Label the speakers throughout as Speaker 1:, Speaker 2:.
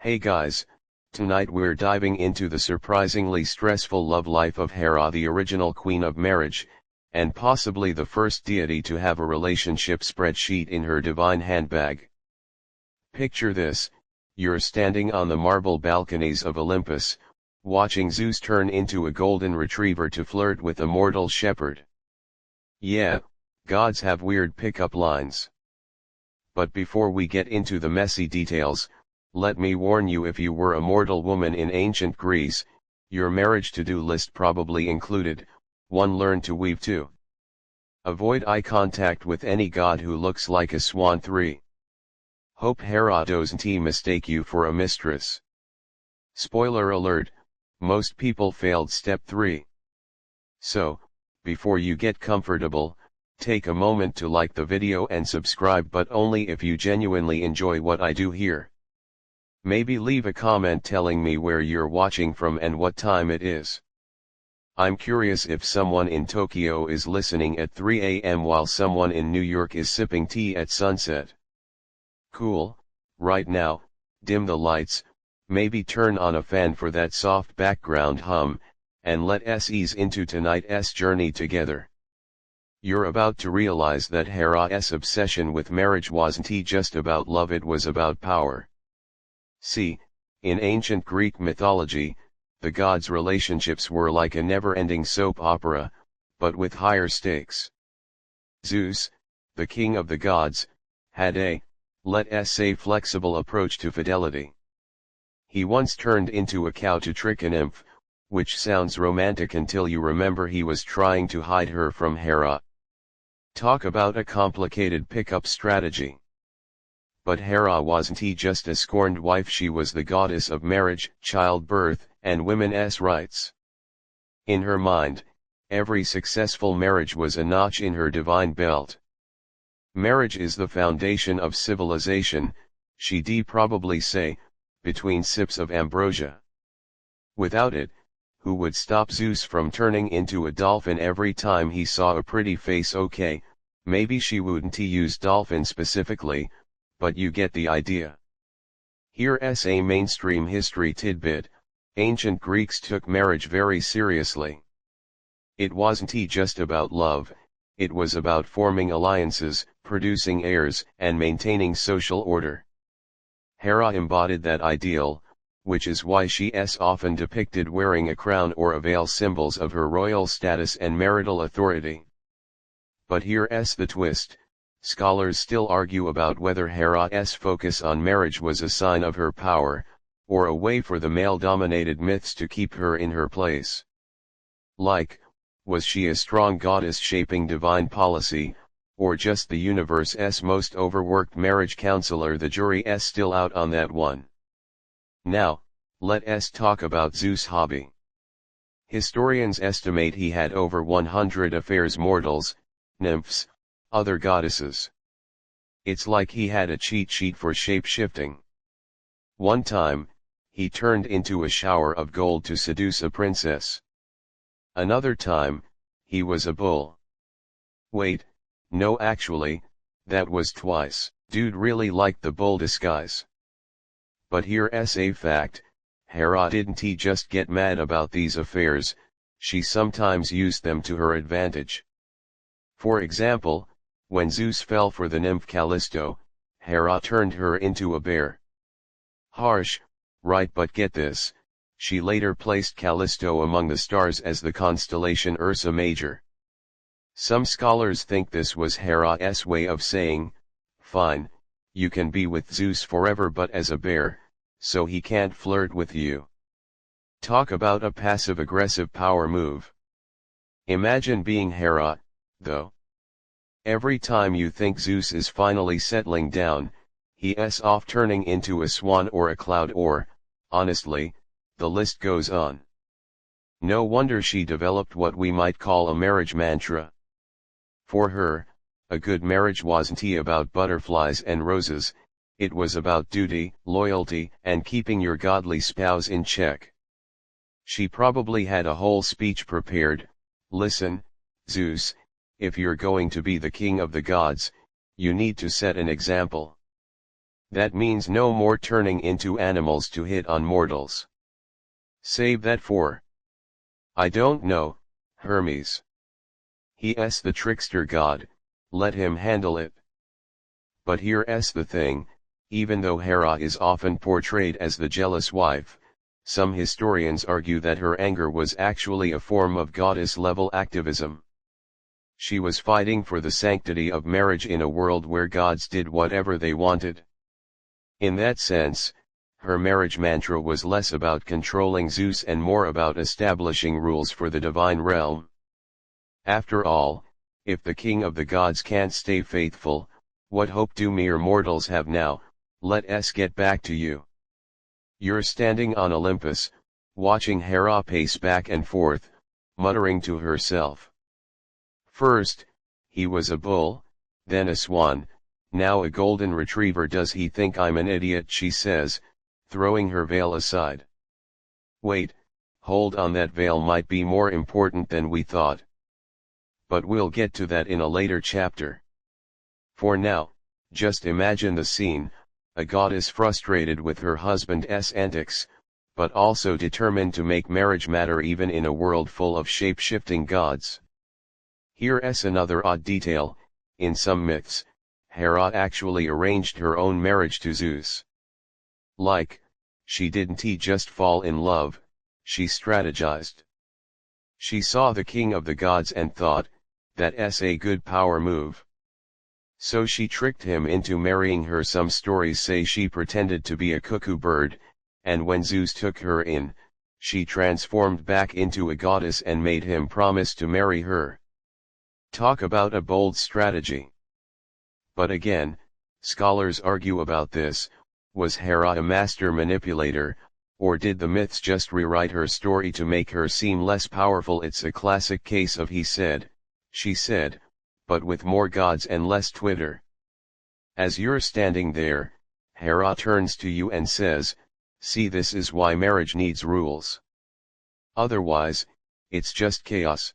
Speaker 1: Hey guys, tonight we're diving into the surprisingly stressful love life of Hera, the original queen of marriage, and possibly the first deity to have a relationship spreadsheet in her divine handbag. Picture this: you're standing on the marble balconies of Olympus, watching Zeus turn into a golden retriever to flirt with a mortal shepherd. Yeah, gods have weird pickup lines. But before we get into the messy details, let me warn you, if you were a mortal woman in ancient Greece, your marriage to-do list probably included: 1. Learn to weave. 2. Avoid eye contact with any god who looks like a swan. 3. Hope Hera doesn't mistake you for a mistress. Spoiler alert, most people failed step 3. So, before you get comfortable, take a moment to like the video and subscribe, but only if you genuinely enjoy what I do here. Maybe leave a comment telling me where you're watching from and what time it is. I'm curious if someone in Tokyo is listening at 3 a.m. while someone in New York is sipping tea at sunset. Cool. Right now, dim the lights, maybe turn on a fan for that soft background hum, and let us ease into tonight's journey together. You're about to realize that Hera's obsession with marriage wasn't just about love, it was about power. See, in ancient Greek mythology, the gods' relationships were like a never-ending soap opera, but with higher stakes. Zeus, the king of the gods, had a, let us say, flexible approach to fidelity. He once turned into a cow to trick a nymph, which sounds romantic until you remember he was trying to hide her from Hera. Talk about a complicated pickup strategy. But Hera wasn't just a scorned wife, she was the goddess of marriage, childbirth, and women's rights. In her mind, every successful marriage was a notch in her divine belt. Marriage is the foundation of civilization, she'd probably say, between sips of ambrosia. Without it, who would stop Zeus from turning into a dolphin every time he saw a pretty face? Okay, maybe she wouldn't use dolphin specifically, but you get the idea. Here's a mainstream history tidbit: ancient Greeks took marriage very seriously. It wasn't just about love, it was about forming alliances, producing heirs, and maintaining social order. Hera embodied that ideal, which is why she's often depicted wearing a crown or a veil, symbols of her royal status and marital authority. But here's the twist: scholars still argue about whether Hera's focus on marriage was a sign of her power, or a way for the male-dominated myths to keep her in her place. Like, was she a strong goddess shaping divine policy, or just the universe's most overworked marriage counselor? The jury's still out on that one. Now, let's talk about Zeus' hobby. Historians estimate he had over 100 affairs: mortals, nymphs, other goddesses. It's like he had a cheat sheet for shape-shifting. One time, he turned into a shower of gold to seduce a princess. Another time, he was a bull. Wait, no, actually, that was twice. Dude really liked the bull disguise. But here's a fact: Hera didn't just get mad about these affairs, she sometimes used them to her advantage. For example, when Zeus fell for the nymph Callisto, Hera turned her into a bear. Harsh, right? But get this, she later placed Callisto among the stars as the constellation Ursa Major. Some scholars think this was Hera's way of saying, fine, you can be with Zeus forever but as a bear, so he can't flirt with you. Talk about a passive-aggressive power move. Imagine being Hera, though. Every time you think Zeus is finally settling down, he's off turning into a swan or a cloud, or, honestly, the list goes on. No wonder she developed what we might call a marriage mantra. For her, a good marriage wasn't about butterflies and roses, it was about duty, loyalty, and keeping your godly spouse in check. She probably had a whole speech prepared: listen, Zeus, if you're going to be the king of the gods, you need to set an example. That means no more turning into animals to hit on mortals. Save that for, I don't know, Hermes. He's the trickster god, let him handle it. But here's the thing, even though Hera is often portrayed as the jealous wife, some historians argue that her anger was actually a form of goddess-level activism. She was fighting for the sanctity of marriage in a world where gods did whatever they wanted. In that sense, her marriage mantra was less about controlling Zeus and more about establishing rules for the divine realm. After all, if the king of the gods can't stay faithful, what hope do mere mortals have now? Let's get back to you. You're standing on Olympus, watching Hera pace back and forth, muttering to herself. First, he was a bull, then a swan, now a golden retriever. Does he think I'm an idiot? She says, throwing her veil aside. Wait, hold on, that veil might be more important than we thought. But we'll get to that in a later chapter. For now, just imagine the scene, a goddess frustrated with her husband's antics, but also determined to make marriage matter even in a world full of shape-shifting gods. Here's another odd detail, in some myths, Hera actually arranged her own marriage to Zeus. She didn't just fall in love, she strategized. She saw the king of the gods and thought, that's a good power move. So she tricked him into marrying her. Some stories say she pretended to be a cuckoo bird, and when Zeus took her in, she transformed back into a goddess and made him promise to marry her. Talk about a bold strategy. But again, scholars argue about this. Was Hera a master manipulator, or did the myths just rewrite her story to make her seem less powerful? It's a classic case of he said, she said, but with more gods and less Twitter. As you're standing there, Hera turns to you and says, see, this is why marriage needs rules. Otherwise, it's just chaos.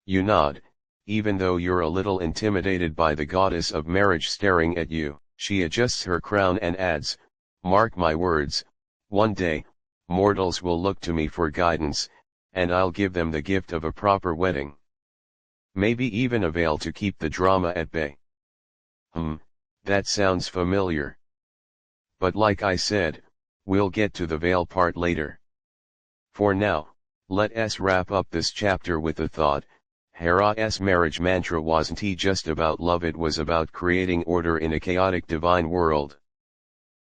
Speaker 1: You nod, even though you're a little intimidated by the goddess of marriage staring at you. She adjusts her crown and adds, mark my words, one day, mortals will look to me for guidance, and I'll give them the gift of a proper wedding. Maybe even a veil to keep the drama at bay. That sounds familiar. But like I said, we'll get to the veil part later. For now, let's wrap up this chapter with a thought. Hera's marriage mantra wasn't just about love, it was about creating order in a chaotic divine world.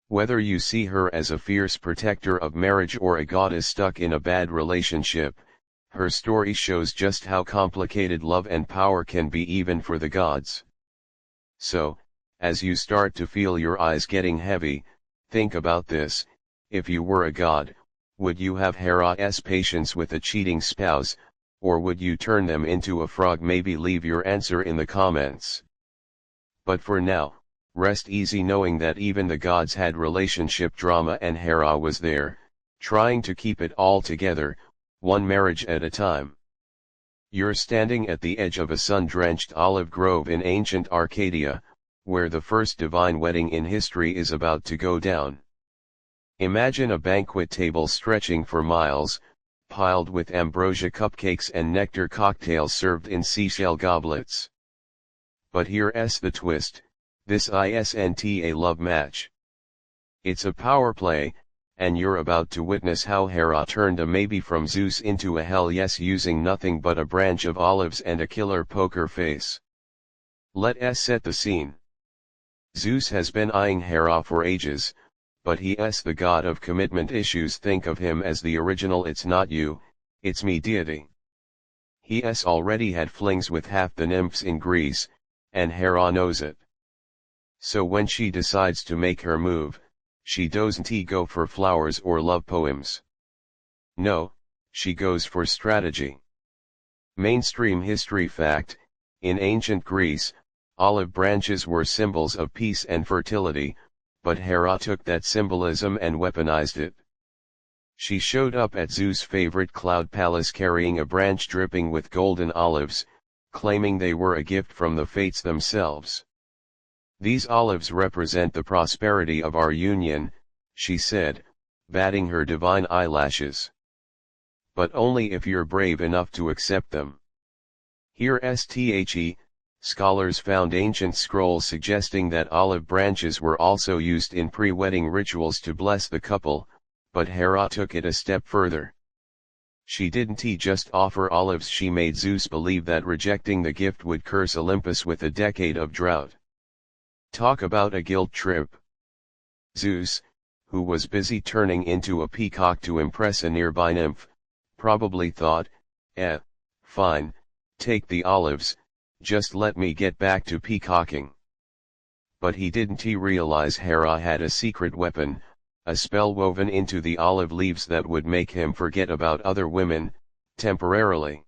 Speaker 1: Whether you see her as a fierce protector of marriage or a goddess stuck in a bad relationship, her story shows just how complicated love and power can be even for the gods. So, as you start to feel your eyes getting heavy, think about this: if you were a god, would you have Hera's patience with a cheating spouse, or would you turn them into a frog? Maybe leave your answer in the comments. But for now, rest easy knowing that even the gods had relationship drama, and Hera was there, trying to keep it all together, one marriage at a time. You're standing at the edge of a sun-drenched olive grove in ancient Arcadia, where the first divine wedding in history is about to go down. Imagine a banquet table stretching for miles, piled with ambrosia cupcakes and nectar cocktails served in seashell goblets. But here's the twist: this isn't a love match. It's a power play, and you're about to witness how Hera turned a maybe from Zeus into a hell yes using nothing but a branch of olives and a killer poker face. Let's set the scene. Zeus has been eyeing Hera for ages, but he's the god of commitment issues. Think of him as the original "it's not you, it's me" deity. He's already had flings with half the nymphs in Greece, and Hera knows it. So when she decides to make her move, she doesn't go for flowers or love poems. No, she goes for strategy. Mainstream history fact: in ancient Greece, olive branches were symbols of peace and fertility, but Hera took that symbolism and weaponized it. She showed up at Zeus' favorite cloud palace carrying a branch dripping with golden olives, claiming they were a gift from the fates themselves. These olives represent the prosperity of our union, she said, batting her divine eyelashes. But only if you're brave enough to accept them. Here sthe, scholars found ancient scrolls suggesting that olive branches were also used in pre-wedding rituals to bless the couple, but Hera took it a step further. She didn't just offer olives, she made Zeus believe that rejecting the gift would curse Olympus with a decade of drought. Talk about a guilt trip. Zeus, who was busy turning into a peacock to impress a nearby nymph, probably thought, fine, take the olives, just let me get back to peacocking. But he didn't realize Hera had a secret weapon, a spell woven into the olive leaves that would make him forget about other women, temporarily.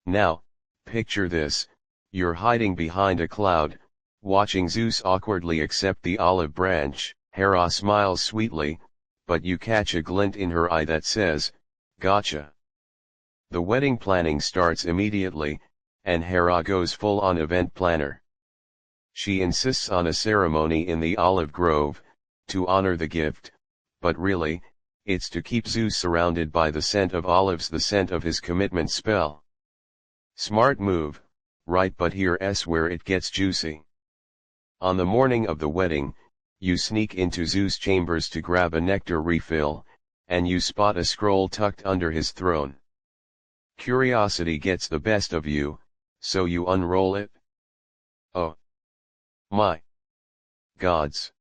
Speaker 1: Now, picture this, you're hiding behind a cloud, watching Zeus awkwardly accept the olive branch. Hera smiles sweetly, but you catch a glint in her eye that says, gotcha. The wedding planning starts immediately, and Hera goes full-on event planner. She insists on a ceremony in the olive grove, to honor the gift, but really, it's to keep Zeus surrounded by the scent of olives, the scent of his commitment spell. Smart move, right? But here's where it gets juicy. On the morning of the wedding, you sneak into Zeus' chambers to grab a nectar refill, and you spot a scroll tucked under his throne. Curiosity gets the best of you, so you unroll it. Oh my gods!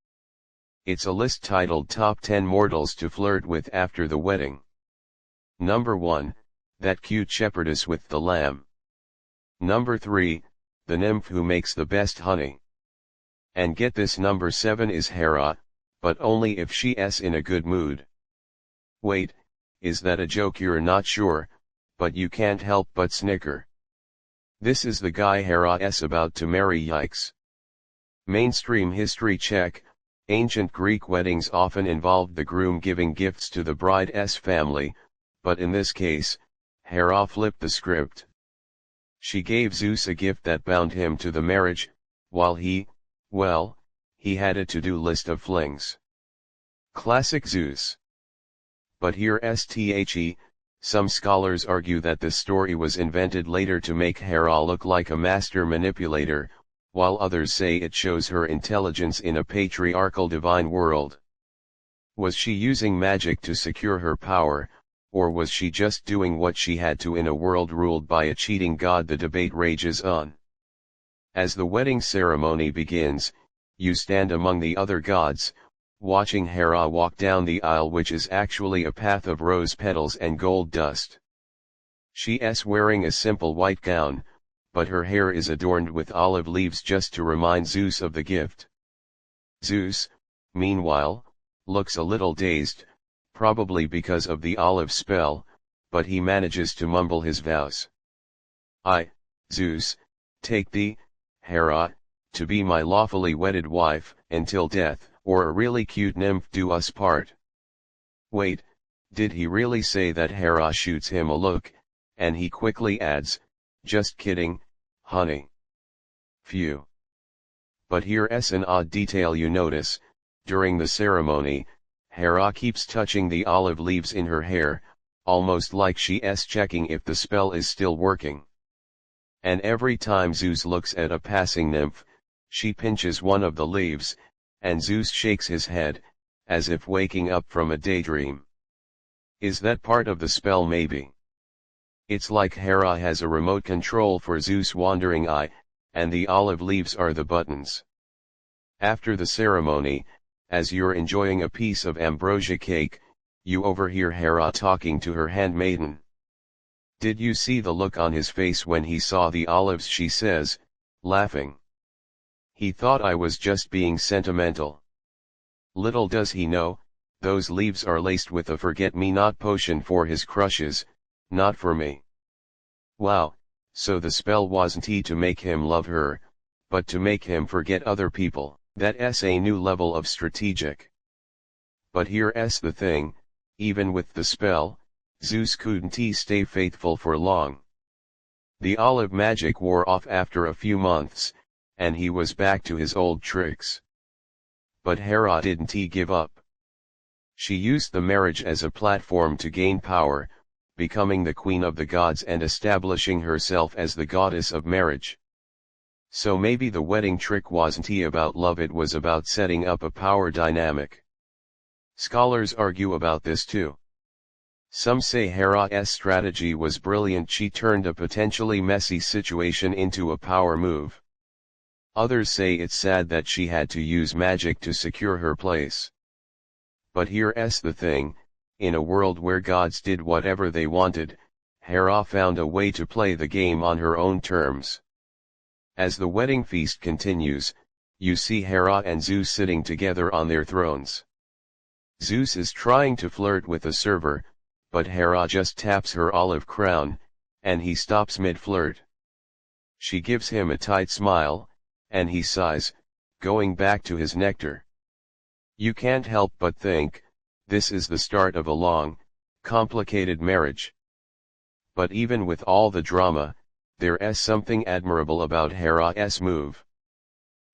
Speaker 1: It's a list titled Top 10 Mortals to Flirt With After the Wedding. Number 1, that cute shepherdess with the lamb. Number 3, the nymph who makes the best honey. And get this, number 7 is Hera, but only if she's in a good mood. Wait, is that a joke? You're not sure, but you can't help but snicker. This is the guy Hera's about to marry. Yikes. Mainstream history check. Ancient Greek weddings often involved the groom giving gifts to the bride's family, but in this case, Hera flipped the script. She gave Zeus a gift that bound him to the marriage, while he had a to-do list of flings. Classic Zeus. But here's some scholars argue that this story was invented later to make Hera look like a master manipulator, while others say it shows her intelligence in a patriarchal divine world. Was she using magic to secure her power, or was she just doing what she had to in a world ruled by a cheating god? The debate rages on. As the wedding ceremony begins, you stand among the other gods, watching Hera walk down the aisle, which is actually a path of rose petals and gold dust. She's wearing a simple white gown, but her hair is adorned with olive leaves just to remind Zeus of the gift. Zeus, meanwhile, looks a little dazed, probably because of the olive spell, but he manages to mumble his vows. I, Zeus, take thee, Hera, to be my lawfully wedded wife, until death, or a really cute nymph do us part. Wait, did he really say that? Hera shoots him a look, and he quickly adds, just kidding, honey. Phew. But here's an odd detail you notice. During the ceremony, Hera keeps touching the olive leaves in her hair, almost like she's checking if the spell is still working. And every time Zeus looks at a passing nymph, she pinches one of the leaves, and Zeus shakes his head, as if waking up from a daydream. Is that part of the spell? Maybe. It's like Hera has a remote control for Zeus' wandering eye, and the olive leaves are the buttons. After the ceremony, as you're enjoying a piece of ambrosia cake, you overhear Hera talking to her handmaiden. Did you see the look on his face when he saw the olives? She says, laughing. He thought I was just being sentimental. Little does he know, those leaves are laced with a forget-me-not potion for his crushes, not for me. Wow, so the spell wasn't to make him love her, but to make him forget other people. That's a new level of strategic. But here's the thing, even with the spell, Zeus couldn't stay faithful for long. The olive magic wore off after a few months, and he was back to his old tricks. But Hera didn't give up. She used the marriage as a platform to gain power, becoming the queen of the gods and establishing herself as the goddess of marriage. So maybe the wedding trick wasn't about love, it was about setting up a power dynamic. Scholars argue about this too. Some say Hera's strategy was brilliant, she turned a potentially messy situation into a power move. Others say it's sad that she had to use magic to secure her place. But here's the thing, in a world where gods did whatever they wanted, Hera found a way to play the game on her own terms. As the wedding feast continues, you see Hera and Zeus sitting together on their thrones. Zeus is trying to flirt with the server, but Hera just taps her olive crown, and he stops mid-flirt. She gives him a tight smile, and he sighs, going back to his nectar. You can't help but think, this is the start of a long, complicated marriage. But even with all the drama, there's something admirable about Hera's move.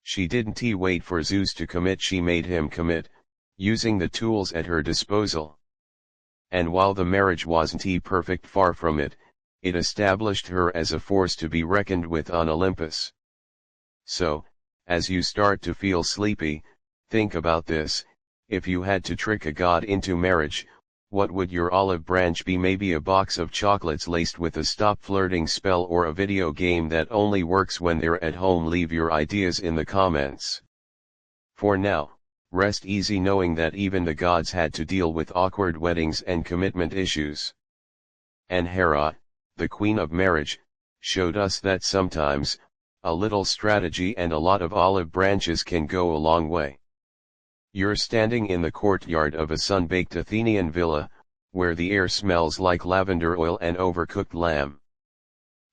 Speaker 1: She didn't wait for Zeus to commit, she made him commit, using the tools at her disposal. And while the marriage wasn't perfect, far from it, it established her as a force to be reckoned with on Olympus. So, as you start to feel sleepy, think about this: if you had to trick a god into marriage, what would your olive branch be? Maybe a box of chocolates laced with a stop flirting spell, or a video game that only works when they're at home? Leave your ideas in the comments. For now, rest easy knowing that even the gods had to deal with awkward weddings and commitment issues. And Hera, the queen of marriage, showed us that sometimes, a little strategy and a lot of olive branches can go a long way. You're standing in the courtyard of a sun-baked Athenian villa, where the air smells like lavender oil and overcooked lamb.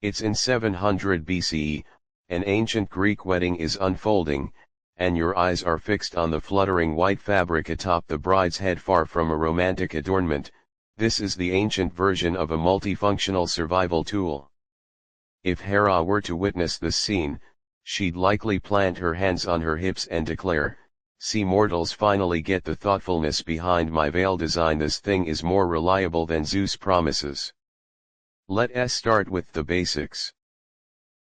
Speaker 1: It's in 700 BCE, an ancient Greek wedding is unfolding, and your eyes are fixed on the fluttering white fabric atop the bride's head. Far from a romantic adornment, this is the ancient version of a multifunctional survival tool. If Hera were to witness this scene, she'd likely plant her hands on her hips and declare, "See, mortals finally get the thoughtfulness behind my veil design. This thing is more reliable than Zeus promises." Let's start with the basics.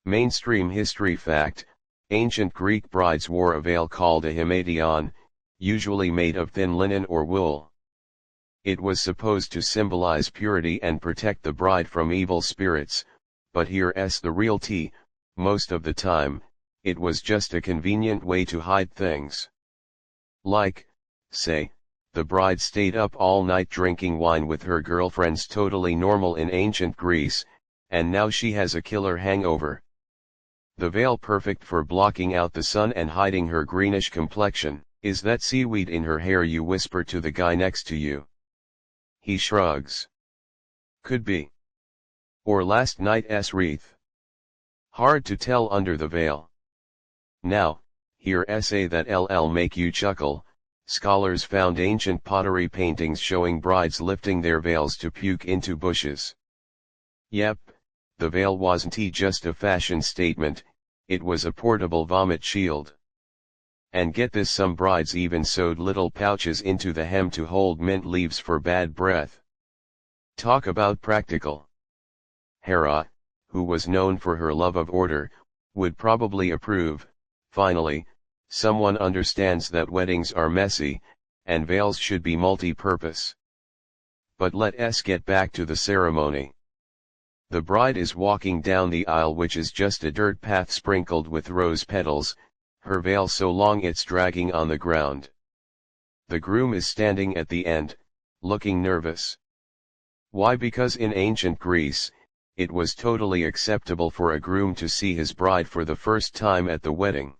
Speaker 1: Mainstream history fact: ancient Greek brides wore a veil called a himation, usually made of thin linen or wool. It was supposed to symbolize purity and protect the bride from evil spirits, but here's the real tea: most of the time, it was just a convenient way to hide things. Like, say, the bride stayed up all night drinking wine with her girlfriends, totally normal in ancient Greece, and now she has a killer hangover. The veil perfect for blocking out the sun and hiding her greenish complexion. Is that seaweed in her hair? You whisper to the guy next to you. He shrugs. Could be. Or last night's wreath. Hard to tell under the veil. Now, here's a that'll make you chuckle. Scholars found ancient pottery paintings showing brides lifting their veils to puke into bushes. Yep, the veil wasn't just a fashion statement, it was a portable vomit shield. And get this, some brides even sewed little pouches into the hem to hold mint leaves for bad breath. Talk about practical. Hera, who was known for her love of order, would probably approve. Finally, someone understands that weddings are messy, and veils should be multi-purpose. But let's get back to the ceremony. The bride is walking down the aisle, which is just a dirt path sprinkled with rose petals, her veil so long it's dragging on the ground. The groom is standing at the end, looking nervous. Why? Because in ancient Greece, it was totally acceptable for a groom to see his bride for the first time at the wedding.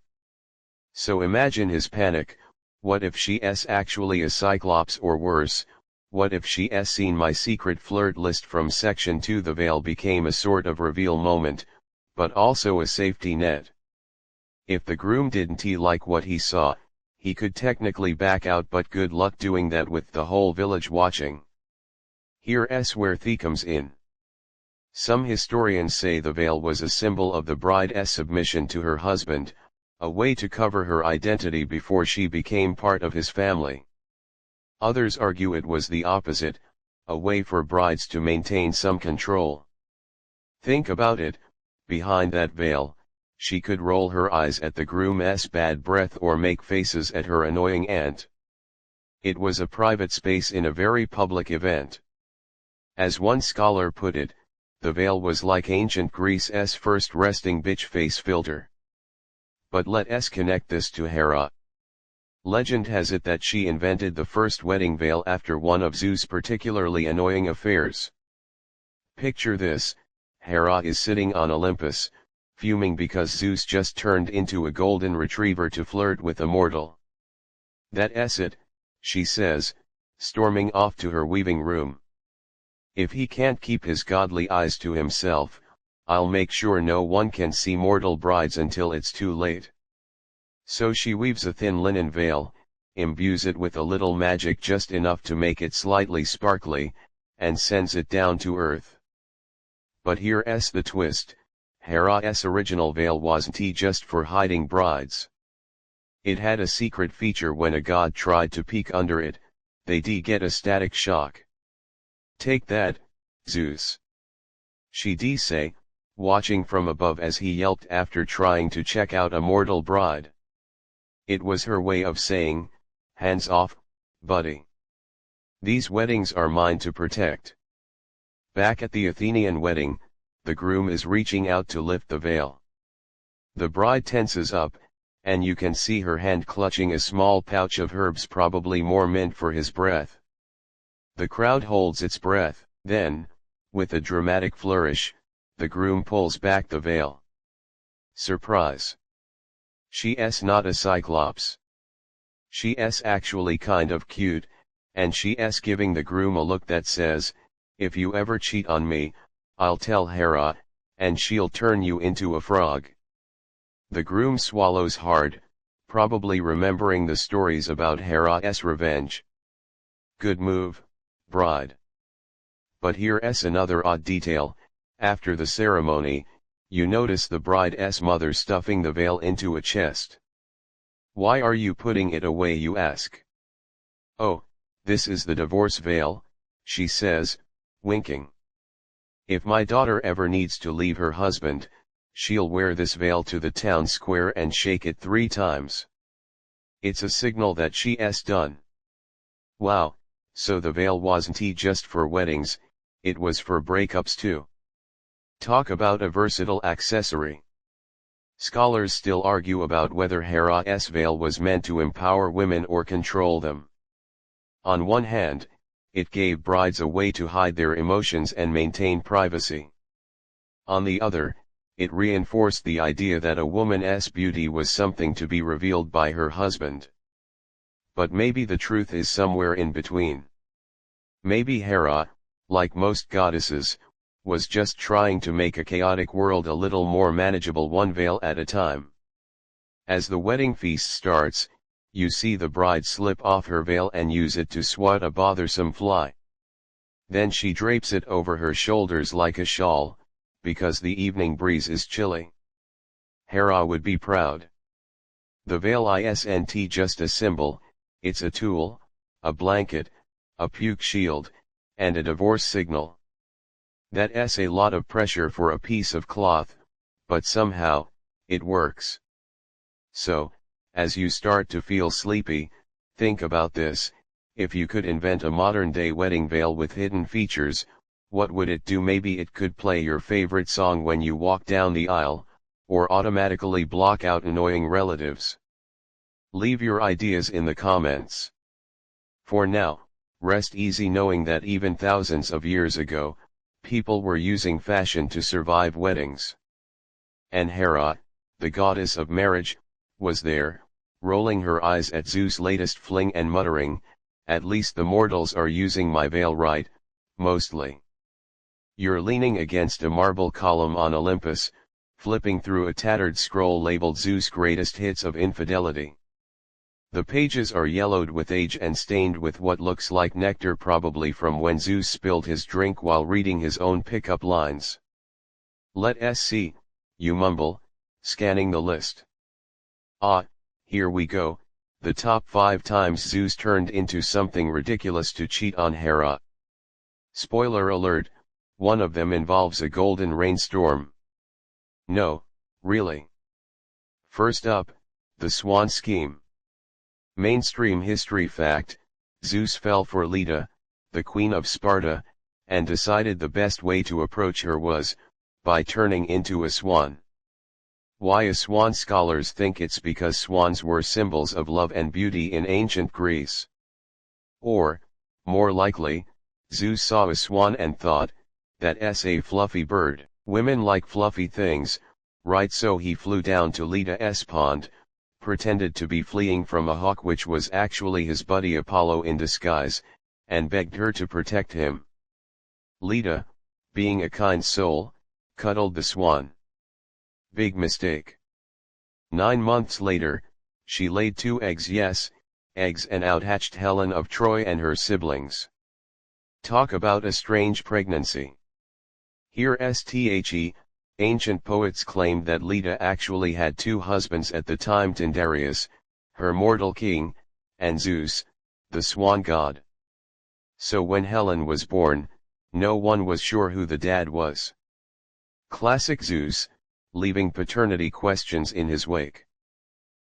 Speaker 1: So imagine his panic: what if she's actually a cyclops, or worse, what if she's seen my secret flirt list from section 2? The veil became a sort of reveal moment, but also a safety net. If the groom didn't like what he saw, he could technically back out, but good luck doing that with the whole village watching. Here's where the comes in. Some historians say the veil was a symbol of the bride's submission to her husband, a way to cover her identity before she became part of his family. Others argue it was the opposite, a way for brides to maintain some control. Think about it, behind that veil, she could roll her eyes at the groom's bad breath or make faces at her annoying aunt. It was a private space in a very public event. As one scholar put it, the veil was like ancient Greece's first resting bitch face filter. But let us connect this to Hera. Legend has it that she invented the first wedding veil after one of Zeus' particularly annoying affairs. Picture this: Hera is sitting on Olympus, fuming because Zeus just turned into a golden retriever to flirt with a mortal. "That's it," she says, storming off to her weaving room. "If he can't keep his godly eyes to himself, I'll make sure no one can see mortal brides until it's too late." So she weaves a thin linen veil, imbues it with a little magic just enough to make it slightly sparkly, and sends it down to earth. But here's the twist: Hera's original veil wasn't just for hiding brides. It had a secret feature. When a god tried to peek under it, they'd get a static shock. "Take that, Zeus," she'd say, watching from above as he yelped after trying to check out a mortal bride. It was her way of saying, "Hands off, buddy. These weddings are mine to protect." Back at the Athenian wedding, the groom is reaching out to lift the veil. The bride tenses up, and you can see her hand clutching a small pouch of herbs, probably more mint for his breath. The crowd holds its breath. Then, with a dramatic flourish, the groom pulls back the veil. Surprise! She's not a cyclops. She's actually kind of cute, and she's giving the groom a look that says, "If you ever cheat on me, I'll tell Hera, and she'll turn you into a frog." The groom swallows hard, probably remembering the stories about Hera's revenge. Good move, bride. But here's another odd detail: after the ceremony, you notice the bride's mother stuffing the veil into a chest. "Why are you putting it away?" you ask. "Oh, this is the divorce veil," she says, winking. "If my daughter ever needs to leave her husband, she'll wear this veil to the town square and shake it 3 times. It's a signal that she's done." Wow, so the veil wasn't just for weddings, it was for breakups too. Talk about a versatile accessory. Scholars still argue about whether Hera's veil was meant to empower women or control them. On one hand, it gave brides a way to hide their emotions and maintain privacy. On the other, it reinforced the idea that a woman's beauty was something to be revealed by her husband. But maybe the truth is somewhere in between. Maybe Hera, like most goddesses, was just trying to make a chaotic world a little more manageable, one veil at a time. As the wedding feast starts, you see the bride slip off her veil and use it to swat a bothersome fly. Then she drapes it over her shoulders like a shawl, because the evening breeze is chilly. Hera would be proud. The veil isn't just a symbol, it's a tool, a blanket, a puke shield, and a divorce signal. That's a lot of pressure for a piece of cloth, but somehow, it works. So, as you start to feel sleepy, think about this: if you could invent a modern-day wedding veil with hidden features, what would it do? Maybe it could play your favorite song when you walk down the aisle, or automatically block out annoying relatives. Leave your ideas in the comments. For now, rest easy knowing that even thousands of years ago, people were using fashion to survive weddings. And Hera, the goddess of marriage, was there, rolling her eyes at Zeus' latest fling and muttering, "At least the mortals are using my veil right, mostly." You're leaning against a marble column on Olympus, flipping through a tattered scroll labeled Zeus' Greatest Hits of Infidelity. The pages are yellowed with age and stained with what looks like nectar, probably from when Zeus spilled his drink while reading his own pickup lines. "Let us see," you mumble, scanning the list. Ah, here we go, the top 5 times Zeus turned into something ridiculous to cheat on Hera. Spoiler alert, one of them involves a golden rainstorm. No, really. First up, the swan scheme. Mainstream history fact, Zeus fell for Leda, the queen of Sparta, and decided the best way to approach her was, by turning into a swan. Why a swan? Scholars think it's because swans were symbols of love and beauty in ancient Greece. Or, more likely, Zeus saw a swan and thought, that's a fluffy bird. Women like fluffy things, right? So he flew down to Leda's pond, pretended to be fleeing from a hawk which was actually his buddy Apollo in disguise, and begged her to protect him. Leda, being a kind soul, cuddled the swan. Big mistake. 9 months later, she laid 2 eggs, yes, eggs, and out-hatched Helen of Troy and her siblings. Talk about a strange pregnancy. Here ancient poets claimed that Leda actually had 2 husbands at the time: Tyndareus, her mortal king, and Zeus, the swan god. So when Helen was born, no one was sure who the dad was. Classic Zeus, leaving paternity questions in his wake.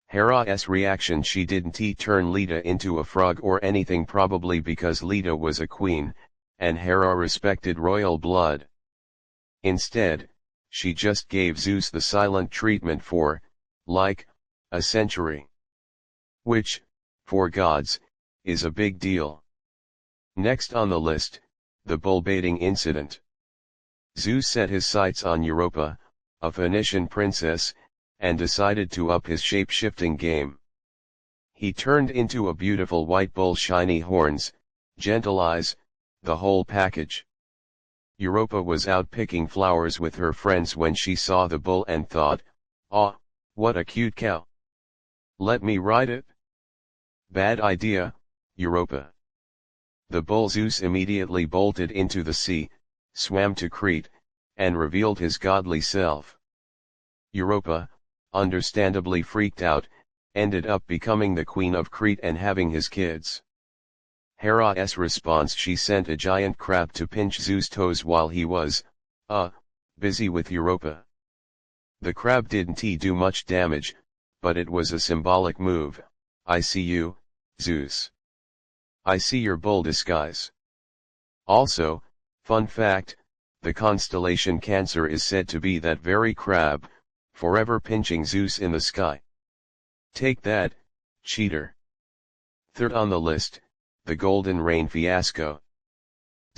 Speaker 1: Hera's reaction: she didn't turn Leda into a frog or anything, probably because Leda was a queen, and Hera respected royal blood. Instead, she just gave Zeus the silent treatment for, like, a century. Which, for gods, is a big deal. Next on the list, the bull baiting incident. Zeus set his sights on Europa, a Phoenician princess, and decided to up his shape-shifting game. He turned into a beautiful white bull, shiny horns, gentle eyes, the whole package. Europa was out picking flowers with her friends when she saw the bull and thought, "Ah, what a cute cow. Let me ride it." Bad idea, Europa. The bull Zeus immediately bolted into the sea, swam to Crete, and revealed his godly self. Europa, understandably freaked out, ended up becoming the queen of Crete and having his kids. Hera's response: she sent a giant crab to pinch Zeus' toes while he was, busy with Europa. The crab didn't do much damage, but it was a symbolic move. I see you, Zeus. I see your bull disguise. Also, fun fact, the constellation Cancer is said to be that very crab, forever pinching Zeus in the sky. Take that, cheater. Third on the list, the golden rain fiasco.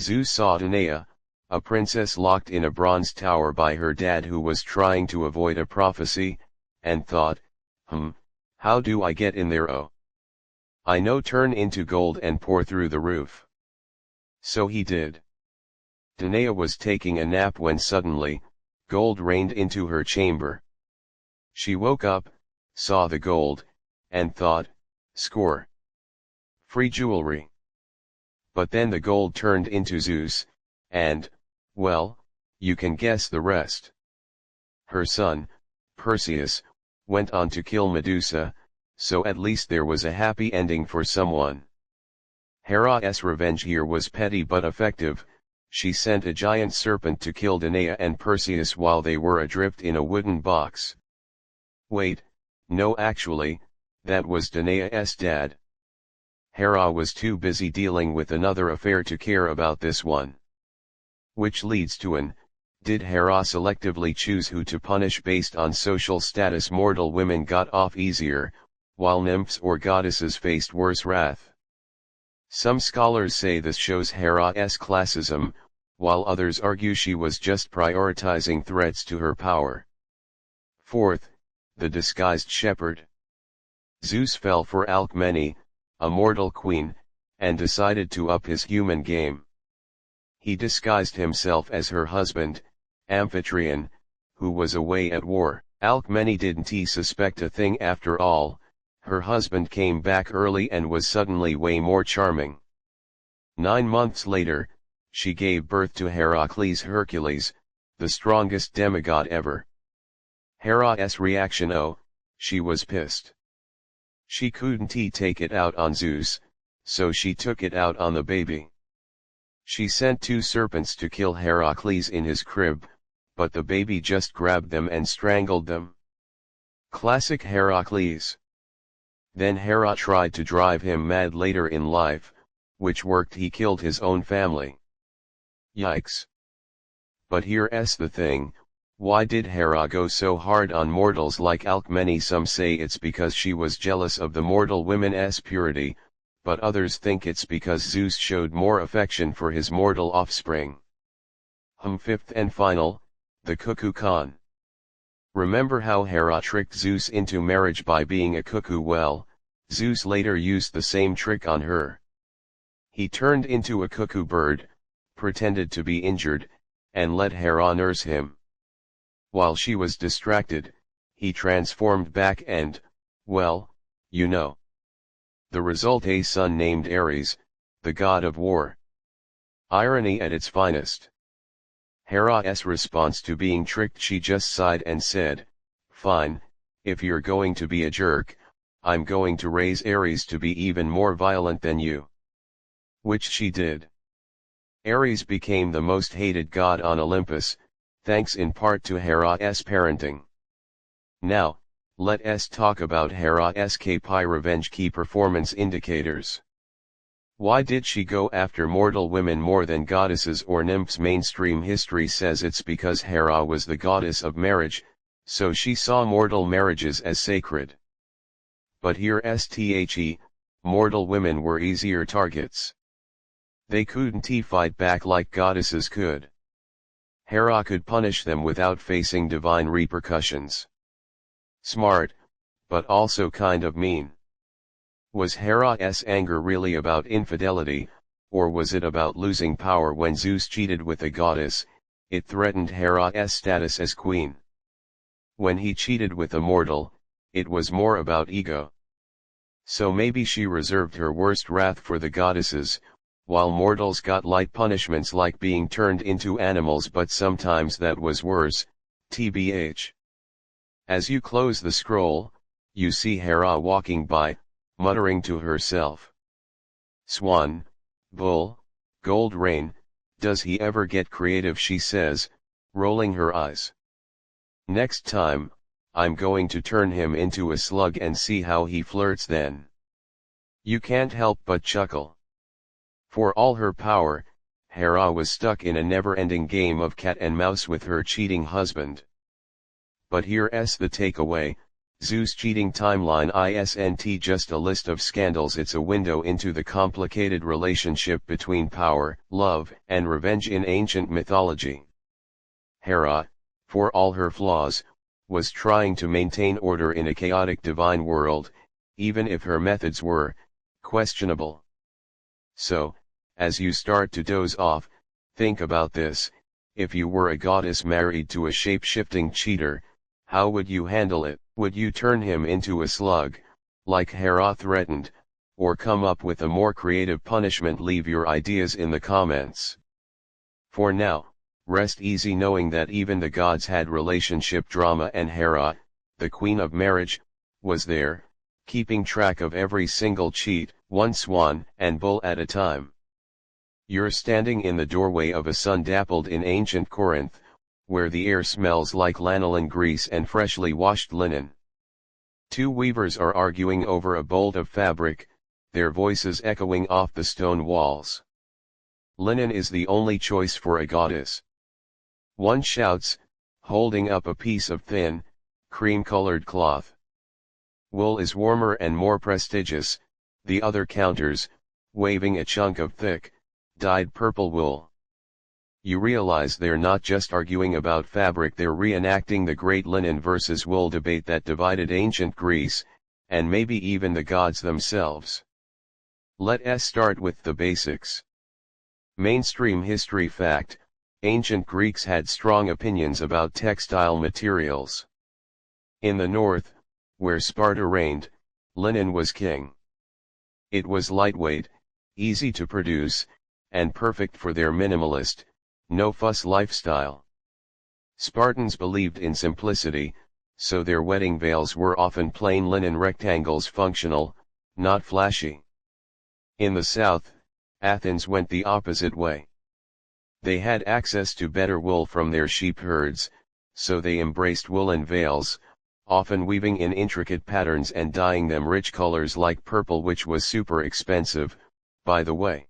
Speaker 1: Zeus saw Danae, a princess locked in a bronze tower by her dad who was trying to avoid a prophecy, and thought, how do I get in there? Oh, I know, turn into gold and pour through the roof. So he did. Danae was taking a nap when suddenly, gold rained into her chamber. She woke up, saw the gold, and thought, score. Free jewelry. But then the gold turned into Zeus, and, well, you can guess the rest. Her son, Perseus, went on to kill Medusa, so at least there was a happy ending for someone. Hera's revenge here was petty but effective. She sent a giant serpent to kill Danae and Perseus while they were adrift in a wooden box. Wait, no, actually, that was Danae's dad. Hera was too busy dealing with another affair to care about this one. Which leads to did Hera selectively choose who to punish based on social status? Mortal women got off easier, while nymphs or goddesses faced worse wrath. Some scholars say this shows Hera's classism, while others argue she was just prioritizing threats to her power. Fourth, the disguised shepherd. Zeus fell for Alcmene, a mortal queen, and decided to up his human game. He disguised himself as her husband, Amphitryon, who was away at war. Alcmene didn't suspect a thing after all. Her husband came back early and was suddenly way more charming. 9 months later, she gave birth to Heracles Hercules, the strongest demigod ever. Hera's reaction: oh, She was pissed. She couldn't take it out on Zeus, so she took it out on the baby. She sent 2 serpents to kill Heracles in his crib, but the baby just grabbed them and strangled them. Classic Heracles. Then Hera tried to drive him mad later in life, which worked. He killed his own family. Yikes. But here's the thing, why did Hera go so hard on mortals like Alcmene? Some say it's because she was jealous of the mortal women's purity, but others think it's because Zeus showed more affection for his mortal offspring. Fifth and final, the cuckoo con. Remember how Hera tricked Zeus into marriage by being a cuckoo? Well, Zeus later used the same trick on her. He turned into a cuckoo bird, pretended to be injured, and let Hera nurse him. While she was distracted, he transformed back and, well, you know. The result: a son named Ares, the god of war. Irony at its finest. Hera's response to being tricked: she just sighed and said, "Fine, if you're going to be a jerk, I'm going to raise Ares to be even more violent than you." Which she did. Ares became the most hated god on Olympus, thanks in part to Hera's parenting. Now, let's talk about Hera's revenge. Key performance indicators. Why did she go after mortal women more than goddesses or nymphs? Mainstream history says it's because Hera was the goddess of marriage, so she saw mortal marriages as sacred. But here's the mortal women were easier targets. They couldn't fight back like goddesses could. Hera could punish them without facing divine repercussions. Smart, but also kind of mean. Was Hera's anger really about infidelity, or was it about losing power? When Zeus cheated with a goddess, it threatened Hera's status as queen. When he cheated with a mortal, it was more about ego. So maybe she reserved her worst wrath for the goddesses, while mortals got light punishments like being turned into animals. But sometimes that was worse, tbh. As you close the scroll, you see Hera walking by, muttering to herself. Swan, bull, gold rain, does he ever get creative? She says, rolling her eyes. Next time, I'm going to turn him into a slug and see how he flirts then. You can't help but chuckle. For all her power, Hera was stuck in a never-ending game of cat and mouse with her cheating husband. But here's the takeaway: Zeus cheating timeline isn't just a list of scandals, it's a window into the complicated relationship between power, love, and revenge in ancient mythology. Hera, for all her flaws, was trying to maintain order in a chaotic divine world, even if her methods were questionable. So, as you start to doze off, think about this: if you were a goddess married to a shape-shifting cheater, how would you handle it? Would you turn him into a slug, like Hera threatened, or come up with a more creative punishment? Leave your ideas in the comments. For now, rest easy knowing that even the gods had relationship drama, and Hera, the queen of marriage, was there, keeping track of every single cheat, one swan and bull at a time. You're standing in the doorway of a sun dappled in ancient Corinth, where the air smells like lanolin grease and freshly washed linen. 2 weavers are arguing over a bolt of fabric, their voices echoing off the stone walls. Linen is the only choice for a goddess. One shouts, holding up a piece of thin, cream-colored cloth. Wool is warmer and more prestigious, the other counters, waving a chunk of thick, dyed purple wool. You realize they're not just arguing about fabric, they're reenacting the great linen versus wool debate that divided ancient Greece, and maybe even the gods themselves. Let's start with the basics. Mainstream history fact: ancient Greeks had strong opinions about textile materials. In the north, where Sparta reigned, linen was king. It was lightweight, easy to produce, and perfect for their minimalist, no-fuss lifestyle. Spartans believed in simplicity, so their wedding veils were often plain linen rectangles, functional, not flashy. In the south, Athens went the opposite way. They had access to better wool from their sheep herds, so they embraced woolen veils, often weaving in intricate patterns and dyeing them rich colors like purple, which was super expensive, by the way.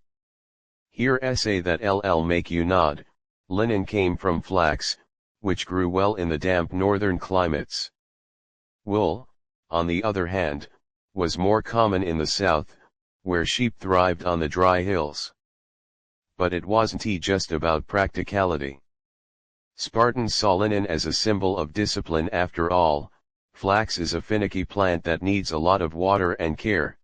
Speaker 1: Here essay that LL make you nod. Linen came from flax, which grew well in the damp northern climates. Wool, on the other hand, was more common in the south, where sheep thrived on the dry hills. But it wasn't just about practicality. Spartans saw linen as a symbol of discipline. After all, flax is a finicky plant that needs a lot of water and care.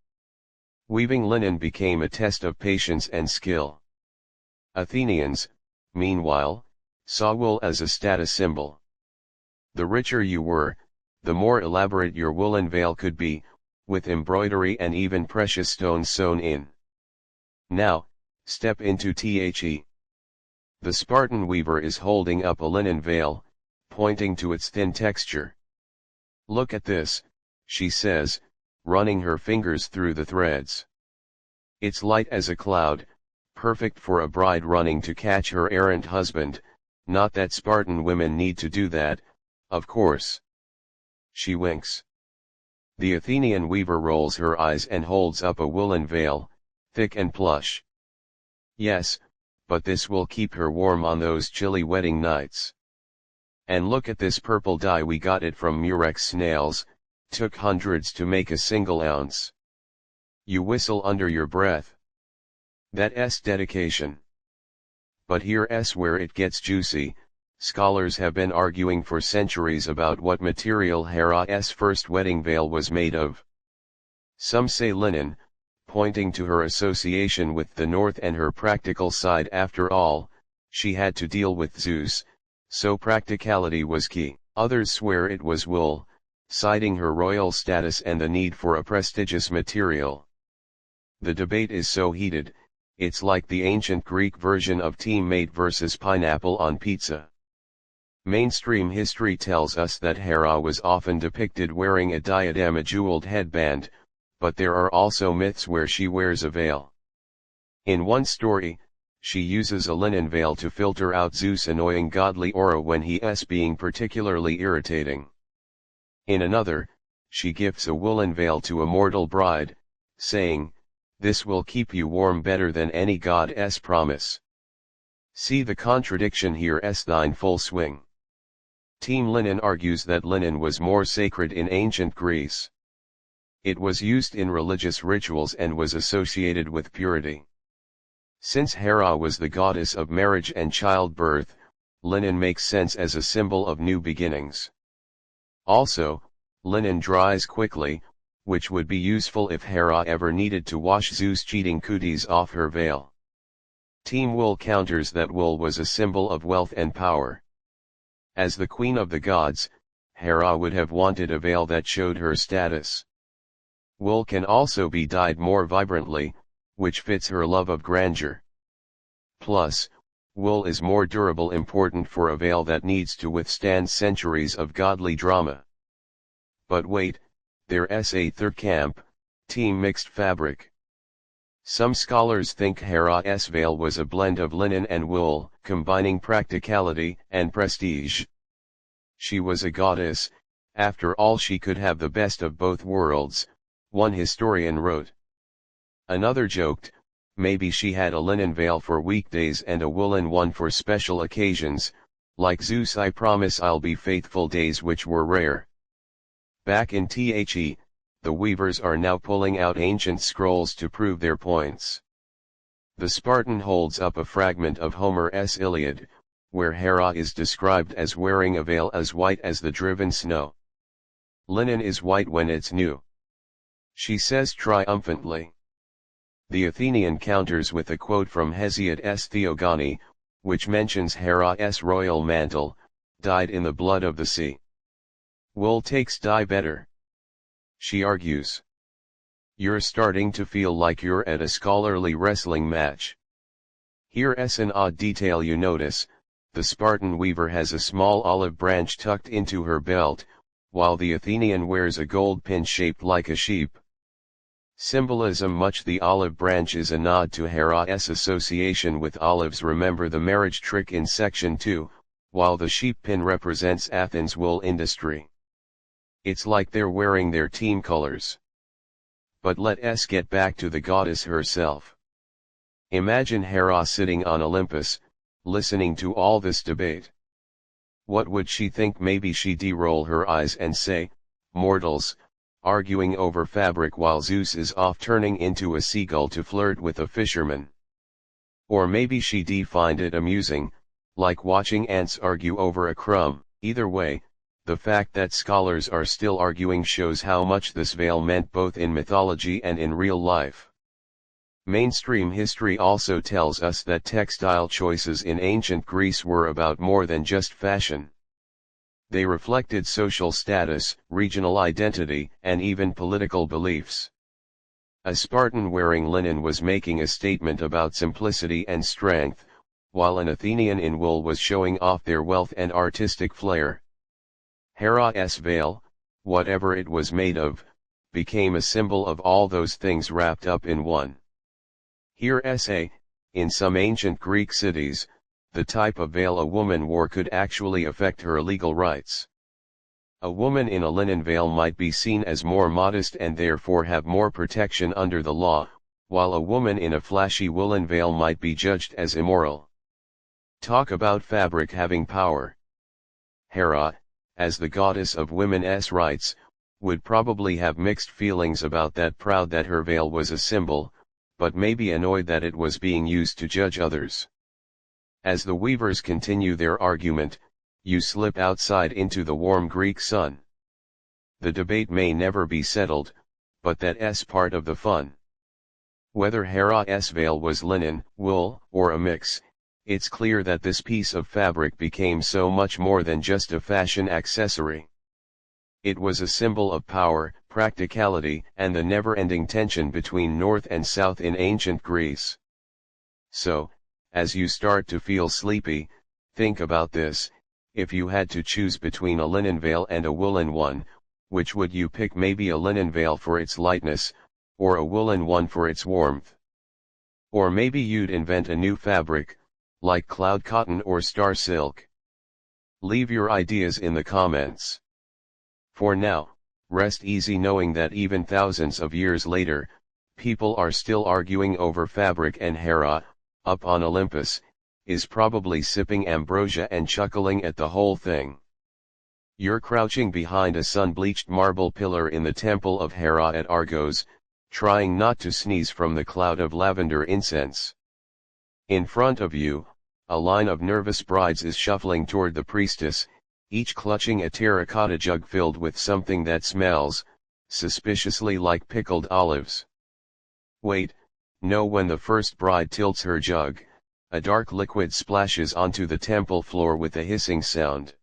Speaker 1: Weaving linen became a test of patience and skill. Athenians, meanwhile, saw wool as a status symbol. The richer you were, the more elaborate your woolen veil could be, with embroidery and even precious stones sewn in. Now, step into the. The Spartan weaver is holding up a linen veil, pointing to its thin texture. "Look at this," she says, running her fingers through the threads. "It's light as a cloud, perfect for a bride running to catch her errant husband, not that Spartan women need to do that, of course." She winks. The Athenian weaver rolls her eyes and holds up a woolen veil, thick and plush. "Yes, but this will keep her warm on those chilly wedding nights. And look at this purple dye, we got it from murex snails, took hundreds to make a single ounce." You whistle under your breath. That's dedication. But here's where it gets juicy. Scholars have been arguing for centuries about what material Hera's first wedding veil was made of. Some say linen, pointing to her association with the north and her practical side. After all, she had to deal with Zeus, so practicality was key. Others swear it was wool, citing her royal status and the need for a prestigious material. The debate is so heated, it's like the ancient Greek version of teammate versus pineapple on pizza. Mainstream history tells us that Hera was often depicted wearing a diadem, a jeweled headband, but there are also myths where she wears a veil. In one story, she uses a linen veil to filter out Zeus' annoying godly aura when he's being particularly irritating. In another, she gifts a woolen veil to a mortal bride, saying, "This will keep you warm better than any god's promise." See the contradiction here's in full swing. Team Linen argues that linen was more sacred in ancient Greece. It was used in religious rituals and was associated with purity. Since Hera was the goddess of marriage and childbirth, linen makes sense as a symbol of new beginnings. Also, linen dries quickly, which would be useful if Hera ever needed to wash Zeus' cheating cooties off her veil. Team Wool counters that wool was a symbol of wealth and power. As the queen of the gods, Hera would have wanted a veil that showed her status. Wool can also be dyed more vibrantly, which fits her love of grandeur. Plus, wool is more durable, important for a veil that needs to withstand centuries of godly drama. But wait, there's a third camp, team mixed fabric. Some scholars think Hera's veil was a blend of linen and wool, combining practicality and prestige. She was a goddess, after all, she could have the best of both worlds, one historian wrote. Another joked, maybe she had a linen veil for weekdays and a woolen one for special occasions, like Zeus' "I promise I'll be faithful" days, which were rare. Back in the, the weavers are now pulling out ancient scrolls to prove their points. The Spartan holds up a fragment of Homer's Iliad, where Hera is described as wearing a veil as white as the driven snow. Linen is white when it's new, she says triumphantly. The Athenian counters with a quote from Hesiod's Theogony, which mentions Hera's royal mantle, dyed in the blood of the sea. Wool takes dye better, she argues. You're starting to feel like you're at a scholarly wrestling match. Here's an odd detail you notice: the Spartan weaver has a small olive branch tucked into her belt, while the Athenian wears a gold pin shaped like a sheep. Symbolism. Much the olive branch is a nod to Hera's association with olives. Remember the marriage trick in section 2, while the sheep pin represents Athens' wool industry. It's like they're wearing their team colors. But let's get back to the goddess herself. Imagine Hera sitting on Olympus, listening to all this debate. What would she think? Maybe she'd roll her eyes and say, "Mortals, arguing over fabric while Zeus is off turning into a seagull to flirt with a fisherman." Or maybe she'd find it amusing, like watching ants argue over a crumb. Either way, the fact that scholars are still arguing shows how much this veil meant both in mythology and in real life. Mainstream history also tells us that textile choices in ancient Greece were about more than just fashion. They reflected social status, regional identity, and even political beliefs. A Spartan wearing linen was making a statement about simplicity and strength, while an Athenian in wool was showing off their wealth and artistic flair. Hera's veil, whatever it was made of, became a symbol of all those things wrapped up in one. Here in some ancient Greek cities, the type of veil a woman wore could actually affect her legal rights. A woman in a linen veil might be seen as more modest and therefore have more protection under the law, while a woman in a flashy woolen veil might be judged as immoral. Talk about fabric having power. Hera, as the goddess of women's rights, would probably have mixed feelings about that. Proud that her veil was a symbol, but maybe annoyed that it was being used to judge others. As the weavers continue their argument, you slip outside into the warm Greek sun. The debate may never be settled, but that's part of the fun. Whether Hera's veil was linen, wool, or a mix, it's clear that this piece of fabric became so much more than just a fashion accessory. It was a symbol of power, practicality, and the never-ending tension between North and South in ancient Greece. So, as you start to feel sleepy, think about this: if you had to choose between a linen veil and a woolen one, which would you pick? Maybe a linen veil for its lightness, or a woolen one for its warmth. Or maybe you'd invent a new fabric, like cloud cotton or star silk. Leave your ideas in the comments. For now, rest easy knowing that even thousands of years later, people are still arguing over fabric, and Hera, up on Olympus, is probably sipping ambrosia and chuckling at the whole thing. You're crouching behind a sun-bleached marble pillar in the temple of Hera at Argos, trying not to sneeze from the cloud of lavender incense. In front of you, a line of nervous brides is shuffling toward the priestess, each clutching a terracotta jug filled with something that smells suspiciously like pickled olives. Wait, no. When the first bride tilts her jug, a dark liquid splashes onto the temple floor with a hissing sound.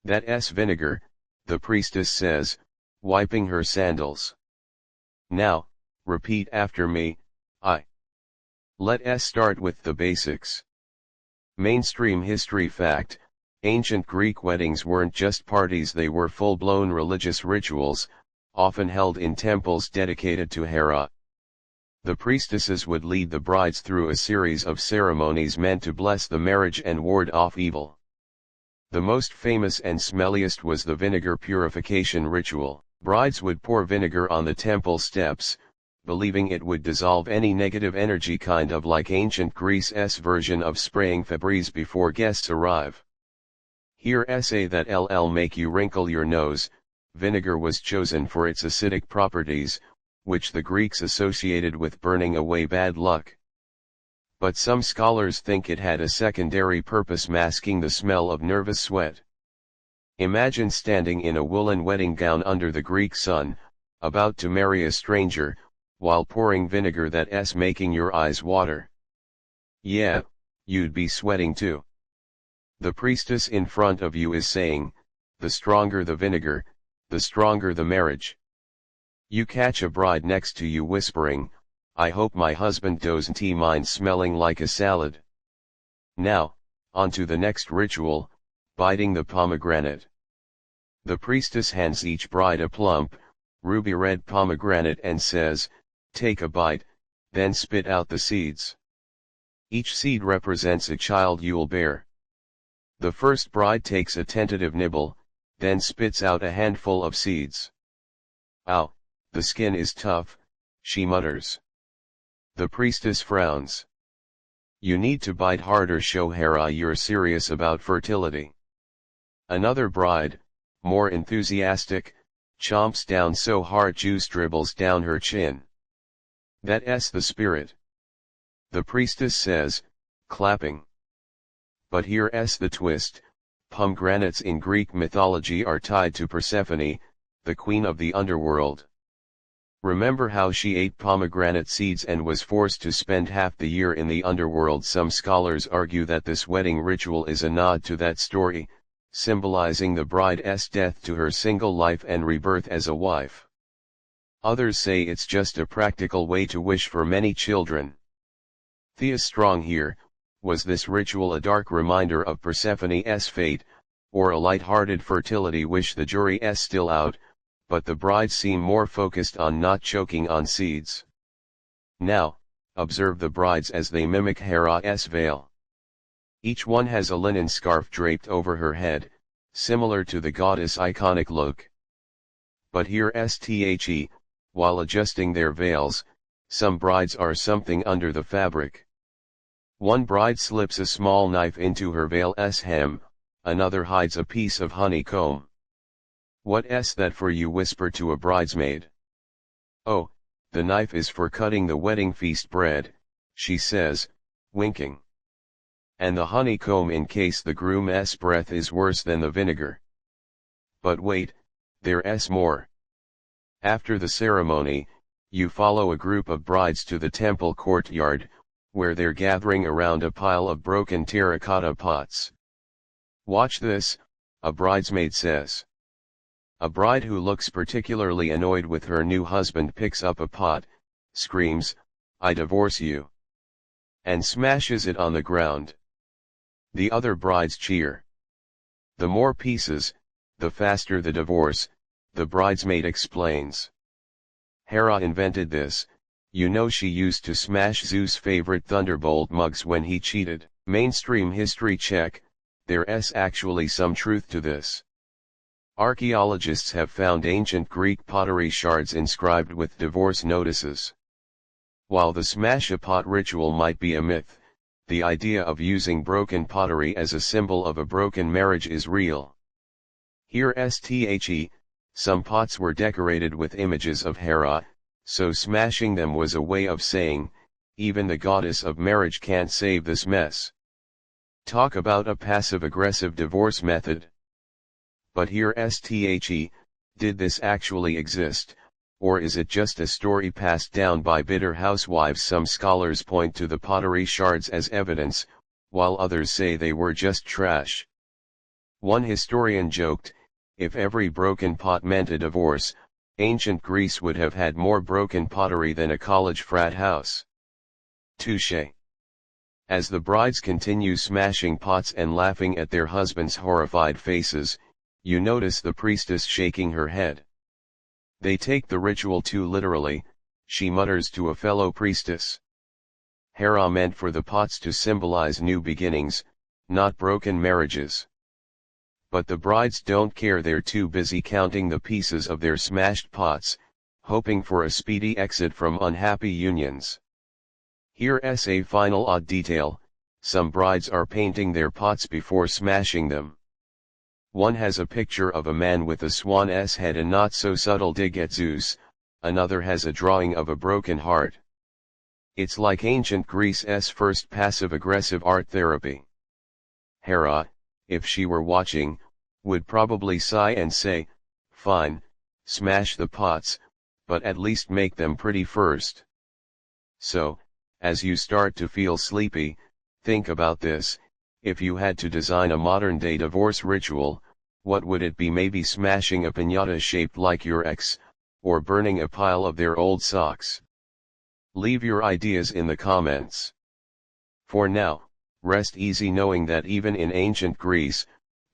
Speaker 1: "That's vinegar," the priestess says, wiping her sandals. "Now, repeat after me. Let's start with the basics. Mainstream history fact: ancient Greek weddings weren't just parties, they were full-blown religious rituals, often held in temples dedicated to Hera. The priestesses would lead the brides through a series of ceremonies meant to bless the marriage and ward off evil. The most famous and smelliest was the vinegar purification ritual. Brides would pour vinegar on the temple steps, believing it would dissolve any negative energy, kind of like ancient Greece's version of spraying Febreze before guests arrive. Here essay that'll make you wrinkle your nose. Vinegar was chosen for its acidic properties, which the Greeks associated with burning away bad luck. But some scholars think it had a secondary purpose, masking the smell of nervous sweat. Imagine standing in a woolen wedding gown under the Greek sun, about to marry a stranger, while pouring vinegar that's making your eyes water. Yeah, you'd be sweating too. The priestess in front of you is saying, "The stronger the vinegar, the stronger the marriage." You catch a bride next to you whispering, "I hope my husband doesn't mind smelling like a salad." Now, on to the next ritual, biting the pomegranate. The priestess hands each bride a plump, ruby-red pomegranate and says, "Take a bite, then spit out the seeds." Each seed represents a child you'll bear. The first bride takes a tentative nibble, then spits out a handful of seeds. "Ow, the skin is tough," she mutters. The priestess frowns. "You need to bite harder, show Hera you're serious about fertility." Another bride, more enthusiastic, chomps down so hard juice dribbles down her chin. "That's the spirit," the priestess says, clapping. But here's the twist: pomegranates in Greek mythology are tied to Persephone, the queen of the underworld. Remember how she ate pomegranate seeds and was forced to spend half the year in the underworld? Some scholars argue that this wedding ritual is a nod to that story, symbolizing the bride's death to her single life and rebirth as a wife. Others say it's just a practical way to wish for many children. Thea's strong here: was this ritual a dark reminder of Persephone's fate, or a light-hearted fertility wish? The jury's still out, but the brides seem more focused on not choking on seeds. Now, observe the brides as they mimic Hera's veil. Each one has a linen scarf draped over her head, similar to the goddess' iconic look. But here's the, while adjusting their veils, some brides are something under the fabric. One bride slips a small knife into her veil's hem, another hides a piece of honeycomb. "What's that for?" you whisper to a bridesmaid. "Oh, the knife is for cutting the wedding feast bread," she says, winking. "And the honeycomb in case the groom's breath is worse than the vinegar." But wait, there's more. After the ceremony, you follow a group of brides to the temple courtyard, where they're gathering around a pile of broken terracotta pots. "Watch this," a bridesmaid says. A bride who looks particularly annoyed with her new husband picks up a pot, screams, "I divorce you," and smashes it on the ground. The other brides cheer. "The more pieces, the faster the divorce," the bridesmaid explains. "Hera invented this, you know. She used to smash Zeus' favorite thunderbolt mugs when he cheated." Mainstream history check: there's actually some truth to this. Archaeologists have found ancient Greek pottery shards inscribed with divorce notices. While the smash-a-pot ritual might be a myth, the idea of using broken pottery as a symbol of a broken marriage is real. Here's the, some pots were decorated with images of Hera, so smashing them was a way of saying, even the goddess of marriage can't save this mess. Talk about a passive-aggressive divorce method. But here's the, did this actually exist, or is it just a story passed down by bitter housewives? Some scholars point to the pottery shards as evidence, while others say they were just trash. One historian joked, if every broken pot meant a divorce, ancient Greece would have had more broken pottery than a college frat house. Touché. As the brides continue smashing pots and laughing at their husbands' horrified faces, you notice the priestess shaking her head. "They take the ritual too literally," she mutters to a fellow priestess. Hera meant for the pots to symbolize new beginnings, not broken marriages. But the brides don't care. They're too busy counting the pieces of their smashed pots, hoping for a speedy exit from unhappy unions. Here's a final odd detail: some brides are painting their pots before smashing them. One has a picture of a man with a swan's head, a not so subtle dig at Zeus, another has a drawing of a broken heart. It's like ancient Greece's first passive-aggressive art therapy. Hera, if she were watching, would probably sigh and say, "Fine, smash the pots, but at least make them pretty first." So, as you start to feel sleepy, think about this: if you had to design a modern-day divorce ritual, what would it be? Maybe smashing a piñata shaped like your ex, or burning a pile of their old socks? Leave your ideas in the comments. For now, rest easy knowing that even in ancient Greece,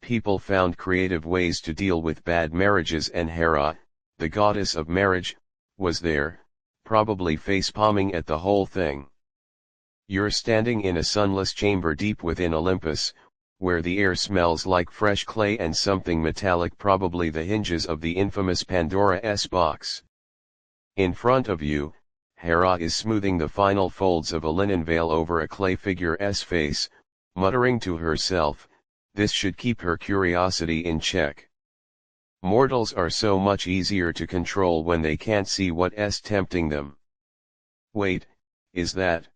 Speaker 1: people found creative ways to deal with bad marriages, and Hera, the goddess of marriage, was there, probably face-palming at the whole thing. You're standing in a sunless chamber deep within Olympus, where the air smells like fresh clay and something metallic, probably the hinges of the infamous Pandora's box. In front of you, Hera is smoothing the final folds of a linen veil over a clay figure's face, muttering to herself, this should keep her curiosity in check. Mortals are so much easier to control when they can't see what's tempting them. Wait, is that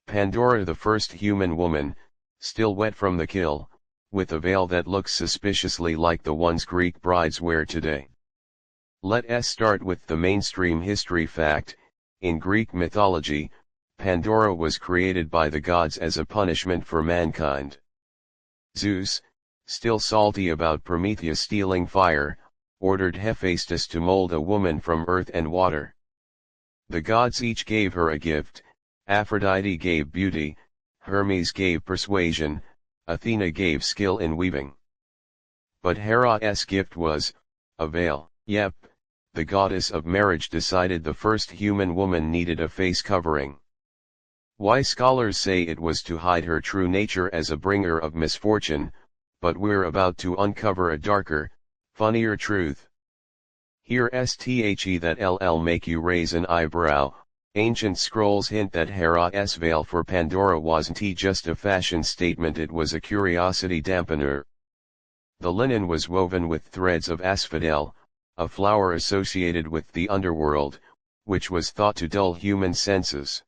Speaker 1: Pandora, the first human woman, still wet from the kill, with a veil that looks suspiciously like the ones Greek brides wear today? Let's start with the mainstream history fact. In Greek mythology, Pandora was created by the gods as a punishment for mankind. Zeus, still salty about Prometheus stealing fire, ordered Hephaestus to mold a woman from earth and water. The gods each gave her a gift. Aphrodite gave beauty, Hermes gave persuasion, Athena gave skill in weaving. But Hera's gift was a veil. Yep, the goddess of marriage decided the first human woman needed a face covering. Why? Scholars say it was to hide her true nature as a bringer of misfortune, but we're about to uncover a darker, funnier truth. Here's that LL make you raise an eyebrow. Ancient scrolls hint that Hera's veil for Pandora wasn't just a fashion statement, it was a curiosity dampener. The linen was woven with threads of asphodel, a flower associated with the underworld, which was thought to dull human senses.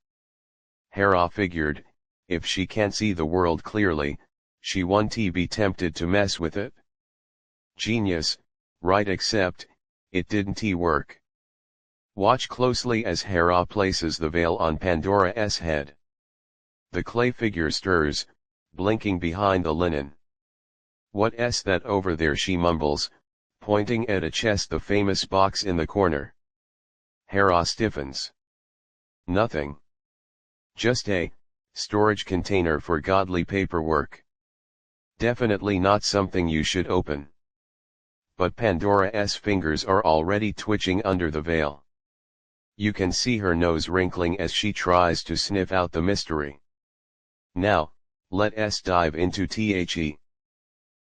Speaker 1: Hera figured, if she can't see the world clearly, she won't be tempted to mess with it. Genius, right? Except, it didn't work. Watch closely as Hera places the veil on Pandora's head. The clay figure stirs, blinking behind the linen. What's that over there? She mumbles, pointing at a chest, the famous box in the corner. Hera stiffens. Nothing. Just a storage container for godly paperwork. Definitely not something you should open. But Pandora's fingers are already twitching under the veil. You can see her nose wrinkling as she tries to sniff out the mystery. Now, let's dive into the.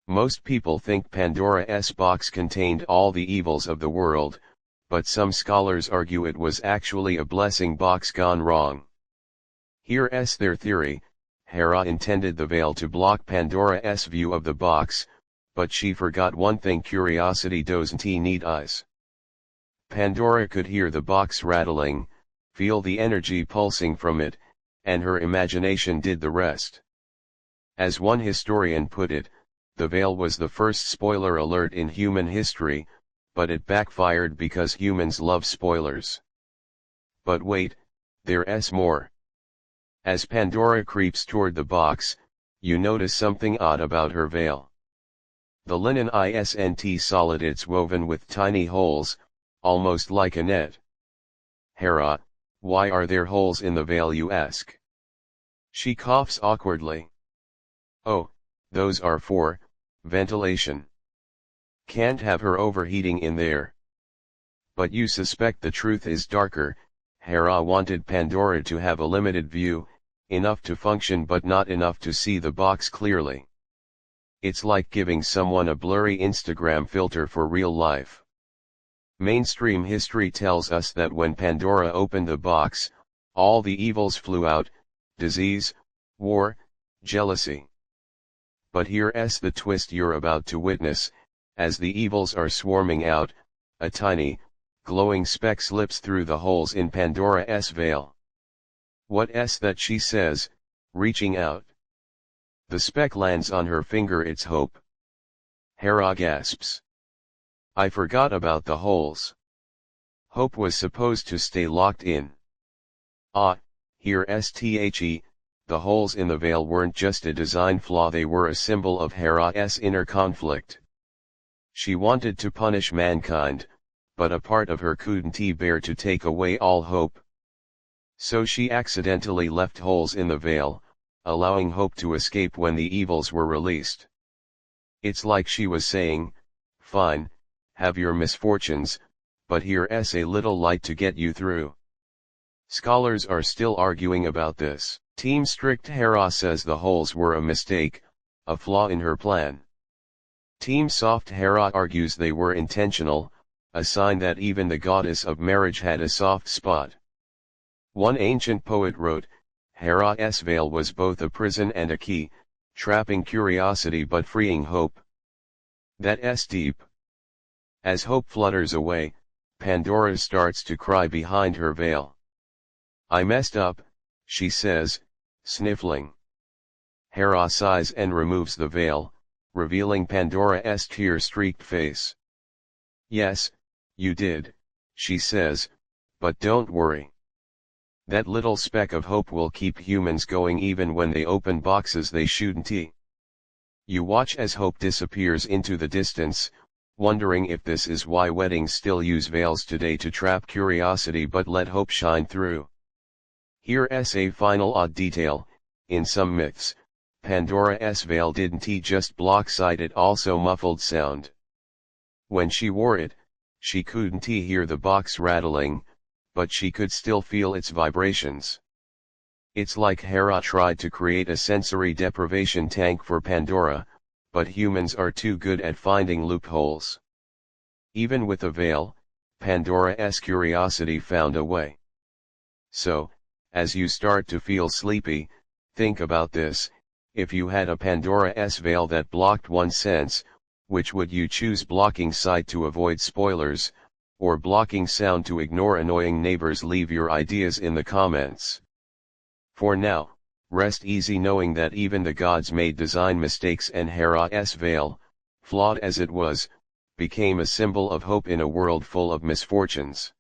Speaker 1: Most people think Pandora's box contained all the evils of the world, but some scholars argue it was actually a blessing box gone wrong. Here's their theory. Hera intended the veil to block Pandora's view of the box, but she forgot one thing: curiosity doesn't need eyes. Pandora could hear the box rattling, feel the energy pulsing from it, and her imagination did the rest. As one historian put it, the veil was the first spoiler alert in human history, but it backfired because humans love spoilers. But wait, there's more. As Pandora creeps toward the box, you notice something odd about her veil. The linen isn't solid, it's woven with tiny holes, almost like a net. Hera, why are there holes in the veil, you ask? She coughs awkwardly. Oh, those are for ventilation. Can't have her overheating in there. But you suspect the truth is darker. Hera wanted Pandora to have a limited view, enough to function but not enough to see the box clearly. It's like giving someone a blurry Instagram filter for real life. Mainstream history tells us that when Pandora opened the box, all the evils flew out: disease, war, jealousy. But here's the twist you're about to witness. As the evils are swarming out, a tiny, glowing speck slips through the holes in Pandora's veil. What's that? She says, reaching out. The speck lands on her finger. It's hope. Hera gasps. I forgot about the holes. Hope was supposed to stay locked in. Ah, here's the holes in the veil weren't just a design flaw, they were a symbol of Hera's inner conflict. She wanted to punish mankind, but a part of her couldn't bear to take away all hope. So she accidentally left holes in the veil, allowing hope to escape when the evils were released. It's like she was saying, fine, have your misfortunes, but here's a little light to get you through. Scholars are still arguing about this. Team Strict Hera says the holes were a mistake, a flaw in her plan. Team Soft Hera argues they were intentional, a sign that even the goddess of marriage had a soft spot. One ancient poet wrote, Hera's veil was both a prison and a key, trapping curiosity but freeing hope. That's deep. As hope flutters away, Pandora starts to cry behind her veil. I messed up, she says, sniffling. Hera sighs and removes the veil, revealing Pandora's tear-streaked face. Yes, you did, she says, but don't worry. That little speck of hope will keep humans going even when they open boxes they shouldn't. You watch as hope disappears into the distance, wondering if this is why weddings still use veils today to trap curiosity but let hope shine through. Here's a final odd detail, in some myths, Pandora's veil didn't just block sight, it also muffled sound. When she wore it, she couldn't hear the box rattling, but she could still feel its vibrations. It's like Hera tried to create a sensory deprivation tank for Pandora, but humans are too good at finding loopholes. Even with a veil, Pandora's curiosity found a way. So, as you start to feel sleepy, think about this: if you had a Pandora's veil that blocked one sense, which would you choose, blocking sight to avoid spoilers, or blocking sound to ignore annoying neighbors? Leave your ideas in the comments. For now, rest easy knowing that even the gods made design mistakes, and Hera's veil, flawed as it was, became a symbol of hope in a world full of misfortunes.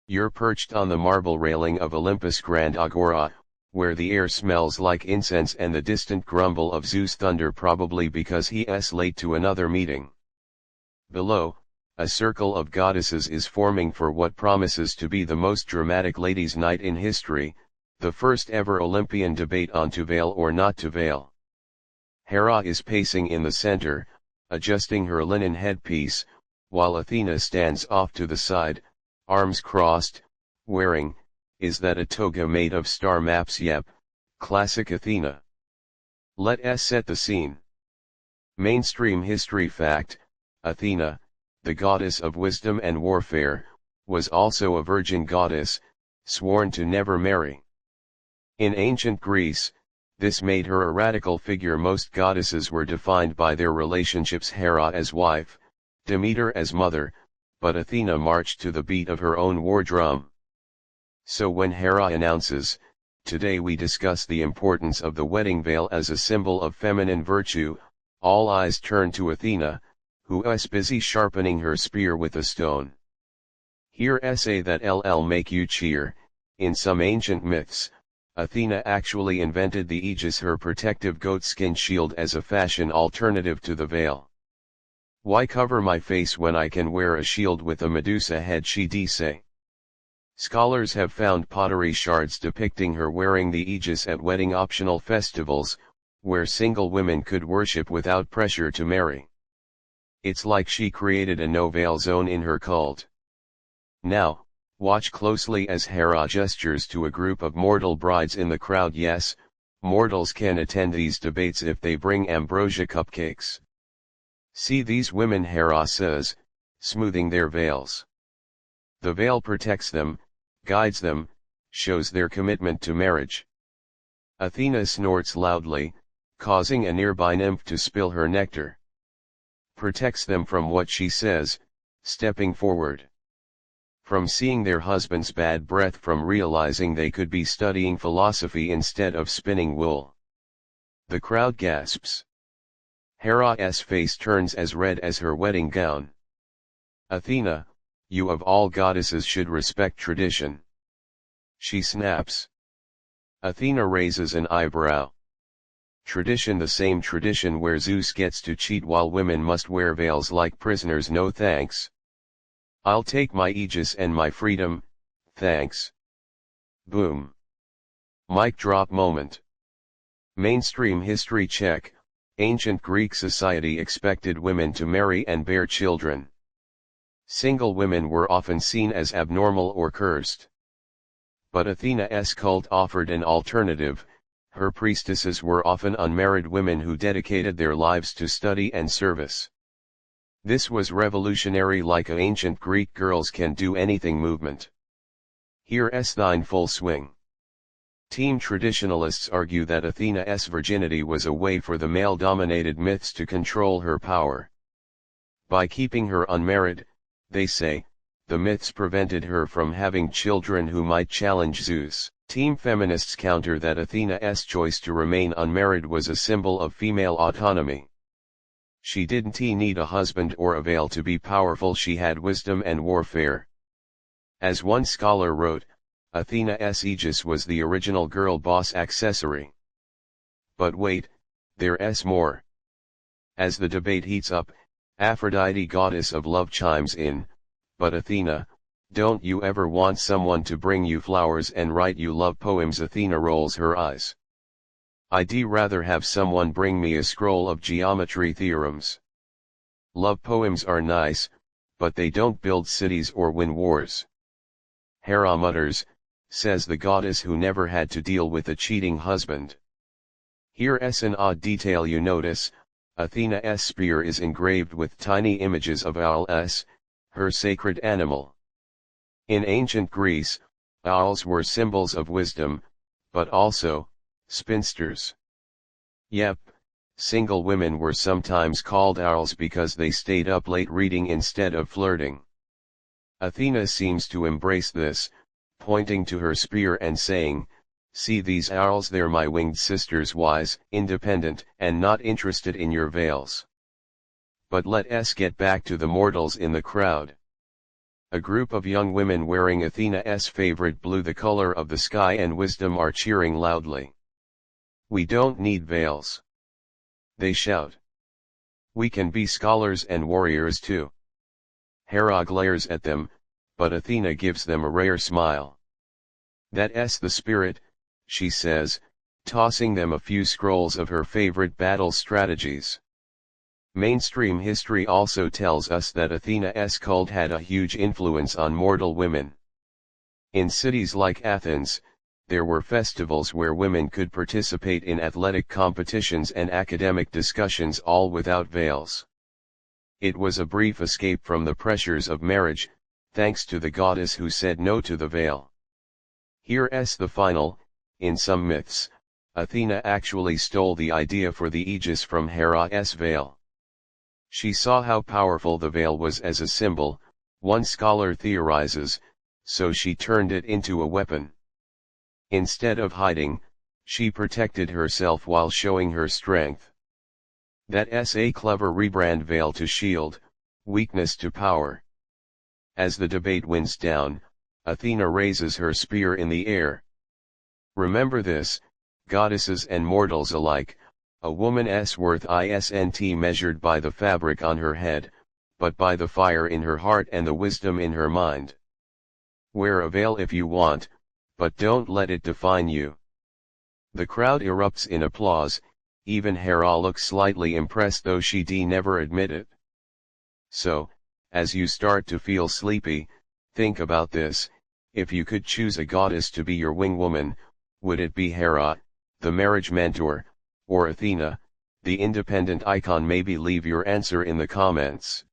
Speaker 1: You're perched on the marble railing of Olympus' Grand Agora, where the air smells like incense and the distant grumble of Zeus' thunder, probably because he's late to another meeting. Below, a circle of goddesses is forming for what promises to be the most dramatic ladies' night in history, the first ever Olympian debate on to veil or not to veil. Hera is pacing in the center, adjusting her linen headpiece, while Athena stands off to the side, arms crossed, wearing, is that a toga made of star maps? Yep, classic Athena. Let's set the scene. Mainstream history fact: Athena, the goddess of wisdom and warfare, was also a virgin goddess, sworn to never marry. In ancient Greece, this made her a radical figure. Most goddesses were defined by their relationships: Hera as wife, Demeter as mother, but Athena marched to the beat of her own war drum. So when Hera announces, "Today we discuss the importance of the wedding veil as a symbol of feminine virtue," all eyes turn to Athena, who is busy sharpening her spear with a stone. Here's a that'll make you cheer: in some ancient myths, Athena actually invented the aegis, her protective goatskin shield, as a fashion alternative to the veil. Why cover my face when I can wear a shield with a Medusa head, she'd say. Scholars have found pottery shards depicting her wearing the aegis at wedding optional festivals, where single women could worship without pressure to marry. It's like she created a no-veil zone in her cult. Now, watch closely as Hera gestures to a group of mortal brides in the crowd. Yes, mortals can attend these debates if they bring ambrosia cupcakes. See these women, Hera says, smoothing their veils. The veil protects them, guides them, shows their commitment to marriage. Athena snorts loudly, causing a nearby nymph to spill her nectar. Protects them from what, she says, stepping forward. From seeing their husband's bad breath, from realizing they could be studying philosophy instead of spinning wool. The crowd gasps. Hera's face turns as red as her wedding gown. Athena, you of all goddesses should respect tradition. She snaps. Athena raises an eyebrow. Tradition? The same tradition where Zeus gets to cheat while women must wear veils like prisoners? No thanks. I'll take my aegis and my freedom, thanks. Boom. Mic drop moment. Mainstream history check. Ancient Greek society expected women to marry and bear children. Single women were often seen as abnormal or cursed. But Athena's cult offered an alternative. Her priestesses were often unmarried women who dedicated their lives to study and service. This was revolutionary, like a ancient Greek girls can do anything movement. Here's thine full swing. Team traditionalists argue that Athena's virginity was a way for the male-dominated myths to control her power. By keeping her unmarried, they say, the myths prevented her from having children who might challenge Zeus. Team feminists counter that Athena's choice to remain unmarried was a symbol of female autonomy. She didn't need a husband or a veil to be powerful, she had wisdom and warfare. As one scholar wrote, Athena's aegis was the original girl boss accessory. But wait, there's more. As the debate heats up, Aphrodite, goddess of love, chimes in, but Athena, don't you ever want someone to bring you flowers and write you love poems? Athena rolls her eyes. I'd rather have someone bring me a scroll of geometry theorems. Love poems are nice, but they don't build cities or win wars. Hera mutters, says the goddess who never had to deal with a cheating husband. Here's an odd detail you notice: Athena's spear is engraved with tiny images of owls, her sacred animal. In ancient Greece, owls were symbols of wisdom, but also spinsters. Yep, single women were sometimes called owls because they stayed up late reading instead of flirting. Athena seems to embrace this, pointing to her spear and saying, see these owls, they're my winged sisters, wise, independent, and not interested in your veils. But let's get back to the mortals in the crowd. A group of young women wearing Athena's favorite blue, the color of the sky and wisdom, are cheering loudly. We don't need veils, they shout. We can be scholars and warriors too. Hera glares at them, but Athena gives them a rare smile. That's the spirit, she says, tossing them a few scrolls of her favorite battle strategies. Mainstream history also tells us that Athena's cult had a huge influence on mortal women. In cities like Athens, there were festivals where women could participate in athletic competitions and academic discussions, all without veils. It was a brief escape from the pressures of marriage, thanks to the goddess who said no to the veil. Here's the final: in some myths, Athena actually stole the idea for the aegis from Hera's veil. She saw how powerful the veil was as a symbol, one scholar theorizes, so she turned it into a weapon. Instead of hiding, she protected herself while showing her strength. That's a clever rebrand: veil to shield, weakness to power. As the debate winds down, Athena raises her spear in the air. Remember this, goddesses and mortals alike, a woman's worth isn't measured by the fabric on her head, but by the fire in her heart and the wisdom in her mind. Wear a veil if you want, but don't let it define you. The crowd erupts in applause, even Hera looks slightly impressed, though she'd never admit it. So, as you start to feel sleepy, think about this: if you could choose a goddess to be your wing woman, would it be Hera, the marriage mentor, or Athena, the independent icon? Maybe leave your answer in the comments.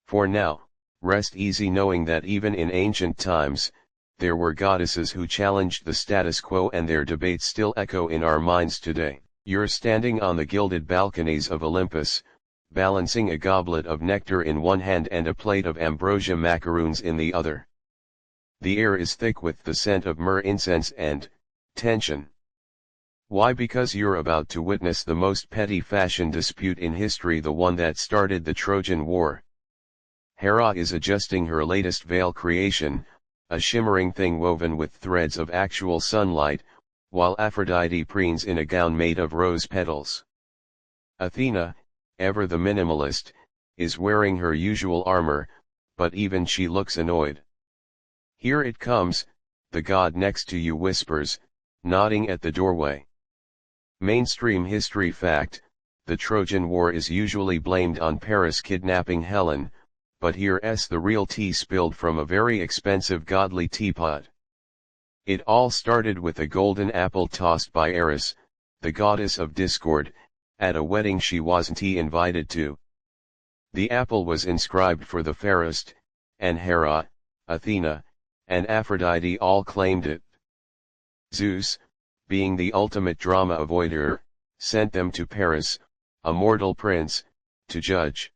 Speaker 1: For now, rest easy knowing that even in ancient times, there were goddesses who challenged the status quo, and their debates still echo in our minds today. You're standing on the gilded balconies of Olympus, balancing a goblet of nectar in one hand and a plate of ambrosia macaroons in the other. The air is thick with the scent of myrrh, incense, and tension. Why? Because you're about to witness the most petty fashion dispute in history, the one that started the Trojan War. Hera is adjusting her latest veil creation, a shimmering thing woven with threads of actual sunlight, while Aphrodite preens in a gown made of rose petals. Athena, ever the minimalist, is wearing her usual armor, but even she looks annoyed. Here it comes, the god next to you whispers, nodding at the doorway. Mainstream history fact: the Trojan War is usually blamed on Paris kidnapping Helen, but here's the real tea spilled from a very expensive godly teapot. It all started with a golden apple tossed by Eris, the goddess of discord, at a wedding she wasn't invited to. The apple was inscribed for the fairest, and Hera, Athena, and Aphrodite all claimed it. Zeus, being the ultimate drama avoider, sent them to Paris, a mortal prince, to judge.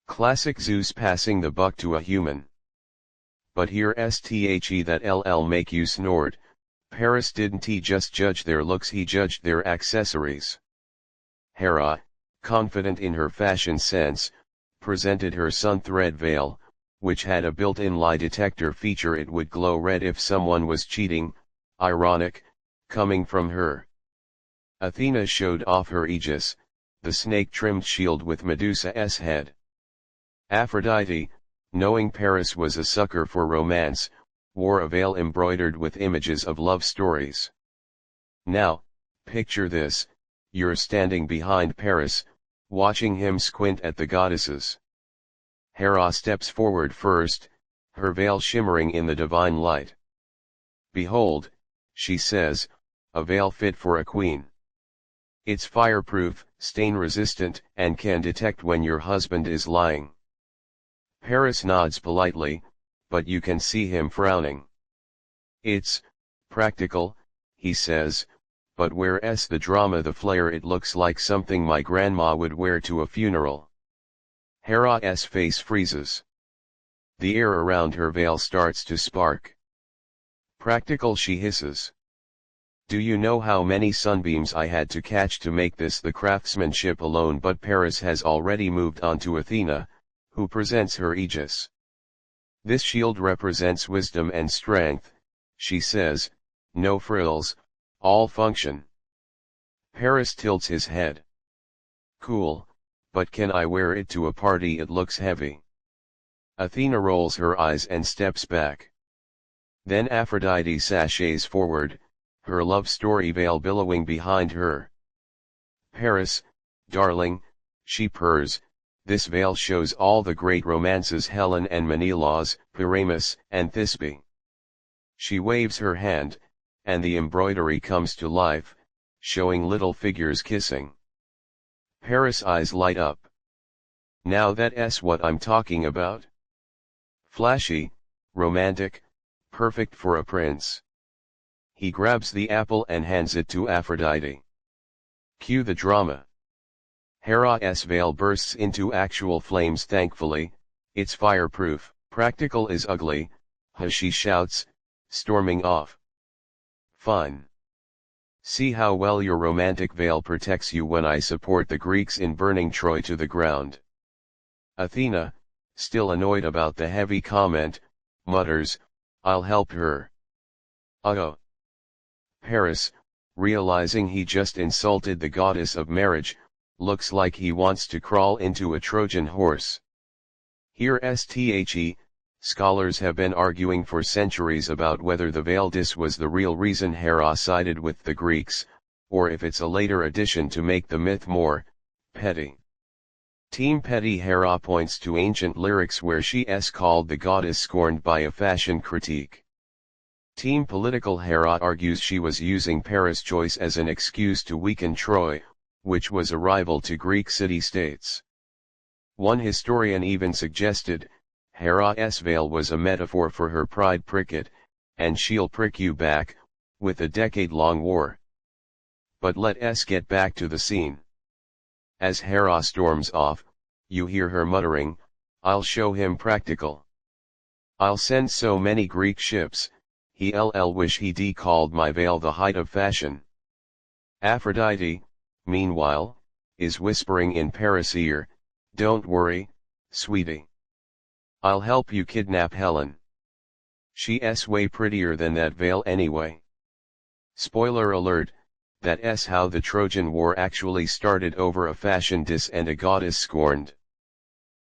Speaker 1: Classic Zeus passing the buck to a human. But here's that LL make you snort, Paris didn't just judge their looks, he judged their accessories. Hera, confident in her fashion sense, presented her sun-thread veil, which had a built-in lie detector feature. It would glow red if someone was cheating, ironic, coming from her. Athena showed off her aegis, the snake-trimmed shield with Medusa's head. Aphrodite, knowing Paris was a sucker for romance, wore a veil embroidered with images of love stories. Now, picture this, you're standing behind Paris, watching him squint at the goddesses. Hera steps forward first, her veil shimmering in the divine light. "Behold," she says, "a veil fit for a queen. It's fireproof, stain-resistant, and can detect when your husband is lying." Paris nods politely, but you can see him frowning. "It's practical," he says, "but where's the drama, the flair? It looks like something my grandma would wear to a funeral." Hera's face freezes. The air around her veil starts to spark. "Practical," she hisses. "Do you know how many sunbeams I had to catch to make this? The craftsmanship alone." But Paris has already moved on to Athena, who presents her aegis. "This shield represents wisdom and strength," she says, "no frills, all function." Paris tilts his head. "Cool, but can I wear it to a party? It looks heavy." Athena rolls her eyes and steps back. Then Aphrodite sashays forward, her love story veil billowing behind her. "Paris, darling," she purrs, "this veil shows all the great romances, Helen and Menelaus, Pyramus and Thisbe." She waves her hand, and the embroidery comes to life, showing little figures kissing. Paris' eyes light up. "Now that's what I'm talking about. Flashy, romantic, perfect for a prince." He grabs the apple and hands it to Aphrodite. Cue the drama. Hera's veil bursts into actual flames. "Thankfully, it's fireproof." "Practical is ugly," she shouts, storming off. "Fine. See how well your romantic veil protects you when I support the Greeks in burning Troy to the ground." Athena, still annoyed about the heavy comment, mutters, "I'll help her." "Uh-oh." Paris, realizing he just insulted the goddess of marriage, looks like he wants to crawl into a Trojan horse. Here's scholars have been arguing for centuries about whether the veil was the real reason Hera sided with the Greeks, or if it's a later addition to make the myth more petty. Team Petty Hera points to ancient lyrics where she's called the goddess scorned by a fashion critique. Team Political Hera argues she was using Paris' choice as an excuse to weaken Troy, which was a rival to Greek city-states. One historian even suggested, Hera's veil was a metaphor for her pride. "Prick it, and she'll prick you back," with a decade-long war. But let's get back to the scene. As Hera storms off, you hear her muttering, "I'll show him practical. I'll send so many Greek ships, he'll wish he'd called my veil the height of fashion." Aphrodite, meanwhile, is whispering in Paris' ear, "Don't worry, sweetie. I'll help you kidnap Helen. She's way prettier than that veil anyway." Spoiler alert, that's how the Trojan War actually started, over a fashion diss and a goddess scorned.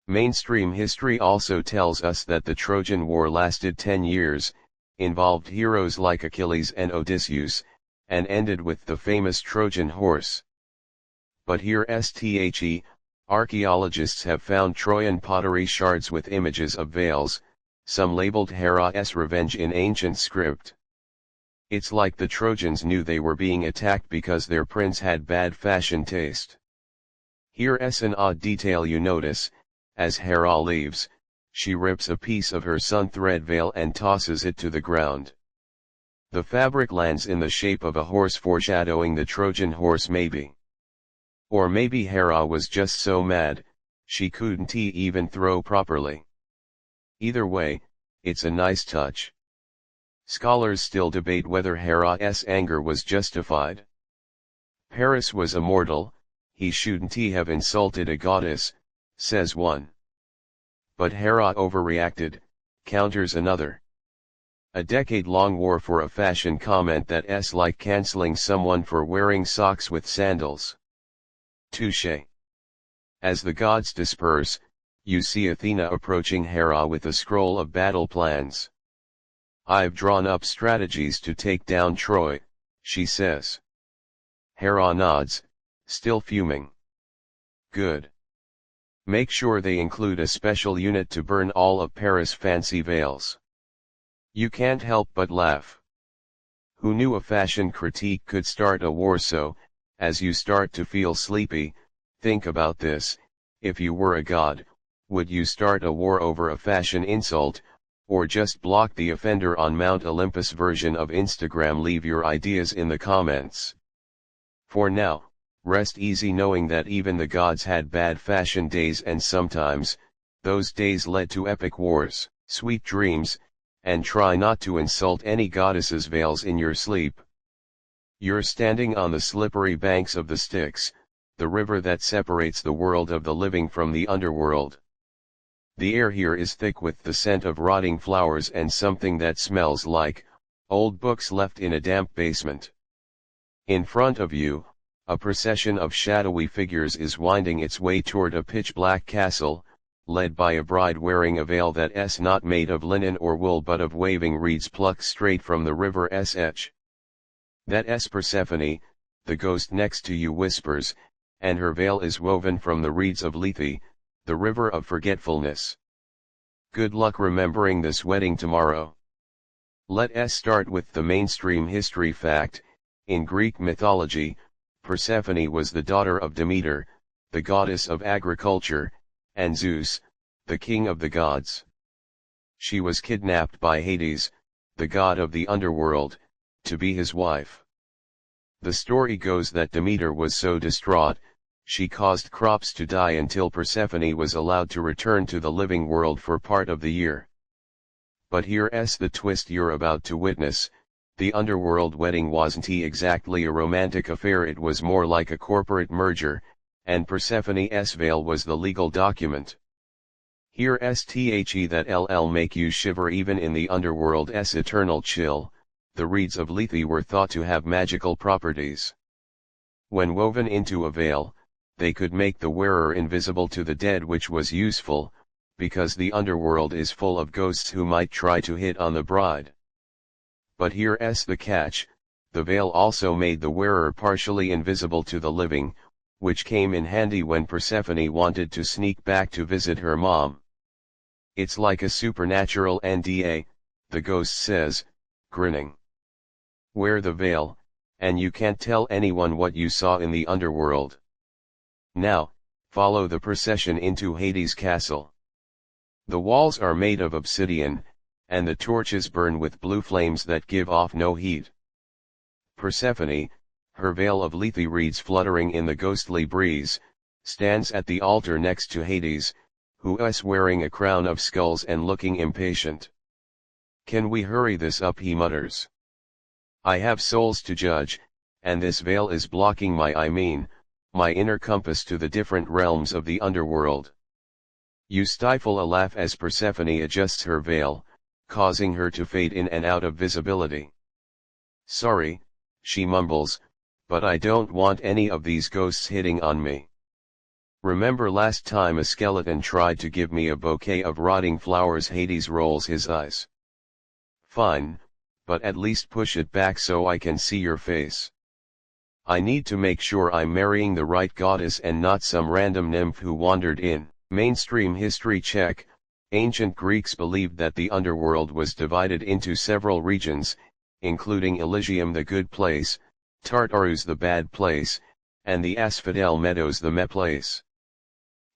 Speaker 1: Mainstream history also tells us that the Trojan War lasted 10 years, involved heroes like Achilles and Odysseus, and ended with the famous Trojan horse. But here archaeologists have found Trojan pottery shards with images of veils, some labeled Hera's revenge in ancient script. It's like the Trojans knew they were being attacked because their prince had bad fashion taste. Here's an odd detail you notice: as Hera leaves, she rips a piece of her sun thread veil and tosses it to the ground. The fabric lands in the shape of a horse, foreshadowing the Trojan horse maybe. Or maybe Hera was just so mad, she couldn't even throw properly. Either way, it's a nice touch. Scholars still debate whether Hera's anger was justified. Paris was a mortal, he shouldn't have insulted a goddess, says one. But Hera overreacted, counters another. A decade-long war for a fashion comment that's like canceling someone for wearing socks with sandals. Touché. As the gods disperse, you see Athena approaching Hera with a scroll of battle plans. "I've drawn up strategies to take down Troy," she says. Hera nods, still fuming. "Good. Make sure they include a special unit to burn all of Paris' fancy veils." You can't help but laugh. Who knew a fashion critique could start a war? So, as you start to feel sleepy, think about this: if you were a god, would you start a war over a fashion insult, or just block the offender on Mount Olympus version of Instagram? Leave your ideas in the comments. For now, rest easy knowing that even the gods had bad fashion days, and sometimes, those days led to epic wars. Sweet dreams, and try not to insult any goddesses' veils in your sleep. You're standing on the slippery banks of the Styx, the river that separates the world of the living from the underworld. The air here is thick with the scent of rotting flowers and something that smells like old books left in a damp basement. In front of you, a procession of shadowy figures is winding its way toward a pitch-black castle, led by a bride wearing a veil that's not made of linen or wool but of waving reeds plucked straight from the river's edge. That's Persephone, the ghost next to you whispers, and her veil is woven from the reeds of Lethe, the river of forgetfulness. Good luck remembering this wedding tomorrow. Let's start with the mainstream history fact. In Greek mythology, Persephone was the daughter of Demeter, the goddess of agriculture, and Zeus, the king of the gods. She was kidnapped by Hades, the god of the underworld, to be his wife. The story goes that Demeter was so distraught, she caused crops to die until Persephone was allowed to return to the living world for part of the year. But here's the twist you're about to witness: the underworld wedding wasn't exactly a romantic affair, it was more like a corporate merger, and Persephone's veil was the legal document. Here's that'll make you shiver even in the underworld's eternal chill. The reeds of Lethe were thought to have magical properties. When woven into a veil, they could make the wearer invisible to the dead, which was useful, because the underworld is full of ghosts who might try to hit on the bride. But here's the catch: the veil also made the wearer partially invisible to the living, which came in handy when Persephone wanted to sneak back to visit her mom. "It's like a supernatural NDA," the ghost says, grinning. Wear the veil, and you can't tell anyone what you saw in the underworld. Now, follow the procession into Hades' castle. The walls are made of obsidian, and the torches burn with blue flames that give off no heat. Persephone, her veil of Lethe reeds fluttering in the ghostly breeze, stands at the altar next to Hades, who's wearing a crown of skulls and looking impatient. "Can we hurry this up?" he mutters. "I have souls to judge, and this veil is blocking my inner compass to the different realms of the underworld." You stifle a laugh as Persephone adjusts her veil, causing her to fade in and out of visibility. "Sorry," she mumbles, "but I don't want any of these ghosts hitting on me. Remember last time a skeleton tried to give me a bouquet of rotting flowers?" Hades rolls his eyes. "Fine, but at least push it back so I can see your face." I need to make sure I'm marrying the right goddess and not some random nymph who wandered in. Mainstream history check. Ancient Greeks believed that the underworld was divided into several regions, including Elysium the good place, Tartarus the bad place, and the Asphodel Meadows the meh place.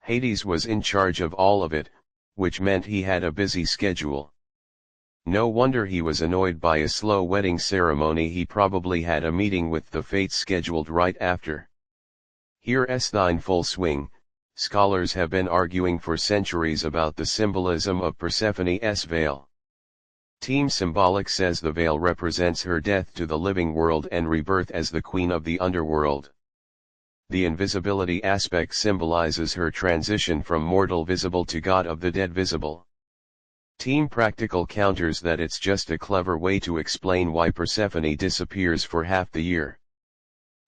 Speaker 1: Hades was in charge of all of it, which meant he had a busy schedule. No wonder he was annoyed by a slow wedding ceremony. He probably had a meeting with the fates scheduled right after. Here's thine full swing. Scholars have been arguing for centuries about the symbolism of Persephone's veil. Team Symbolic says the veil represents her death to the living world and rebirth as the queen of the underworld. The invisibility aspect symbolizes her transition from mortal visible to god of the dead visible. Team Practical counters that it's just a clever way to explain why Persephone disappears for half the year.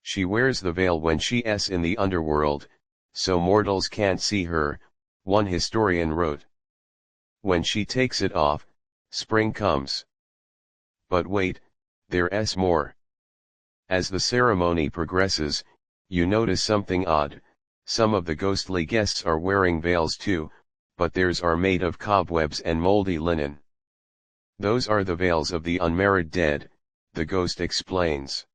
Speaker 1: She wears the veil when she's in the underworld, so mortals can't see her, one historian wrote. When she takes it off, spring comes. But wait, there's more. As the ceremony progresses, you notice something odd. Some of the ghostly guests are wearing veils too, but theirs are made of cobwebs and moldy linen. Those are the veils of the unmarried dead, the ghost explains.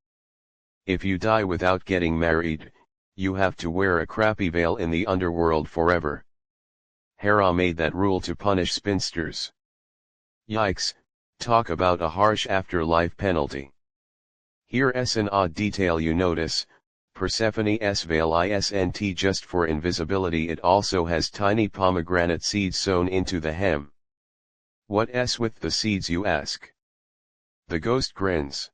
Speaker 1: If you die without getting married, you have to wear a crappy veil in the underworld forever. Hera made that rule to punish spinsters. Yikes, talk about a harsh afterlife penalty. Here's an odd detail you notice. Persephone's veil isn't just for invisibility, it also has tiny pomegranate seeds sewn into the hem. What's with the seeds, you ask? The ghost grins.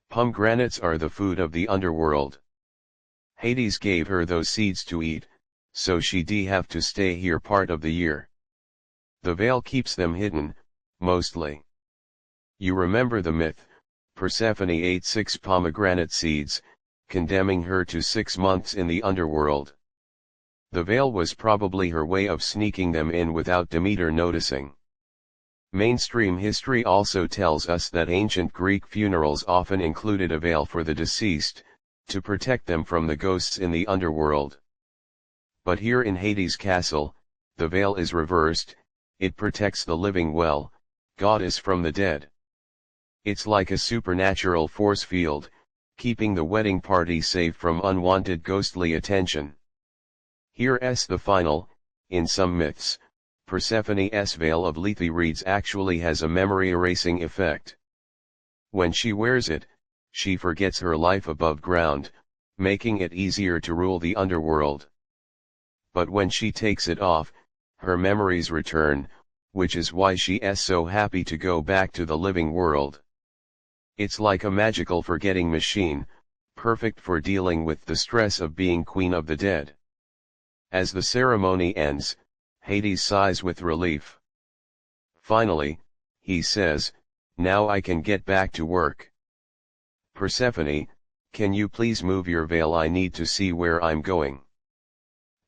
Speaker 1: Pomegranates are the food of the underworld. Hades gave her those seeds to eat, so she'd have to stay here part of the year. The veil keeps them hidden, mostly. You remember the myth, Persephone ate 6 pomegranate seeds, condemning her to 6 months in the underworld. The veil was probably her way of sneaking them in without Demeter noticing. Mainstream history also tells us that ancient Greek funerals often included a veil for the deceased, to protect them from the ghosts in the underworld. But here in Hades' castle, the veil is reversed, it protects the living goddess from the dead. It's like a supernatural force field, keeping the wedding party safe from unwanted ghostly attention. Here's the final. In some myths, Persephone's veil of Lethe reeds actually has a memory-erasing effect. When she wears it, she forgets her life above ground, making it easier to rule the underworld. But when she takes it off, her memories return, which is why she's so happy to go back to the living world. It's like a magical forgetting machine, perfect for dealing with the stress of being queen of the dead. As the ceremony ends, Hades sighs with relief. Finally, he says, now I can get back to work. Persephone, can you please move your veil? I need to see where I'm going.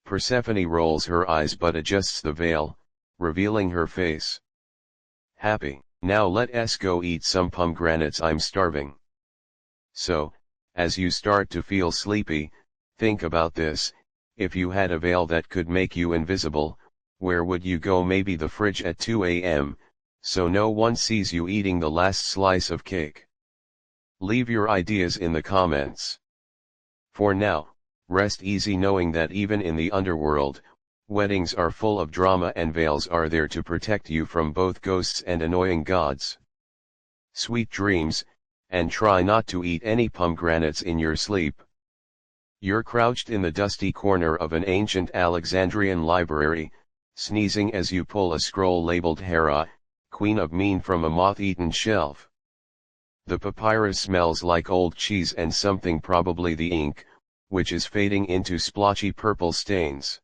Speaker 1: Persephone rolls her eyes but adjusts the veil, revealing her face. Happy. Now let's go eat some pomegranates, I'm starving. So, as you start to feel sleepy, think about this. If you had a veil that could make you invisible, where would you go? Maybe the fridge at 2 a.m., so no one sees you eating the last slice of cake. Leave your ideas in the comments. For now, rest easy knowing that even in the underworld, weddings are full of drama and veils are there to protect you from both ghosts and annoying gods. Sweet dreams, and try not to eat any pomegranates in your sleep. You're crouched in the dusty corner of an ancient Alexandrian library, sneezing as you pull a scroll labeled Hera, Queen of Mean from a moth-eaten shelf. The papyrus smells like old cheese and something, probably the ink, which is fading into splotchy purple stains.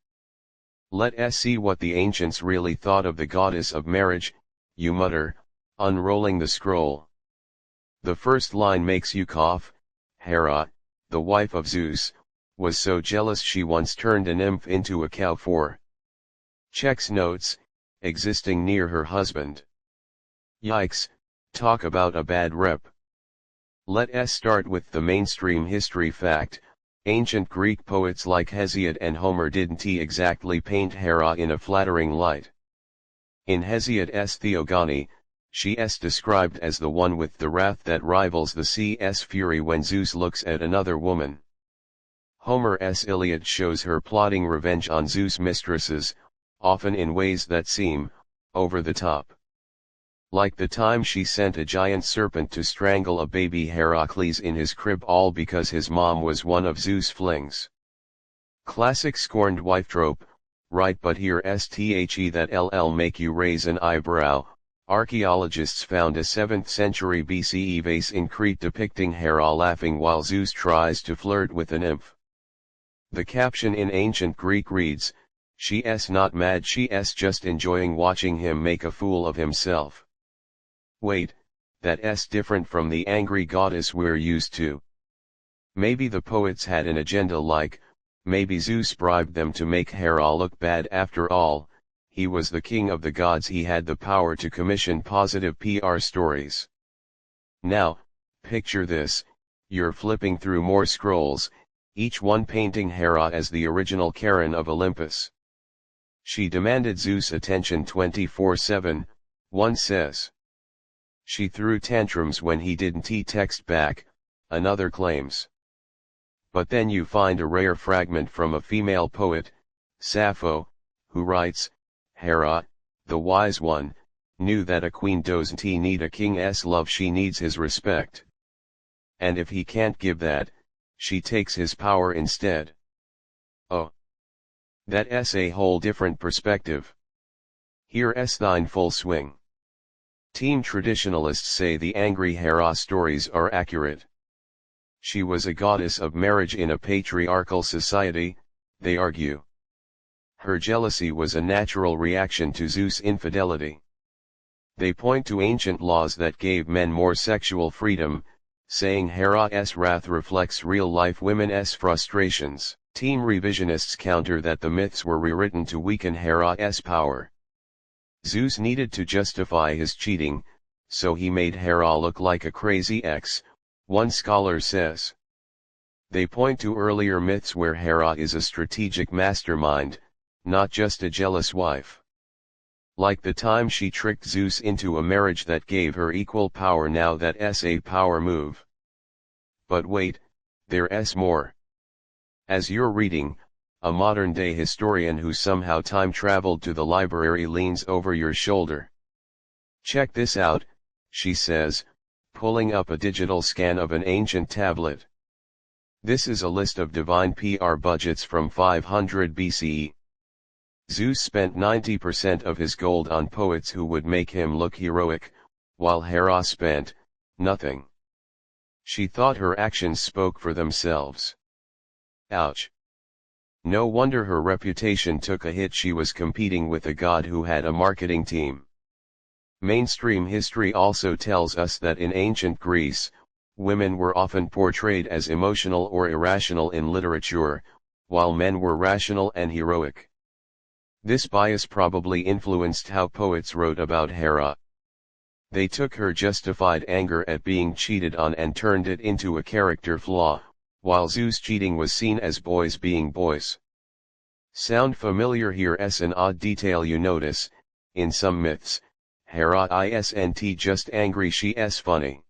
Speaker 1: Let's see what the ancients really thought of the goddess of marriage, you mutter, unrolling the scroll. The first line makes you cough. Hera, the wife of Zeus, was so jealous she once turned a nymph into a cow for checks notes, existing near her husband. Yikes, talk about a bad rep. Let us start with the mainstream history fact. Ancient Greek poets like Hesiod and Homer didn't exactly paint Hera in a flattering light. In Hesiod's Theogony, she is described as the one with the wrath that rivals the sea's fury when Zeus looks at another woman. Homer's Iliad shows her plotting revenge on Zeus' mistresses, often in ways that seem over the top. Like the time she sent a giant serpent to strangle a baby Heracles in his crib, all because his mom was one of Zeus' flings. Classic scorned wife trope, right? But here sthe that ll make you raise an eyebrow. Archaeologists found a 7th century BCE vase in Crete depicting Hera laughing while Zeus tries to flirt with a nymph. The caption in ancient Greek reads, "She's not mad, she's just enjoying watching him make a fool of himself." Wait, that's different from the angry goddess we're used to. Maybe the poets had an agenda, like, maybe Zeus bribed them to make Hera look bad. After all, he was the king of the gods, he had the power to commission positive PR stories. Now, picture this, you're flipping through more scrolls, each one painting Hera as the original Charon of Olympus. She demanded Zeus' attention 24/7, one says. She threw tantrums when he didn't text back, another claims. But then you find a rare fragment from a female poet, Sappho, who writes, Hera, the wise one, knew that a queen doesn't need a king's love, she needs his respect. And if he can't give that, she takes his power instead. Oh. That's a whole different perspective. Here's thine full swing. Team traditionalists say the angry Hera stories are accurate. She was a goddess of marriage in a patriarchal society, they argue. Her jealousy was a natural reaction to Zeus' infidelity. They point to ancient laws that gave men more sexual freedom, saying Hera's wrath reflects real-life women's frustrations. Team revisionists counter that the myths were rewritten to weaken Hera's power. Zeus needed to justify his cheating, so he made Hera look like a crazy ex, one scholar says. They point to earlier myths where Hera is a strategic mastermind, not just a jealous wife. Like the time she tricked Zeus into a marriage that gave her equal power. Now that's a power move. But wait, there's more. As you're reading, a modern-day historian who somehow time-traveled to the library leans over your shoulder. Check this out, she says, pulling up a digital scan of an ancient tablet. This is a list of divine PR budgets from 500 BCE. Zeus spent 90% of his gold on poets who would make him look heroic, while Hera spent nothing. She thought her actions spoke for themselves. Ouch. No wonder her reputation took a hit. She was competing with a god who had a marketing team. Mainstream history also tells us that in ancient Greece, women were often portrayed as emotional or irrational in literature, while men were rational and heroic. This bias probably influenced how poets wrote about Hera. They took her justified anger at being cheated on and turned it into a character flaw, while Zeus' cheating was seen as boys being boys. Sound familiar? Here's an odd detail you notice: in some myths, Hera isn't just angry, she's funny.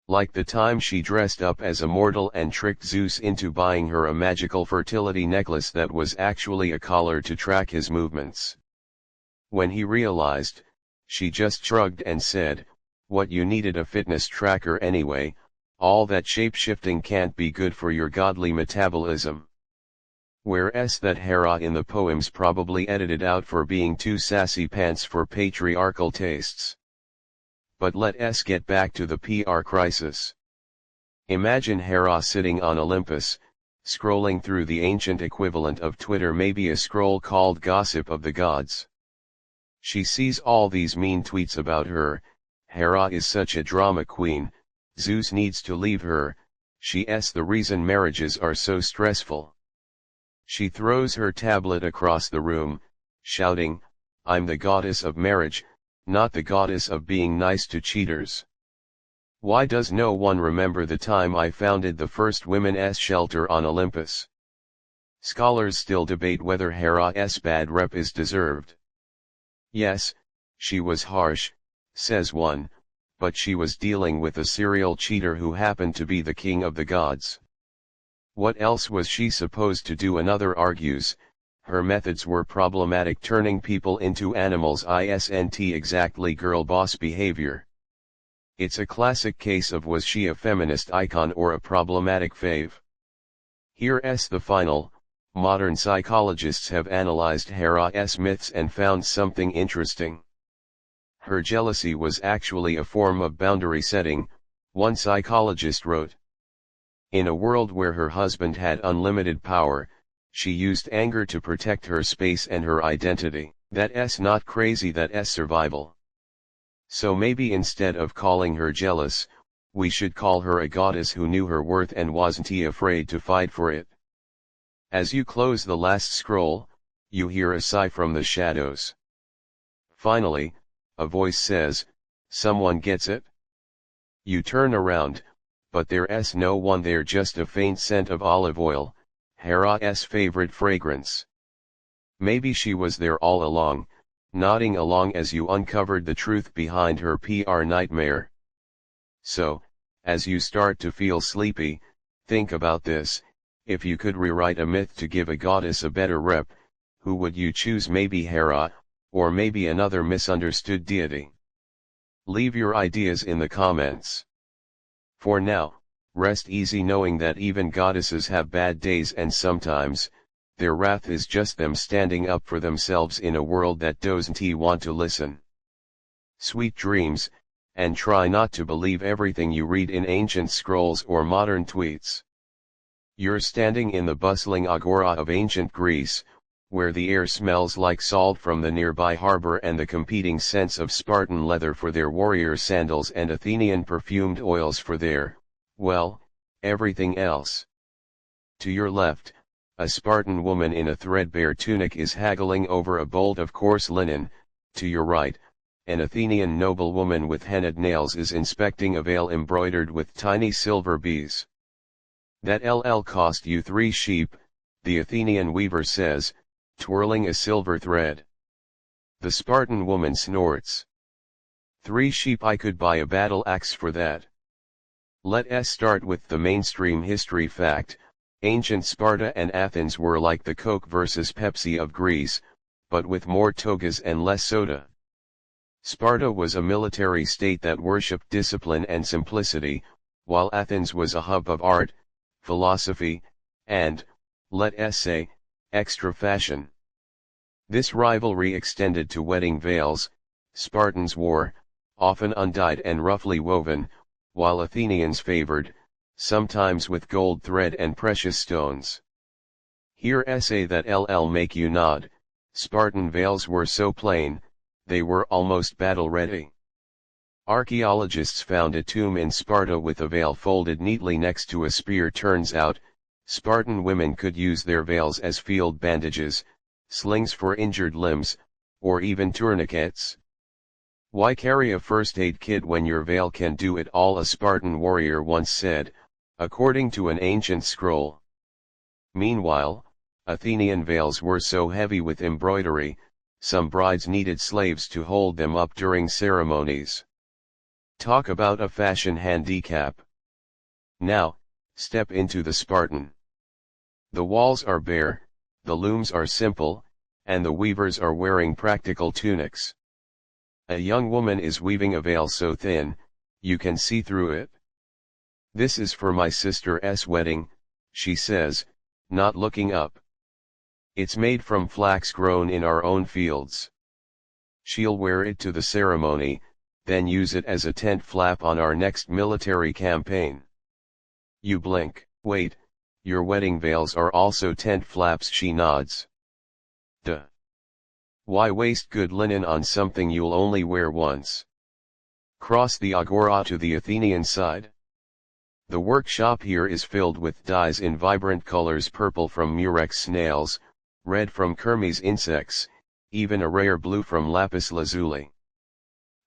Speaker 1: Like the time she dressed up as a mortal and tricked Zeus into buying her a magical fertility necklace that was actually a collar to track his movements. When he realized, she just shrugged and said, "What, you needed a fitness tracker anyway? All that shape-shifting can't be good for your godly metabolism." Whereas that Hera in the poems probably edited out for being too sassy pants for patriarchal tastes. But let's get back to the PR crisis. Imagine Hera sitting on Olympus, scrolling through the ancient equivalent of Twitter, maybe a scroll called Gossip of the Gods. She sees all these mean tweets about her. Hera is such a drama queen, Zeus needs to leave her, she's the reason marriages are so stressful. She throws her tablet across the room, shouting, "I'm the goddess of marriage, not the goddess of being nice to cheaters." Why does no one remember the time I founded the first women's shelter on Olympus? Scholars still debate whether Hera's bad rep is deserved. Yes, she was harsh, says one, but she was dealing with a serial cheater who happened to be the king of the gods. What else was she supposed to do? Another argues, her methods were problematic, turning people into animals, isn't exactly girl boss behavior. It's a classic case of was she a feminist icon or a problematic fave? Here's the final. Modern psychologists have analyzed Hera's myths and found something interesting. Her jealousy was actually a form of boundary setting, one psychologist wrote. In a world where her husband had unlimited power, she used anger to protect her space and her identity. That's not crazy, that's survival. So maybe instead of calling her jealous, we should call her a goddess who knew her worth and wasn't afraid to fight for it. As you close the last scroll, you hear a sigh from the shadows. Finally, a voice says, "Someone gets it?" You turn around, but there's no one there, just a faint scent of olive oil, Hera's favorite fragrance. Maybe she was there all along, nodding along as you uncovered the truth behind her PR nightmare. So, as you start to feel sleepy, think about this: if you could rewrite a myth to give a goddess a better rep, who would you choose? Maybe Hera, or maybe another misunderstood deity? Leave your ideas in the comments. For now, rest easy knowing that even goddesses have bad days, and sometimes, their wrath is just them standing up for themselves in a world that doesn't want to listen. Sweet dreams, and try not to believe everything you read in ancient scrolls or modern tweets. You're standing in the bustling agora of ancient Greece, where the air smells like salt from the nearby harbor and the competing scents of Spartan leather for their warrior sandals and Athenian perfumed oils for their, well, everything else. To your left, a Spartan woman in a threadbare tunic is haggling over a bolt of coarse linen. To your right, an Athenian noblewoman with hennaed nails is inspecting a veil embroidered with tiny silver bees. "That'll cost you 3 sheep, the Athenian weaver says, twirling a silver thread. The Spartan woman snorts. 3 sheep? I could buy a battle axe for that. Let's start with the mainstream history fact. Ancient Sparta and Athens were like the Coke versus Pepsi of Greece, but with more togas and less soda. Sparta was a military state that worshipped discipline and simplicity, while Athens was a hub of art, philosophy, and, let's say, extra fashion. This rivalry extended to wedding veils. Spartans wore, often undyed and roughly woven, while Athenians favored, sometimes with gold thread and precious stones. Here's a that'll make you nod. Spartan veils were so plain, they were almost battle-ready. Archaeologists found a tomb in Sparta with a veil folded neatly next to a spear. Turns out, Spartan women could use their veils as field bandages, slings for injured limbs, or even tourniquets. Why carry a first aid kit when your veil can do it all? A Spartan warrior once said, according to an ancient scroll. Meanwhile, Athenian veils were so heavy with embroidery, some brides needed slaves to hold them up during ceremonies. Talk about a fashion handicap. Now, step into the Spartan. The walls are bare, the looms are simple, and the weavers are wearing practical tunics. A young woman is weaving a veil so thin, you can see through it. "This is for my sister's wedding," she says, not looking up. "It's made from flax grown in our own fields. She'll wear it to the ceremony, then use it as a tent flap on our next military campaign." You blink. "Wait, your wedding veils are also tent flaps?" She nods. "Duh. Why waste good linen on something you'll only wear once?" Cross the agora to the Athenian side. The workshop here is filled with dyes in vibrant colors: purple from murex snails, red from Kermes insects, even a rare blue from lapis lazuli.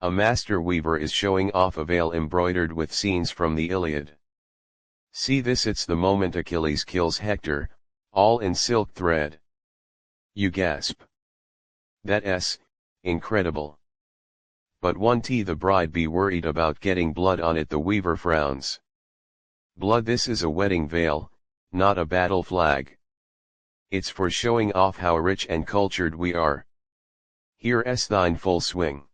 Speaker 1: A master weaver is showing off a veil embroidered with scenes from the Iliad. See this, it's the moment Achilles kills Hector, all in silk thread. You gasp. That's incredible. But won't the bride be worried about getting blood on it? The weaver frowns. Blood? This is a wedding veil, not a battle flag. It's for showing off how rich and cultured we are. Here's thine full swing.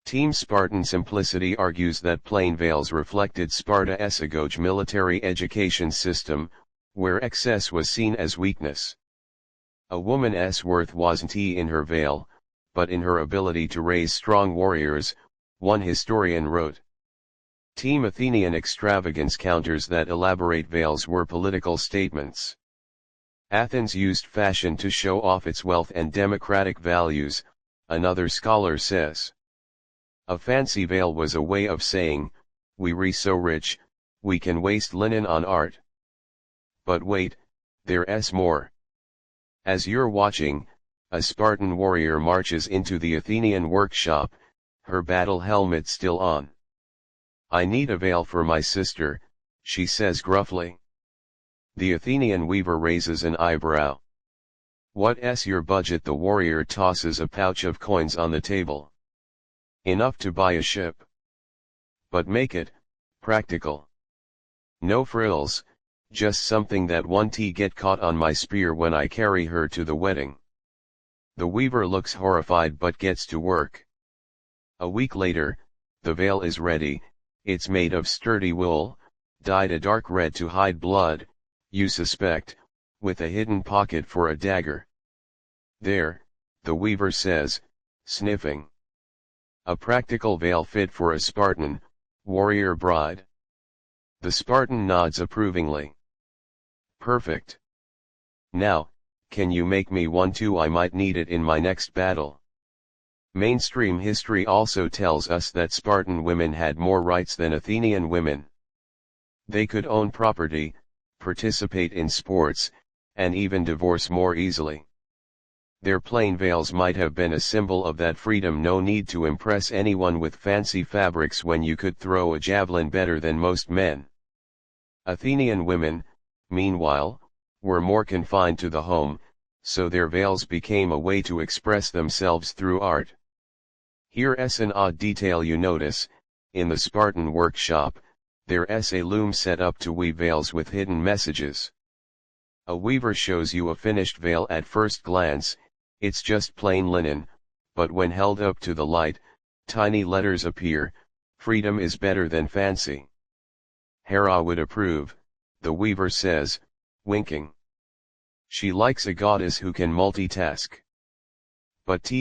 Speaker 1: Team Spartan Simplicity argues that plain veils reflected Sparta's agoge military education system, where excess was seen as weakness. A woman's worth wasn't in her veil, but in her ability to raise strong warriors, one historian wrote. Team Athenian Extravagance counters that elaborate veils were political statements. Athens used fashion to show off its wealth and democratic values, another scholar says. A fancy veil was a way of saying, we're so rich, we can waste linen on art. But wait, there's more. As you're watching, a Spartan warrior marches into the Athenian workshop, her battle helmet still on. I need a veil for my sister, she says gruffly. The Athenian weaver raises an eyebrow. What's your budget? The warrior tosses a pouch of coins on the table. Enough to buy a ship. But make it practical. No frills, just something that won't get caught on my spear when I carry her to the wedding. The weaver looks horrified but gets to work. A week later, the veil is ready. It's made of sturdy wool, dyed a dark red to hide blood, you suspect, with a hidden pocket for a dagger. There, the weaver says, sniffing. A practical veil fit for a Spartan, warrior bride. The Spartan nods approvingly. Perfect. Now, can you make me one too? I might need it in my next battle. Mainstream history also tells us that Spartan women had more rights than Athenian women. They could own property, participate in sports, and even divorce more easily. Their plain veils might have been a symbol of that freedom. No need to impress anyone with fancy fabrics when you could throw a javelin better than most men. Athenian women, meanwhile, were more confined to the home, so their veils became a way to express themselves through art. Here's an odd detail you notice: in the Spartan workshop, there's a loom set up to weave veils with hidden messages. A weaver shows you a finished veil at first glance. It's just plain linen, but when held up to the light, tiny letters appear: freedom is better than fancy. Hera would approve, the weaver says, winking. She likes a goddess who can multitask. But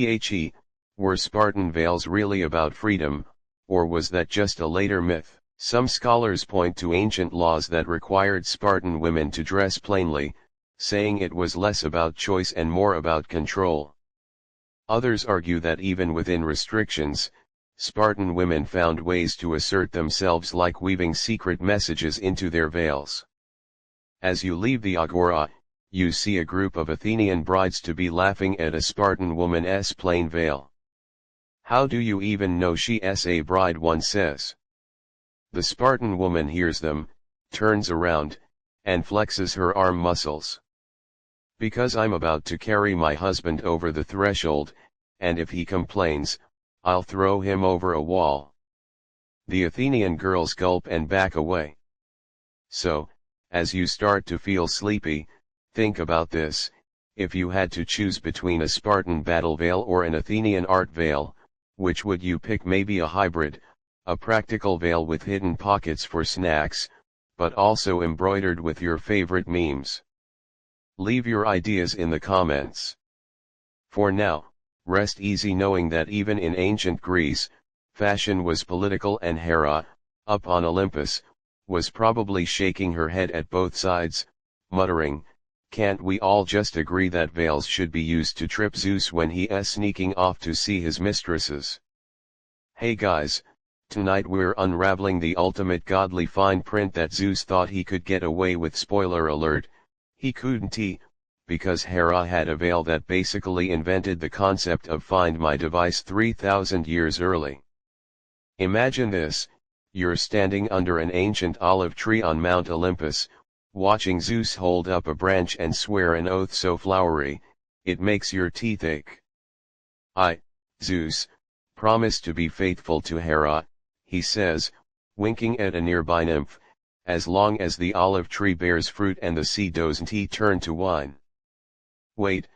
Speaker 1: were Spartan veils really about freedom, or was that just a later myth? Some scholars point to ancient laws that required Spartan women to dress plainly, saying it was less about choice and more about control. Others argue that even within restrictions, Spartan women found ways to assert themselves, like weaving secret messages into their veils. As you leave the agora, you see a group of Athenian brides to be laughing at a Spartan woman's plain veil. How do you even know she's a bride? One says. The Spartan woman hears them, turns around, and flexes her arm muscles. Because I'm about to carry my husband over the threshold, and if he complains, I'll throw him over a wall. The Athenian girls gulp and back away. So, as you start to feel sleepy, think about this: if you had to choose between a Spartan battle veil or an Athenian art veil, which would you pick? Maybe a hybrid, a practical veil with hidden pockets for snacks, but also embroidered with your favorite memes. Leave your ideas in the comments. For now, rest easy knowing that even in ancient Greece, fashion was political, and Hera, up on Olympus, was probably shaking her head at both sides, muttering, "Can't we all just agree that veils should be used to trip Zeus when he's sneaking off to see his mistresses?" Hey guys, tonight we're unraveling the ultimate godly fine print that Zeus thought he could get away with. Spoiler alert, he couldn't, because Hera had a veil that basically invented the concept of Find My device 3,000 years early. Imagine this, you're standing under an ancient olive tree on Mount Olympus, watching Zeus hold up a branch and swear an oath so flowery, it makes your teeth ache. "I, Zeus, promise to be faithful to Hera," he says, winking at a nearby nymph, "as long as the olive tree bears fruit and the sea doesn't turn to wine." Wait,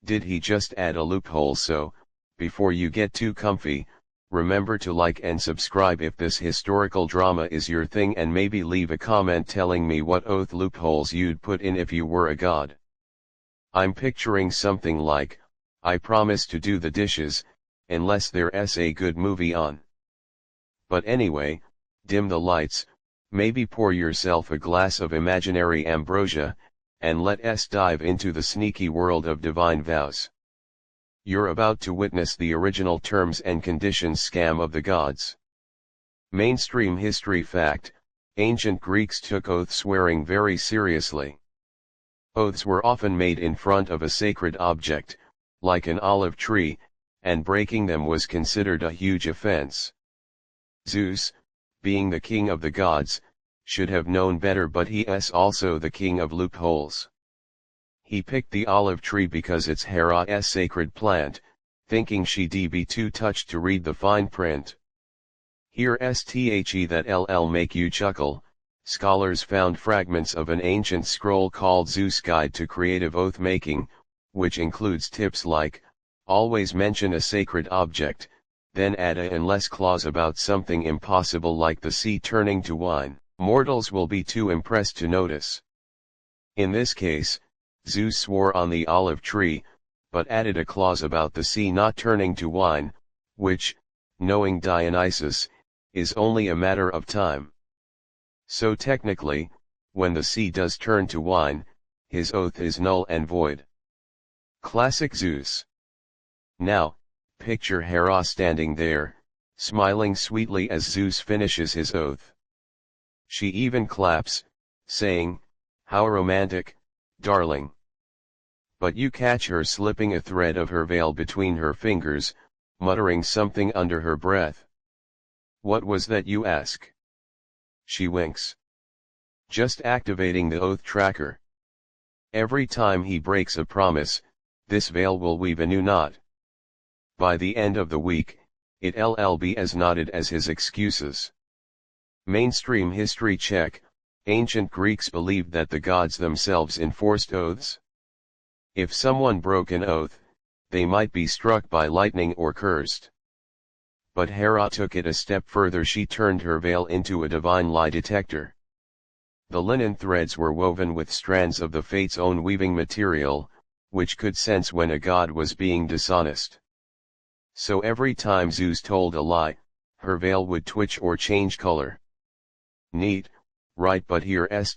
Speaker 1: did he just add a loophole? So, before you get too comfy, remember to like and subscribe if this historical drama is your thing, and maybe leave a comment telling me what oath loopholes you'd put in if you were a god. I'm picturing something like, "I promise to do the dishes, unless there's a good movie on." But anyway, dim the lights, maybe pour yourself a glass of imaginary ambrosia, and let us dive into the sneaky world of divine vows. You're about to witness the original terms and conditions scam of the gods. Mainstream history fact: ancient Greeks took oath swearing very seriously. Oaths were often made in front of a sacred object, like an olive tree, and breaking them was considered a huge offense. Zeus, being the king of the gods, should have known better, but he is also the king of loopholes. He picked the olive tree because it's Hera's sacred plant, thinking she'd be too touched to read the fine print. Here's that LL make you chuckle. Scholars found fragments of an ancient scroll called Zeus' Guide to Creative Oath Making, which includes tips like, always mention a sacred object, then add a unless clause about something impossible like the sea turning to wine. Mortals will be too impressed to notice. In this case, Zeus swore on the olive tree, but added a clause about the sea not turning to wine, which, knowing Dionysus, is only a matter of time. So technically, when the sea does turn to wine, his oath is null and void. Classic Zeus. Now, picture Hera standing there, smiling sweetly as Zeus finishes his oath. She even claps, saying, "How romantic, darling." But you catch her slipping a thread of her veil between her fingers, muttering something under her breath. "What was that, you ask?" She winks. "Just activating the oath tracker. Every time he breaks a promise, this veil will weave a new knot." By the end of the week, it'll be as knotted as his excuses. Mainstream history check: ancient Greeks believed that the gods themselves enforced oaths. If someone broke an oath, they might be struck by lightning or cursed. But Hera took it a step further. She turned her veil into a divine lie detector. The linen threads were woven with strands of the fate's own weaving material, which could sense when a god was being dishonest. So every time Zeus told a lie, her veil would twitch or change color. Neat, right? But here's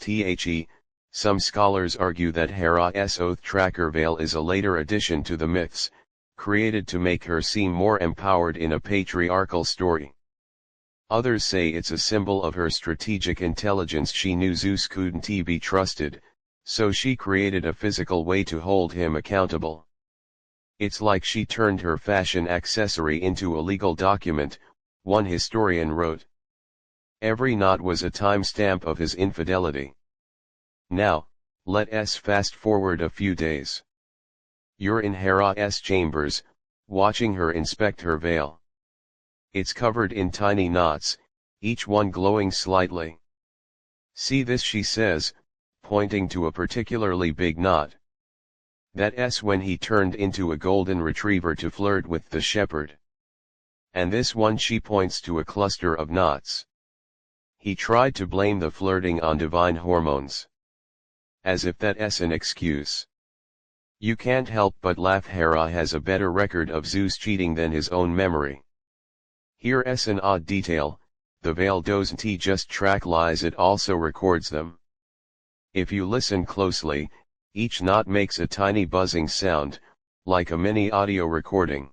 Speaker 1: some scholars argue that Hera's oath tracker veil is a later addition to the myths, created to make her seem more empowered in a patriarchal story. Others say it's a symbol of her strategic intelligence. She knew Zeus couldn't be trusted, so she created a physical way to hold him accountable. It's like she turned her fashion accessory into a legal document, one historian wrote. Every knot was a timestamp of his infidelity. Now, let's fast forward a few days. You're in Hera's chambers, watching her inspect her veil. It's covered in tiny knots, each one glowing slightly. "See this," she says, pointing to a particularly big knot. That's when he turned into a golden retriever to flirt with the shepherd. And this one, she points to a cluster of knots. He tried to blame the flirting on divine hormones. As if that's an excuse. You can't help but laugh. Hera has a better record of Zeus cheating than his own memory. Here's an odd detail: the veil doesn't just track lies, it also records them. If you listen closely, each knot makes a tiny buzzing sound, like a mini audio recording.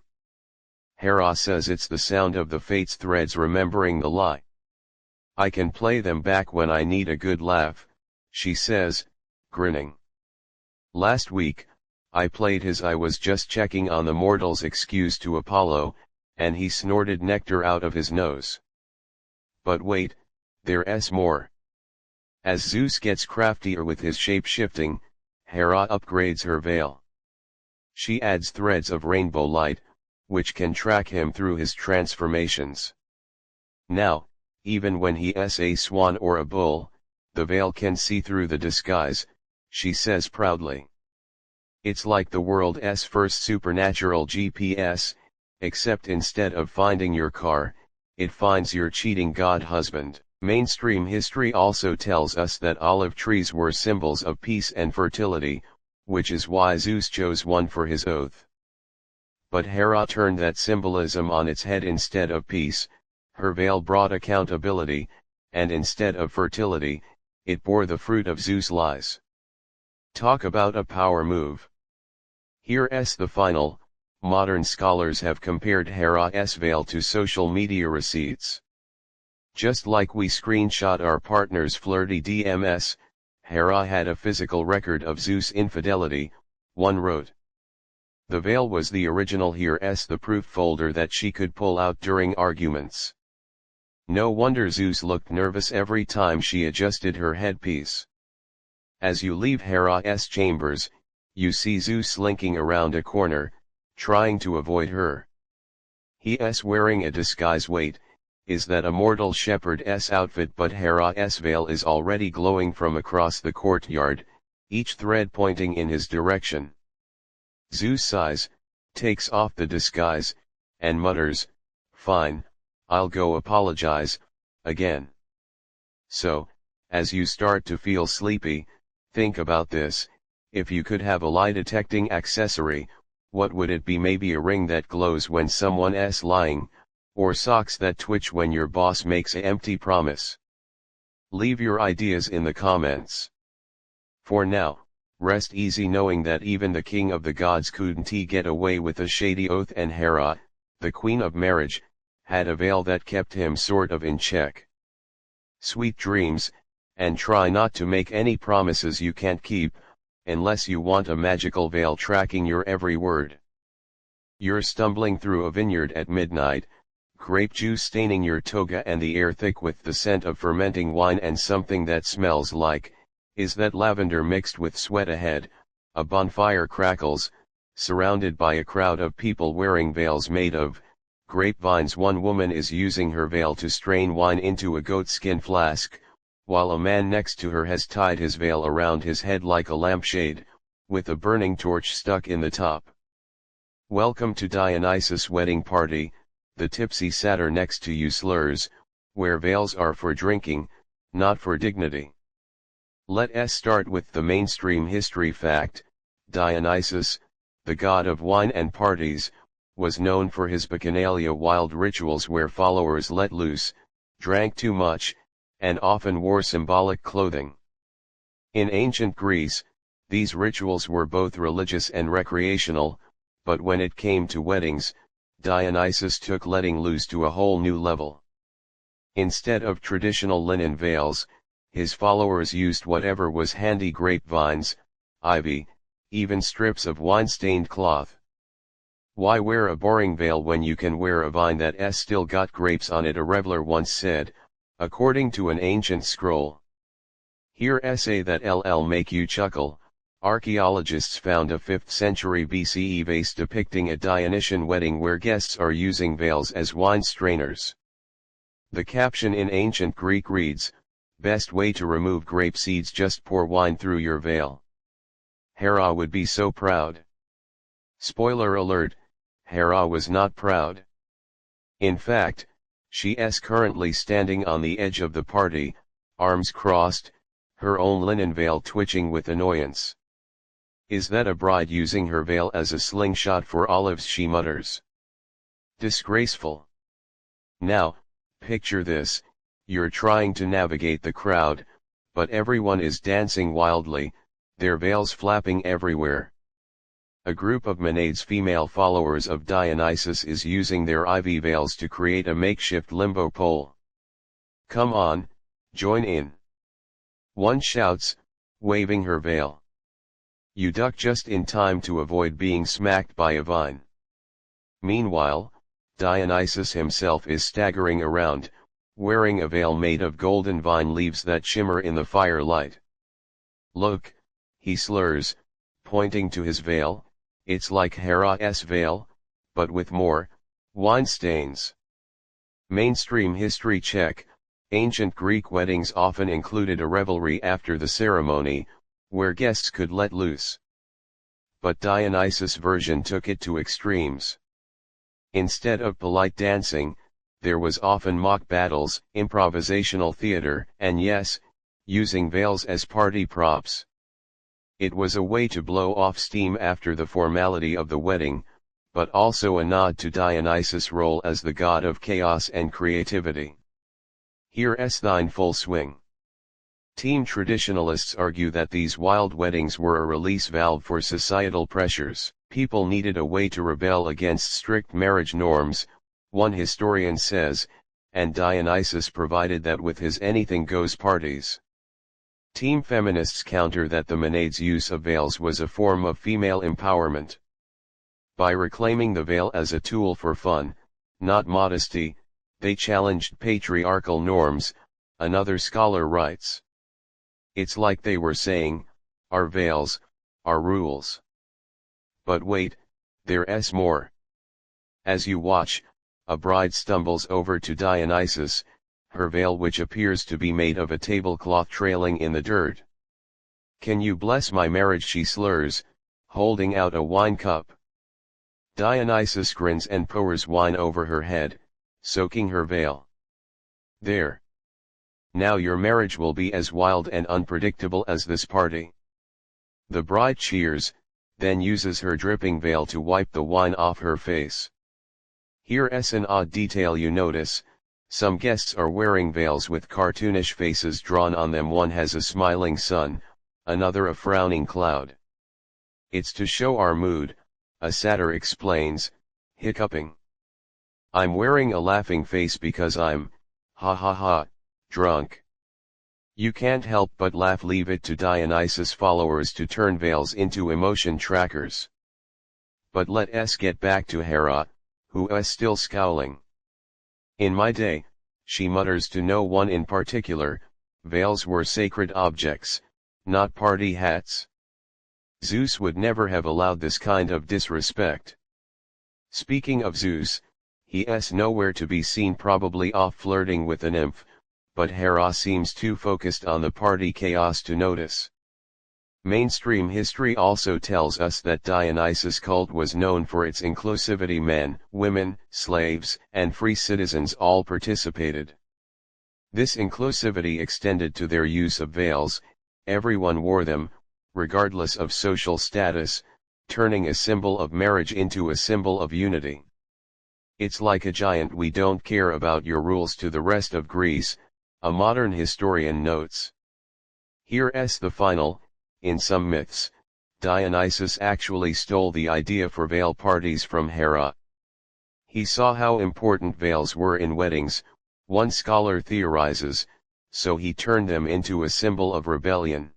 Speaker 1: Hera says it's the sound of the fate's threads remembering the lie. "I can play them back when I need a good laugh," she says, grinning. "Last week, I played his 'I was just checking on the mortal's' excuse to Apollo, and he snorted nectar out of his nose. But wait, there's more. As Zeus gets craftier with his shape-shifting, Hera upgrades her veil. She adds threads of rainbow light, which can track him through his transformations. Now, even when he's a swan or a bull, the veil can see through the disguise, she says proudly. It's like the world's first supernatural GPS, except instead of finding your car, it finds your cheating god husband. Mainstream history also tells us that olive trees were symbols of peace and fertility, which is why Zeus chose one for his oath. But Hera turned that symbolism on its head. Instead of peace, her veil brought accountability, and instead of fertility, it bore the fruit of Zeus' lies. Talk about a power move. Here's the final. Modern scholars have compared Hera's veil to social media receipts. Just like we screenshot our partner's flirty DMs, Hera had a physical record of Zeus' infidelity, one wrote. The veil was the original. Here's the proof folder that she could pull out during arguments. No wonder Zeus looked nervous every time she adjusted her headpiece. As you leave Hera's chambers, you see Zeus slinking around a corner, trying to avoid her. He's wearing a disguise. Wait, is that a mortal shepherd's outfit? But Hera's veil is already glowing from across the courtyard, each thread pointing in his direction. Zeus sighs, takes off the disguise, and mutters, "Fine, I'll go apologize, again." So, as you start to feel sleepy, think about this: if you could have a lie-detecting accessory, what would it be? Maybe a ring that glows when someone's lying, or socks that twitch when your boss makes an empty promise. Leave your ideas in the comments. For now, rest easy knowing that even the king of the gods couldn't get away with a shady oath, and Hera, the queen of marriage, had a veil that kept him sort of in check. Sweet dreams, and try not to make any promises you can't keep, unless you want a magical veil tracking your every word. You're stumbling through a vineyard at midnight, grape juice staining your toga and the air thick with the scent of fermenting wine, and something that smells like, is that lavender mixed with sweat ahead. A bonfire crackles, surrounded by a crowd of people wearing veils made of grapevines. One woman is using her veil to strain wine into a goatskin flask, while a man next to her has tied his veil around his head like a lampshade, with a burning torch stuck in the top. Welcome to Dionysus' wedding party. The tipsy satyr next to you slurs, where veils are for drinking, not for dignity. Let's start with the mainstream history fact. Dionysus, the god of wine and parties, was known for his bacchanalia, wild rituals where followers let loose, drank too much, and often wore symbolic clothing. In ancient Greece, these rituals were both religious and recreational, but when it came to weddings, Dionysus took letting loose to a whole new level. Instead of traditional linen veils, his followers used whatever was handy: grapevines, ivy, even strips of wine-stained cloth. Why wear a boring veil when you can wear a vine that's still got grapes on it? A reveler once said, according to an ancient scroll. Here essay that'll make you chuckle. Archaeologists found a 5th century BCE vase depicting a Dionysian wedding where guests are using veils as wine strainers. The caption in ancient Greek reads, "Best way to remove grape seeds, just pour wine through your veil." Hera would be so proud. Spoiler alert, Hera was not proud. In fact, she's currently standing on the edge of the party, arms crossed, her own linen veil twitching with annoyance. Is that a bride using her veil as a slingshot for olives? She mutters. Disgraceful. Now, picture this: you're trying to navigate the crowd, but everyone is dancing wildly, their veils flapping everywhere. A group of Maenades, female followers of Dionysus, is using their ivy veils to create a makeshift limbo pole. Come on, join in. One shouts, waving her veil. You duck just in time to avoid being smacked by a vine. Meanwhile, Dionysus himself is staggering around, wearing a veil made of golden vine leaves that shimmer in the firelight. "Look," he slurs, pointing to his veil, "it's like Hera's veil, but with more wine stains." Mainstream history check. Ancient Greek weddings often included a revelry after the ceremony, where guests could let loose. But Dionysus' version took it to extremes. Instead of polite dancing, there was often mock battles, improvisational theater, and yes, using veils as party props. It was a way to blow off steam after the formality of the wedding, but also a nod to Dionysus' role as the god of chaos and creativity. Here's thine full swing. Team traditionalists argue that these wild weddings were a release valve for societal pressures. People needed a way to rebel against strict marriage norms, one historian says, and Dionysus provided that with his anything-goes parties. Team feminists counter that the Maenads' use of veils was a form of female empowerment. By reclaiming the veil as a tool for fun, not modesty, they challenged patriarchal norms, another scholar writes. It's like they were saying, our veils, our rules. But wait, there's more. As you watch, a bride stumbles over to Dionysus, her veil which appears to be made of a tablecloth trailing in the dirt. "Can you bless my marriage?" she slurs, holding out a wine cup. Dionysus grins and pours wine over her head, soaking her veil. "There. Now your marriage will be as wild and unpredictable as this party." The bride cheers, then uses her dripping veil to wipe the wine off her face. Here's an odd detail you notice: some guests are wearing veils with cartoonish faces drawn on them. One has a smiling sun, another a frowning cloud. "It's to show our mood," a satyr explains, hiccuping. "I'm wearing a laughing face because I'm, ha ha ha, drunk." You can't help but laugh. Leave it to Dionysus' followers to turn veils into emotion trackers. But let's get back to Hera, who's still scowling. "In my day," she mutters to no one in particular, "veils were sacred objects, not party hats. Zeus would never have allowed this kind of disrespect." Speaking of Zeus, he's nowhere to be seen, probably off flirting with a nymph, but Hera seems too focused on the party chaos to notice. Mainstream history also tells us that Dionysus' cult was known for its inclusivity. Men, women, slaves, and free citizens all participated. This inclusivity extended to their use of veils. Everyone wore them, regardless of social status, turning a symbol of marriage into a symbol of unity. "It's like a giant 'we don't care about your rules' to the rest of Greece," a modern historian notes. Here's the final. In some myths, Dionysus actually stole the idea for veil parties from Hera. He saw how important veils were in weddings, one scholar theorizes, so he turned them into a symbol of rebellion.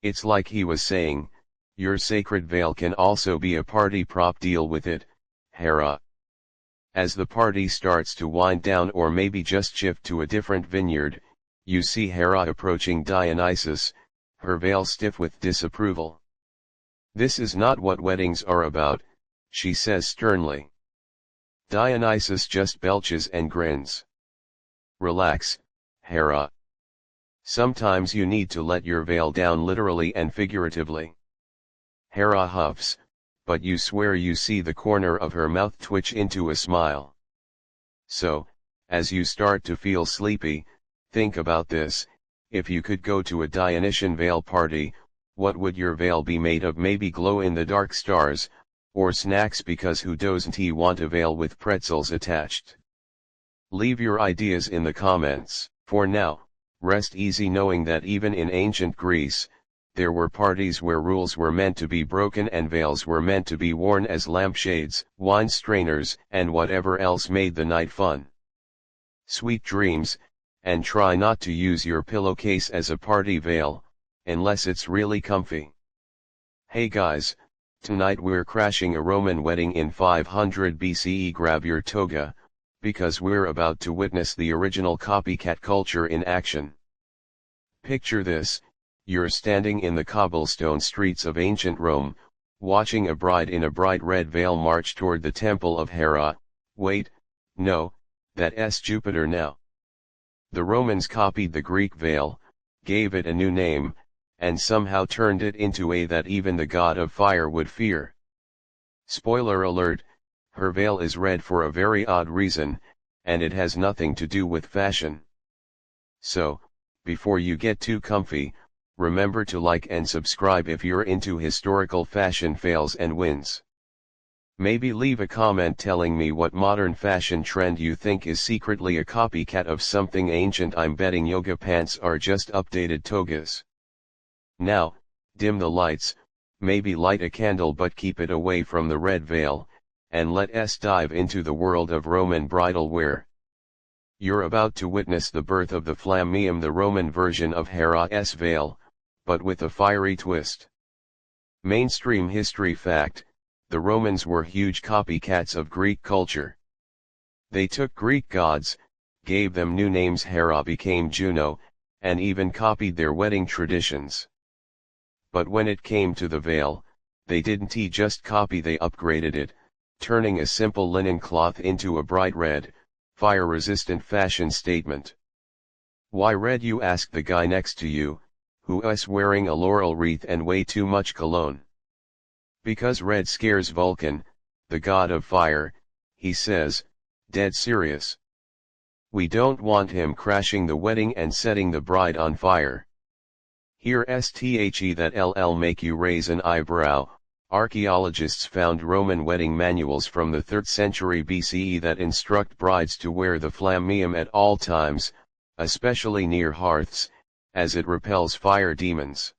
Speaker 1: It's like he was saying, your sacred veil can also be a party prop. Deal with it, Hera. As the party starts to wind down, or maybe just shift to a different vineyard, you see Hera approaching Dionysus, her veil stiff with disapproval. "This is not what weddings are about," she says sternly. Dionysus just belches and grins. "Relax, Hera. Sometimes you need to let your veil down literally and figuratively." Hera huffs, but you swear you see the corner of her mouth twitch into a smile. So, as you start to feel sleepy, think about this: if you could go to a Dionysian veil party, what would your veil be made of? Maybe glow-in-the-dark stars, or snacks, because who doesn't want a veil with pretzels attached? Leave your ideas in the comments. For now, rest easy knowing that even in ancient Greece, there were parties where rules were meant to be broken and veils were meant to be worn as lampshades, wine strainers, and whatever else made the night fun. Sweet dreams, and try not to use your pillowcase as a party veil, unless it's really comfy. Hey guys, tonight we're crashing a Roman wedding in 500 BCE. Grab your toga, because we're about to witness the original copycat culture in action. Picture this: you're standing in the cobblestone streets of ancient Rome, watching a bride in a bright red veil march toward the temple of Hera. Wait, no, that's Jupiter now. The Romans copied the Greek veil, gave it a new name, and somehow turned it into a that even the god of fire would fear. Spoiler alert, her veil is red for a very odd reason, and it has nothing to do with fashion. So, before you get too comfy, remember to like and subscribe if you're into historical fashion fails and wins. Maybe leave a comment telling me what modern fashion trend you think is secretly a copycat of something ancient. I'm betting yoga pants are just updated togas. Now, dim the lights, maybe light a candle but keep it away from the red veil, and let us dive into the world of Roman bridal wear. You're about to witness the birth of the flammeum, the Roman version of Hera's veil, but with a fiery twist. Mainstream history fact: the Romans were huge copycats of Greek culture. They took Greek gods, gave them new names. Hera became Juno, and even copied their wedding traditions. But when it came to the veil, they didn't just copy, they upgraded it, turning a simple linen cloth into a bright red, fire-resistant fashion statement. Why red, you ask the guy next to you, who's wearing a laurel wreath and way too much cologne. Because red scares Vulcan, the god of fire, he says, dead serious. We don't want him crashing the wedding and setting the bride on fire. Here sthe that ll make you raise an eyebrow. Archaeologists found Roman wedding manuals from the 3rd century BCE that instruct brides to wear the flammeum at all times, especially near hearths, as it repels fire demons.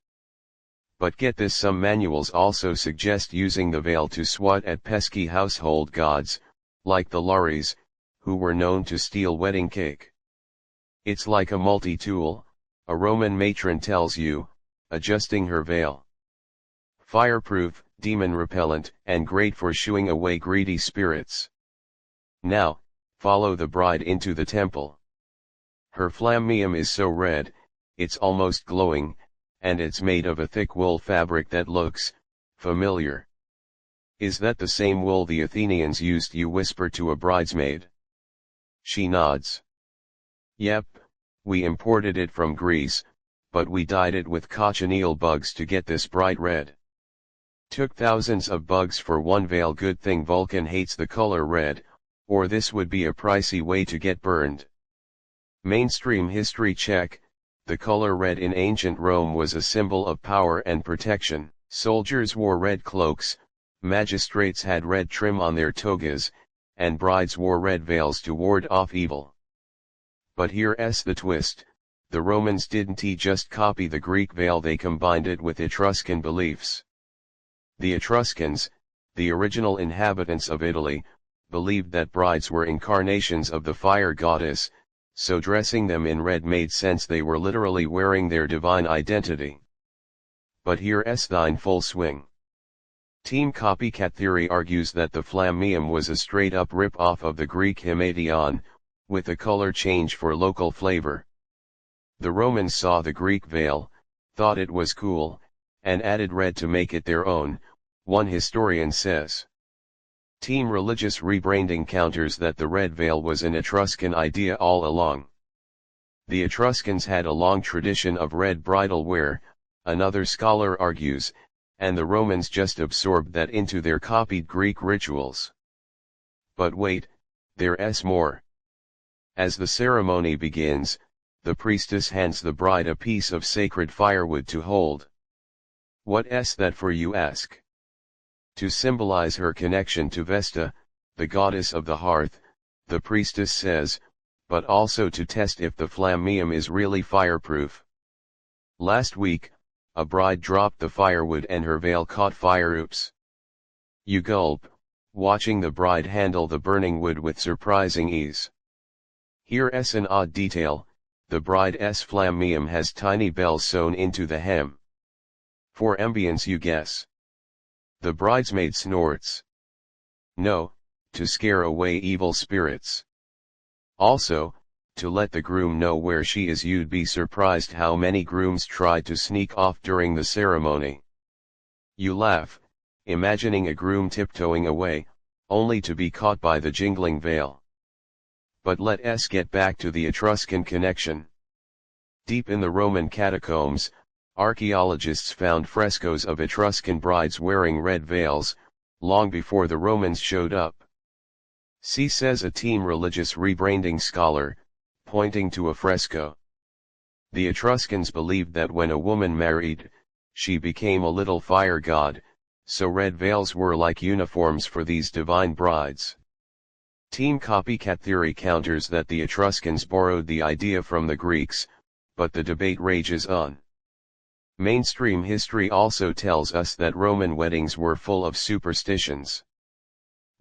Speaker 1: But get this, some manuals also suggest using the veil to swat at pesky household gods, like the Lares, who were known to steal wedding cake. It's like a multi-tool, a Roman matron tells you, adjusting her veil. Fireproof, demon repellent, and great for shooing away greedy spirits. Now, follow the bride into the temple. Her flammeum is so red, it's almost glowing, and it's made of a thick wool fabric that looks familiar. Is that the same wool the Athenians used? You whisper to a bridesmaid. She nods. Yep, we imported it from Greece, but we dyed it with cochineal bugs to get this bright red. Took thousands of bugs for one veil. Good thing Vulcan hates the color red, or this would be a pricey way to get burned. Mainstream history check: the color red in ancient Rome was a symbol of power and protection. Soldiers wore red cloaks, magistrates had red trim on their togas, and brides wore red veils to ward off evil. But here's the twist: the Romans didn't just copy the Greek veil, they combined it with Etruscan beliefs. The Etruscans, the original inhabitants of Italy, believed that brides were incarnations of the fire goddess, so dressing them in red made sense. They were literally wearing their divine identity. But here's the in full swing. Team Copycat Theory argues that the flammeum was a straight-up rip-off of the Greek himation, with a color change for local flavor. The Romans saw the Greek veil, thought it was cool, and added red to make it their own, one historian says. Team Religious Rebranding counters that the red veil was an Etruscan idea all along. The Etruscans had a long tradition of red bridal wear, another scholar argues, and the Romans just absorbed that into their copied Greek rituals. But wait, there's more. As the ceremony begins, the priestess hands the bride a piece of sacred firewood to hold. What's that for, you ask? To symbolize her connection to Vesta, the goddess of the hearth, the priestess says, but also to test if the flammeum is really fireproof. Last week, a bride dropped the firewood and her veil caught fire. Oops. You gulp, watching the bride handle the burning wood with surprising ease. Here's an odd detail: the bride's flammeum has tiny bells sewn into the hem. For ambience, you guess. The bridesmaid snorts. No, to scare away evil spirits. Also, to let the groom know where she is. You'd be surprised how many grooms try to sneak off during the ceremony. You laugh, imagining a groom tiptoeing away, only to be caught by the jingling veil. But let us get back to the Etruscan connection. Deep in the Roman catacombs, archaeologists found frescoes of Etruscan brides wearing red veils, long before the Romans showed up. See, says a team religious rebranding scholar, pointing to a fresco. The Etruscans believed that when a woman married, she became a little fire god, so red veils were like uniforms for these divine brides. Team copycat theory counters that the Etruscans borrowed the idea from the Greeks, but the debate rages on. Mainstream history also tells us that Roman weddings were full of superstitions.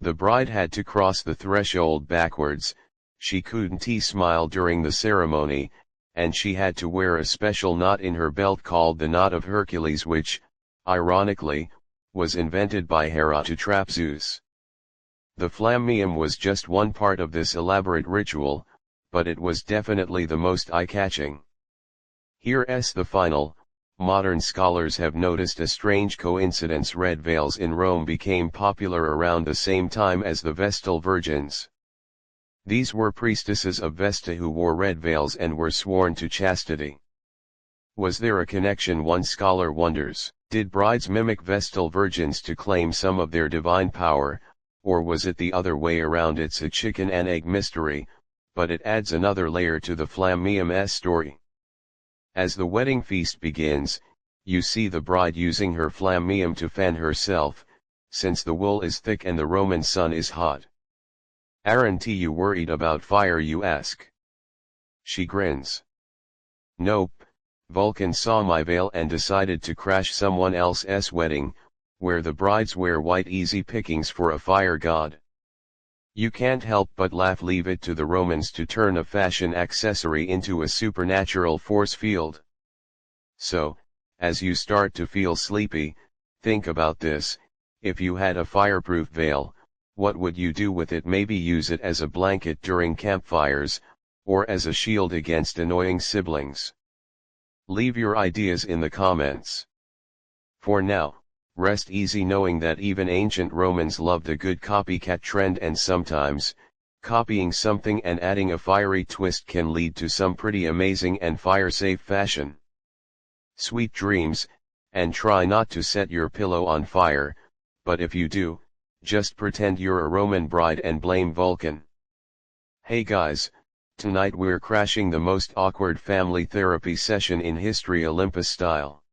Speaker 1: The bride had to cross the threshold backwards, she couldn't smile during the ceremony, and she had to wear a special knot in her belt called the Knot of Hercules, which, ironically, was invented by Hera to trap Zeus. The flammeum was just one part of this elaborate ritual, but it was definitely the most eye-catching. Here's the final. Modern scholars have noticed a strange coincidence: red veils in Rome became popular around the same time as the Vestal Virgins. These were priestesses of Vesta who wore red veils and were sworn to chastity. Was there a connection? One scholar wonders. Did brides mimic Vestal Virgins to claim some of their divine power, or was it the other way around? It's a chicken and egg mystery, but it adds another layer to the flammeum's story. As the wedding feast begins, you see the bride using her flammeum to fan herself, since the wool is thick and the Roman sun is hot. "Aren't you worried about fire?" you ask. She grins. "Nope, Vulcan saw my veil and decided to crash someone else's wedding, where the brides wear white, easy pickings for a fire god." You can't help but laugh. Leave it to the Romans to turn a fashion accessory into a supernatural force field. So, as you start to feel sleepy, think about this: if you had a fireproof veil, what would you do with it? Maybe use it as a blanket during campfires, or as a shield against annoying siblings. Leave your ideas in the comments. For now, rest easy knowing that even ancient Romans loved a good copycat trend, and sometimes, copying something and adding a fiery twist can lead to some pretty amazing and fire-safe fashion. Sweet dreams, and try not to set your pillow on fire, but if you do, just pretend you're a Roman bride and blame Vulcan. Hey guys, tonight we're crashing the most awkward family therapy session in history, Olympus style.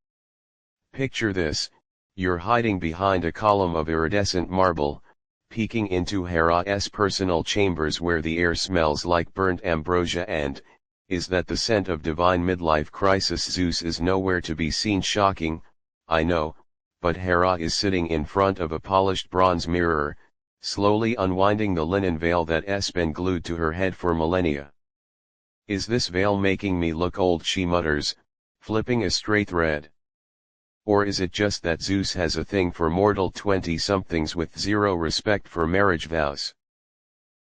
Speaker 1: Picture this: you're hiding behind a column of iridescent marble, peeking into Hera's personal chambers where the air smells like burnt ambrosia and, is that the scent of divine midlife crisis? Zeus is nowhere to be seen. Shocking, I know, but Hera is sitting in front of a polished bronze mirror, slowly unwinding the linen veil that's been glued to her head for millennia. "Is this veil making me look old?" she mutters, flipping a stray thread. Or is it just that Zeus has a thing for mortal 20-somethings with zero respect for marriage vows?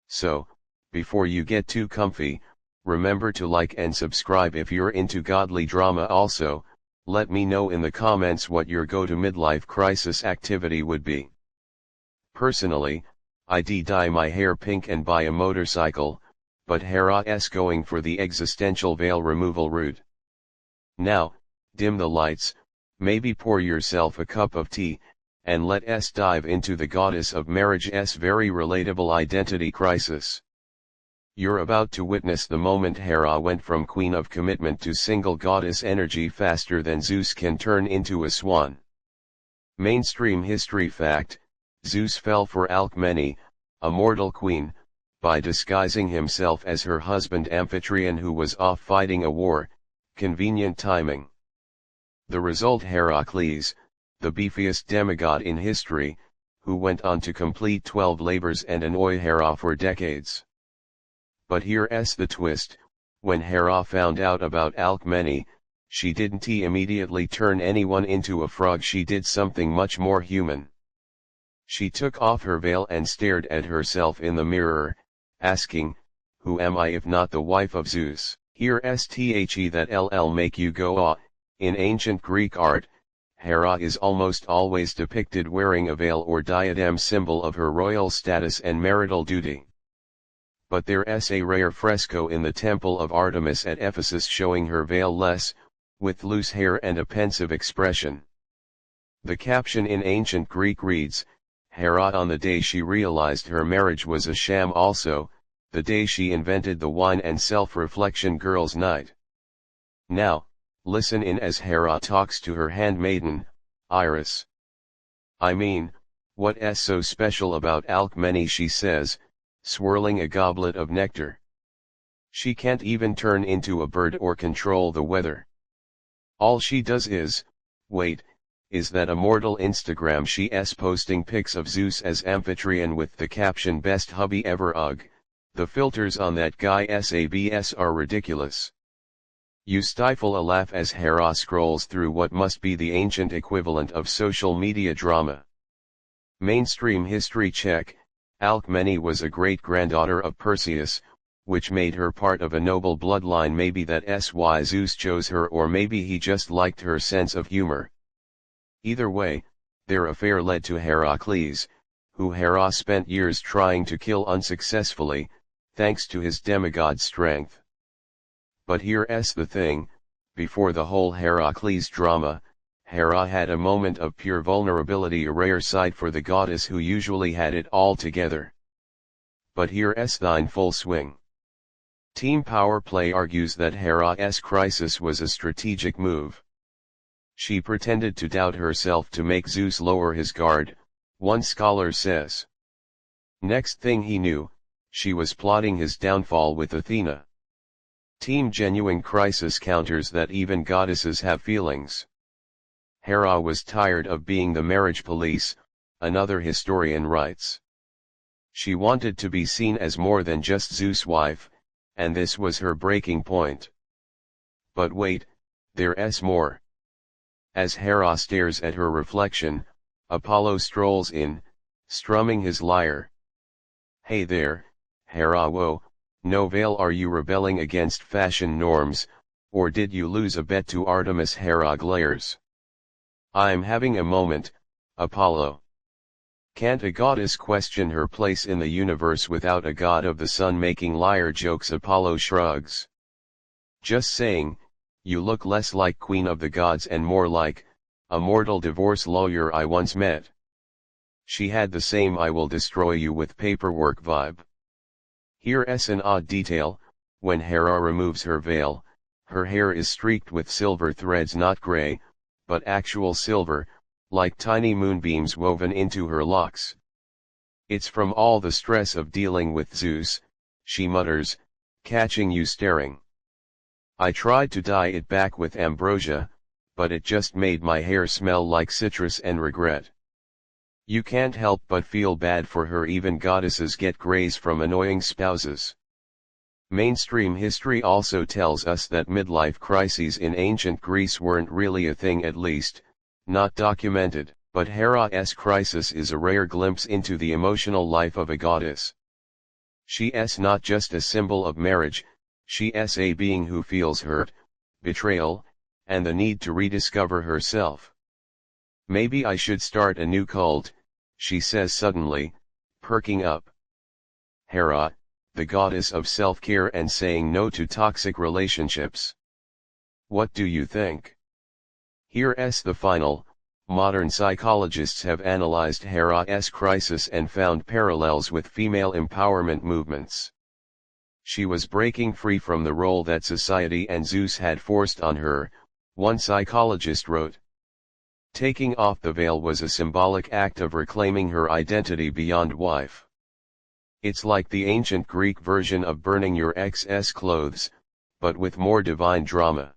Speaker 1: So, before you get too comfy, remember to like and subscribe if you're into godly drama. Also, let me know in the comments what your go-to midlife crisis activity would be. Personally, I'd dye my hair pink and buy a motorcycle, but Hera's going for the existential veil removal route. Now, dim the lights, maybe pour yourself a cup of tea, and let us dive into the goddess of marriage's very relatable identity crisis. You're about to witness the moment Hera went from queen of commitment to single goddess energy faster than Zeus can turn into a swan. Mainstream history fact: Zeus fell for Alcmene, a mortal queen, by disguising himself as her husband Amphitryon, who was off fighting a war. Convenient timing. The result: Heracles, the beefiest demigod in history, who went on to complete 12 labors and annoy Hera for decades. But here's the twist: when Hera found out about Alcmene, she didn't immediately turn anyone into a frog. She did something much more human. She took off her veil and stared at herself in the mirror, asking, who am I if not the wife of Zeus? Here sthe that ll make you go ah. In ancient Greek art, Hera is almost always depicted wearing a veil or diadem, symbol of her royal status and marital duty. But there's a rare fresco in the temple of Artemis at Ephesus showing her veil-less, with loose hair and a pensive expression. The caption in ancient Greek reads, Hera on the day she realized her marriage was a sham, also, the day she invented the wine and self-reflection girls' night. Now, listen in as Hera talks to her handmaiden, Iris. I mean, what's so special about Alcmene, she says, swirling a goblet of nectar. She can't even turn into a bird or control the weather. All she does is, wait, is that a mortal Instagram she's posting pics of Zeus as amphitryon with the caption best hubby ever ugh, the filters on that guy's abs are ridiculous. You stifle a laugh as Hera scrolls through what must be the ancient equivalent of social media drama. Mainstream history check, Alcmene was a great-granddaughter of Perseus, which made her part of a noble bloodline. Maybe that's why Zeus chose her, or maybe he just liked her sense of humor. Either way, their affair led to Heracles, who Hera spent years trying to kill unsuccessfully, thanks to his demigod strength. But here's the thing, before the whole Heracles drama, Hera had a moment of pure vulnerability, a rare sight for the goddess who usually had it all together. But here's thine full swing. Team Power Play argues that Hera's crisis was a strategic move. She pretended to doubt herself to make Zeus lower his guard, one scholar says. Next thing he knew, she was plotting his downfall with Athena. Team Genuine Crisis counters that even goddesses have feelings. Hera was tired of being the marriage police, another historian writes. She wanted to be seen as more than just Zeus' wife, and this was her breaking point. But wait, there's more. As Hera stares at her reflection, Apollo strolls in, strumming his lyre. Hey there, Hera, whoa, no veil, are you rebelling against fashion norms, or did you lose a bet to Artemis? Hera glares. I'm having a moment, Apollo. Can't a goddess question her place in the universe without a god of the sun making lyre jokes? Apollo shrugs. Just saying, you look less like queen of the gods and more like a mortal divorce lawyer I once met. She had the same I will destroy you with paperwork vibe. Here's an odd detail, when Hera removes her veil, her hair is streaked with silver threads, not gray, but actual silver, like tiny moonbeams woven into her locks. It's from all the stress of dealing with Zeus, she mutters, catching you staring. I tried to dye it back with ambrosia, but it just made my hair smell like citrus and regret. You can't help but feel bad for her. Even goddesses get grays from annoying spouses. Mainstream history also tells us that midlife crises in ancient Greece weren't really a thing, at least, not documented, but Hera's crisis is a rare glimpse into the emotional life of a goddess. She's not just a symbol of marriage, she's a being who feels hurt, betrayal, and the need to rediscover herself. Maybe I should start a new cult, she says suddenly, perking up. Hera, the goddess of self-care and saying no to toxic relationships. What do you think? Here's the final. Modern psychologists have analyzed Hera's crisis and found parallels with female empowerment movements. She was breaking free from the role that society and Zeus had forced on her, one psychologist wrote. Taking off the veil was a symbolic act of reclaiming her identity beyond wife. It's like the ancient Greek version of burning your ex's clothes, but with more divine drama.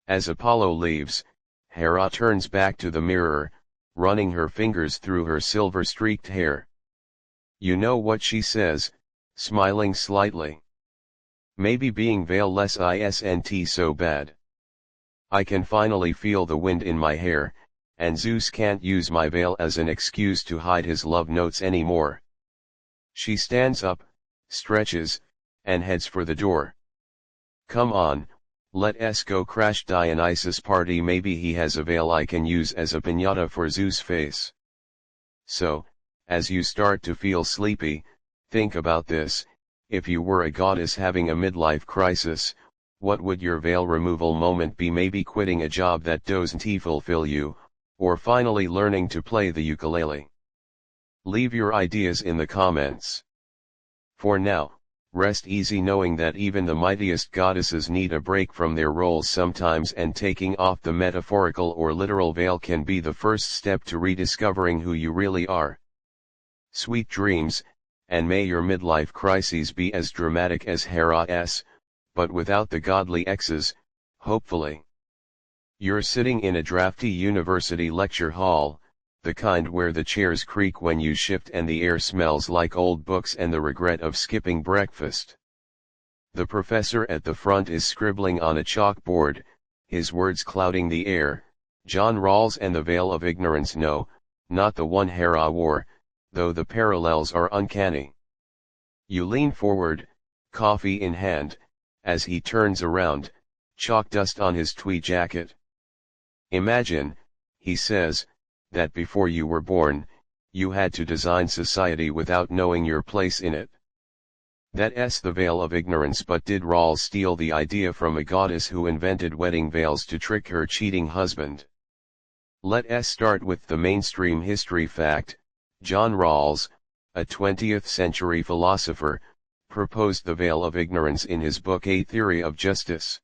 Speaker 1: As Apollo leaves, Hera turns back to the mirror, running her fingers through her silver-streaked hair. You know what she says, smiling slightly. Maybe being veil-less isn't so bad. I can finally feel the wind in my hair, and Zeus can't use my veil as an excuse to hide his love notes anymore. She stands up, stretches, and heads for the door. Come on, let's go crash Dionysus' party. Maybe he has a veil I can use as a piñata for Zeus' face. So, as you start to feel sleepy, think about this: if you were a goddess having a midlife crisis, what would your veil removal moment be? Maybe quitting a job that doesn't fulfill you, or finally learning to play the ukulele. Leave your ideas in the comments. For now, rest easy knowing that even the mightiest goddesses need a break from their roles sometimes, and taking off the metaphorical or literal veil can be the first step to rediscovering who you really are. Sweet dreams, and may your midlife crises be as dramatic as Hera's, but without the godly X's, hopefully. You're sitting in a drafty university lecture hall, the kind where the chairs creak when you shift and the air smells like old books and the regret of skipping breakfast. The professor at the front is scribbling on a chalkboard, his words clouding the air: John Rawls and the veil of ignorance. No, not the one Hera wore, though the parallels are uncanny. You lean forward, coffee in hand, as he turns around, chalk dust on his tweed jacket. Imagine, he says, that before you were born, you had to design society without knowing your place in it. That's the veil of ignorance. But did Rawls steal the idea from a goddess who invented wedding veils to trick her cheating husband? Let's start with the mainstream history fact. John Rawls, a 20th century philosopher, proposed the veil of ignorance in his book A Theory of Justice.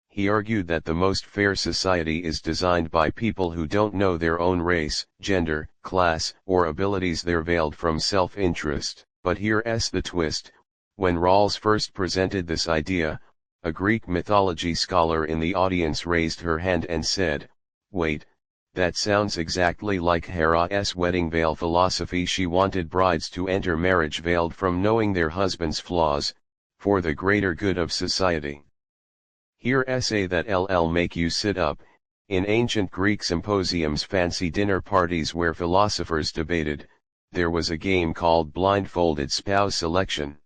Speaker 1: He argued that the most fair society is designed by people who don't know their own race, gender, class, or abilities. They're veiled from self-interest. But here's the twist: when Rawls first presented this idea, a Greek mythology scholar in the audience raised her hand and said, "Wait, that sounds exactly like Hera's wedding veil philosophy. She wanted brides to enter marriage veiled from knowing their husband's flaws, for the greater good of society." Here essay that'll make you sit up. In ancient Greek symposiums, fancy dinner parties where philosophers debated, there was a game called blindfolded spouse selection.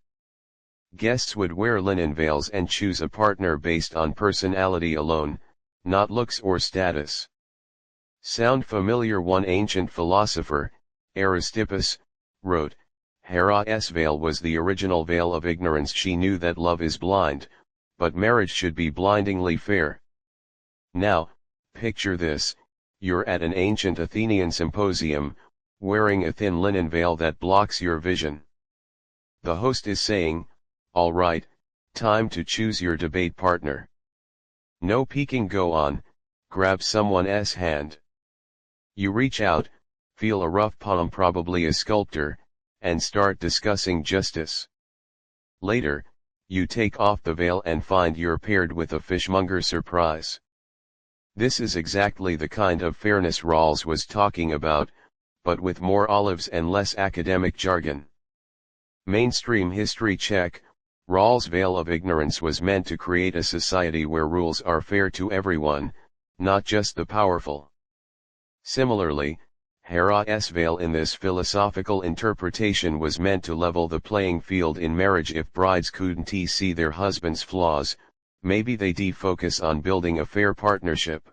Speaker 1: Guests would wear linen veils and choose a partner based on personality alone, not looks or status. Sound familiar? One ancient philosopher, Aristippus, wrote, Hera's veil was the original veil of ignorance. She knew that love is blind, but marriage should be blindingly fair. Now, picture this: you're at an ancient Athenian symposium, wearing a thin linen veil that blocks your vision. The host is saying, "All right, time to choose your debate partner. No peeking, go on, grab someone's hand." You reach out, feel a rough palm, probably a sculptor, and start discussing justice. Later, you take off the veil and find you're paired with a fishmonger. Surprise! This is exactly the kind of fairness Rawls was talking about, but with more olives and less academic jargon. Mainstream history check: Rawls' veil of ignorance was meant to create a society where rules are fair to everyone, not just the powerful. Similarly, Hera's veil in this philosophical interpretation was meant to level the playing field in marriage. If brides couldn't see their husband's flaws, maybe they defocus on building a fair partnership.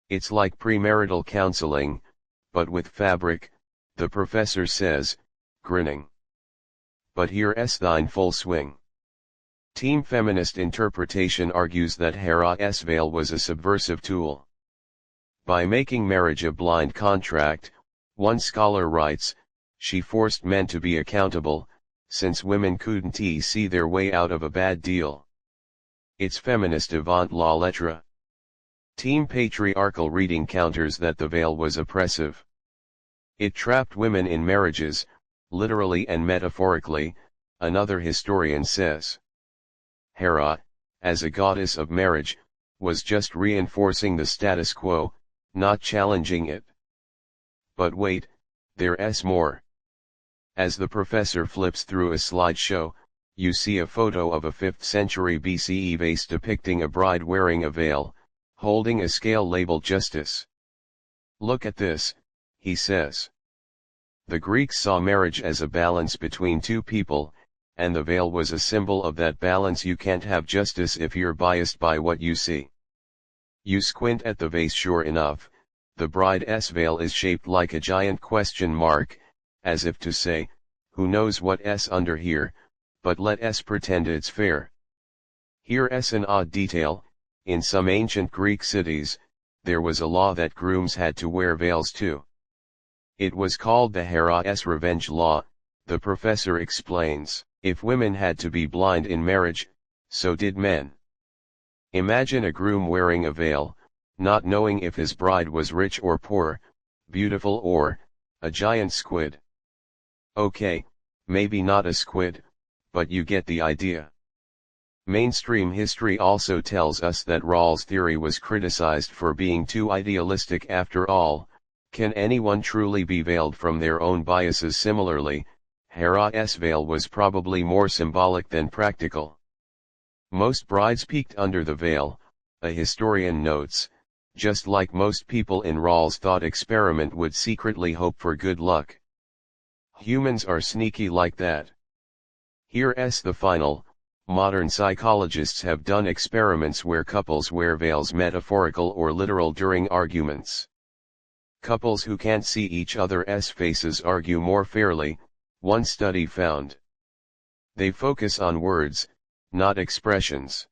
Speaker 1: It's like premarital counseling, but with fabric, the professor says, grinning. But here's thine full swing. Team feminist interpretation argues that Hera's veil was a subversive tool. By making marriage a blind contract, one scholar writes, she forced men to be accountable, since women couldn't see their way out of a bad deal. It's feminist avant la lettre. Team patriarchal reading counters that the veil was oppressive. It trapped women in marriages, literally and metaphorically, another historian says. Hera, as a goddess of marriage, was just reinforcing the status quo, not challenging it. But wait, there's more. As the professor flips through a slideshow, you see a photo of a 5th century BCE vase depicting a bride wearing a veil, holding a scale labeled justice. Look at this, he says. The Greeks saw marriage as a balance between two people, and the veil was a symbol of that balance. You can't have justice if you're biased by what you see. You squint at the vase, sure enough, the bride's veil is shaped like a giant question mark, as if to say, who knows what's under here, but let's pretend it's fair. Here's an odd detail: in some ancient Greek cities, there was a law that grooms had to wear veils too. It was called the Hera's revenge law. The professor explains, if women had to be blind in marriage, so did men. Imagine a groom wearing a veil, not knowing if his bride was rich or poor, beautiful or a giant squid. Okay, maybe not a squid, but you get the idea. Mainstream history also tells us that Rawls' theory was criticized for being too idealistic. After all, can anyone truly be veiled from their own biases? Similarly, Hera's veil was probably more symbolic than practical. Most brides peeked under the veil, a historian notes, just like most people in Rawls' thought experiment would secretly hope for good luck. Humans are sneaky like that. Here's the final: modern psychologists have done experiments where couples wear veils, metaphorical or literal, during arguments. Couples who can't see each other's faces argue more fairly, one study found. They focus on words, not expressions.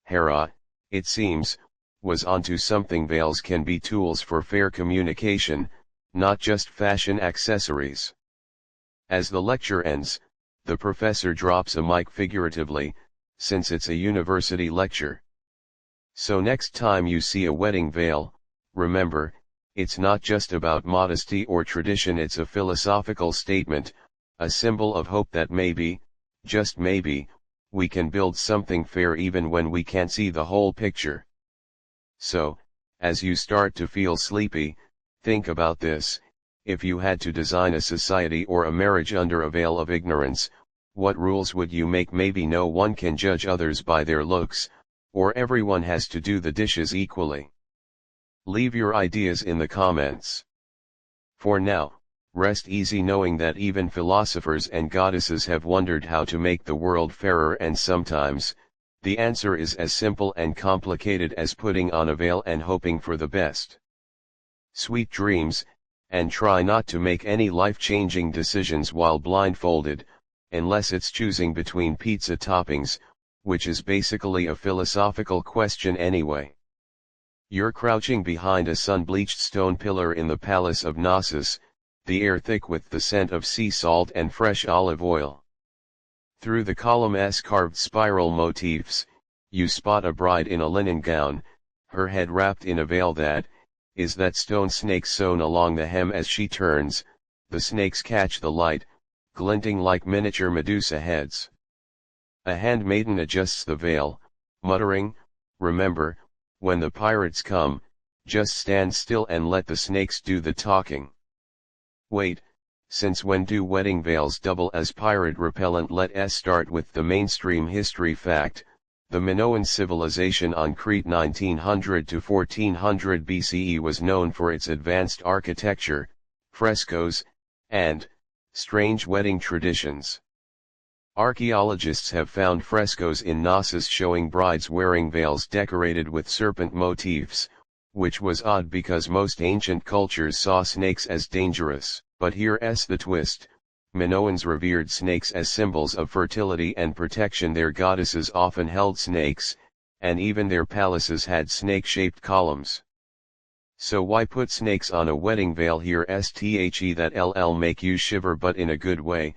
Speaker 1: Hera, it seems, was onto something. Veils can be tools for fair communication, not just fashion accessories. As the lecture ends, the professor drops a mic, figuratively, since it's a university lecture. So next time you see a wedding veil, remember, it's not just about modesty or tradition. It's a philosophical statement, a symbol of hope that maybe, just maybe, we can build something fair even when we can't see the whole picture. So, as you start to feel sleepy, think about this: if you had to design a society or a marriage under a veil of ignorance, what rules would you make? Maybe no one can judge others by their looks, or everyone has to do the dishes equally. Leave your ideas in the comments. For now, rest easy knowing that even philosophers and goddesses have wondered how to make the world fairer, and sometimes, the answer is as simple and complicated as putting on a veil and hoping for the best. Sweet dreams, and try not to make any life-changing decisions while blindfolded, unless it's choosing between pizza toppings, which is basically a philosophical question anyway. You're crouching behind a sun-bleached stone pillar in the palace of Knossos, the air thick with the scent of sea salt and fresh olive oil. Through the column's carved spiral motifs, you spot a bride in a linen gown, her head wrapped in a veil that is that stone snakes sewn along the hem. As she turns, the snakes catch the light, glinting like miniature Medusa heads. A handmaiden adjusts the veil, muttering, "Remember, when the pirates come, just stand still and let the snakes do the talking." Wait, since when do wedding veils double as pirate repellent? Let's start with the mainstream history fact. The Minoan civilization on Crete 1900 to 1400 BCE was known for its advanced architecture, frescoes, and strange wedding traditions. Archaeologists have found frescoes in Knossos showing brides wearing veils decorated with serpent motifs, which was odd because most ancient cultures saw snakes as dangerous. But here's the twist: Minoans revered snakes as symbols of fertility and protection. Their goddesses often held snakes, and even their palaces had snake-shaped columns. So why put snakes on a wedding veil? Here's that'll make you shiver, but in a good way.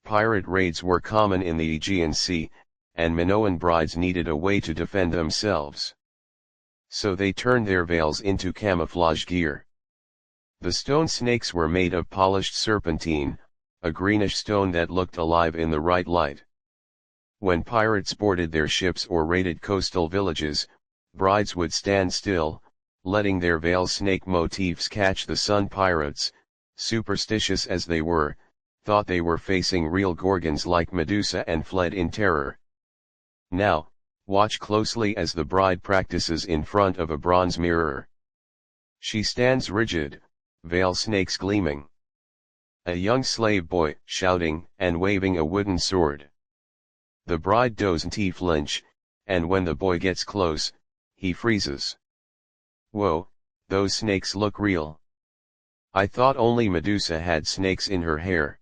Speaker 1: Pirate raids were common in the Aegean Sea, and Minoan brides needed a way to defend themselves. So they turned their veils into camouflage gear. The stone snakes were made of polished serpentine, a greenish stone that looked alive in the right light. When pirates boarded their ships or raided coastal villages, brides would stand still, letting their veil snake motifs catch the sun. Pirates, superstitious as they were, thought they were facing real gorgons like Medusa and fled in terror. Now, watch closely as the bride practices in front of a bronze mirror. She stands rigid, veil snakes gleaming. A young slave boy, shouting and waving a wooden sword. The bride doesn't flinch, and when the boy gets close, he freezes. Whoa, those snakes look real. I thought only Medusa had snakes in her hair.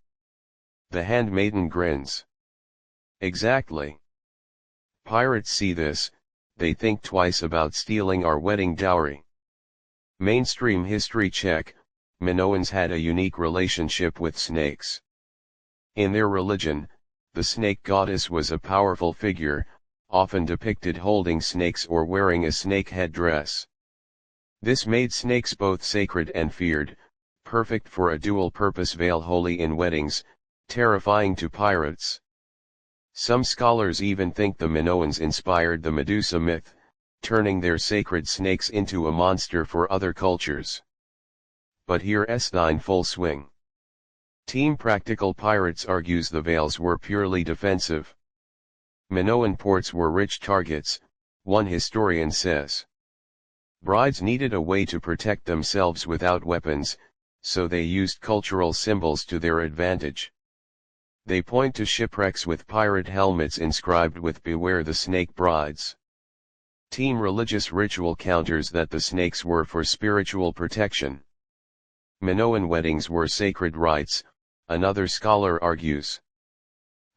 Speaker 1: The handmaiden grins. Exactly. Pirates see this, they think twice about stealing our wedding dowry. Mainstream history check, Minoans had a unique relationship with snakes. In their religion, the snake goddess was a powerful figure, often depicted holding snakes or wearing a snake headdress. This made snakes both sacred and feared, perfect for a dual-purpose veil holy in weddings, terrifying to pirates. Some scholars even think the Minoans inspired the Medusa myth, turning their sacred snakes into a monster for other cultures. But here's thine full swing. Team Practical Pirates argues the veils were purely defensive. Minoan ports were rich targets, one historian says. Brides needed a way to protect themselves without weapons, so they used cultural symbols to their advantage. They point to shipwrecks with pirate helmets inscribed with "Beware the Snake Brides." Team Religious Ritual counters that the snakes were for spiritual protection. Minoan weddings were sacred rites, another scholar argues.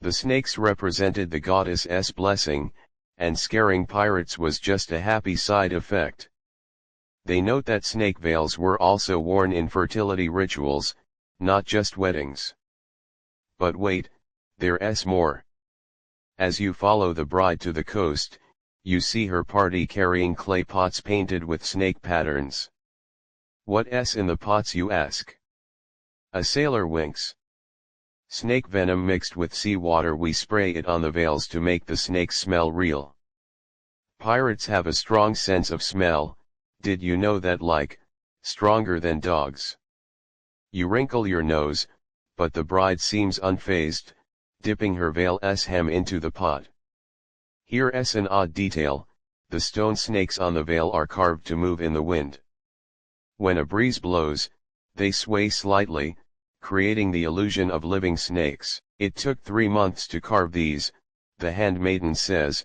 Speaker 1: The snakes represented the goddess's blessing, and scaring pirates was just a happy side effect. They note that snake veils were also worn in fertility rituals, not just weddings. But wait, there's more. As you follow the bride to the coast, you see her party carrying clay pots painted with snake patterns. What's in the pots, you ask? A sailor winks. Snake venom mixed with seawater. We spray it on the veils to make the snakes smell real. Pirates have a strong sense of smell, did you know that? Like, stronger than dogs. You wrinkle your nose, but the bride seems unfazed, dipping her veil's hem into the pot. Here's an odd detail, the stone snakes on the veil are carved to move in the wind. When a breeze blows, they sway slightly, creating the illusion of living snakes. It took 3 months to carve these, the handmaiden says,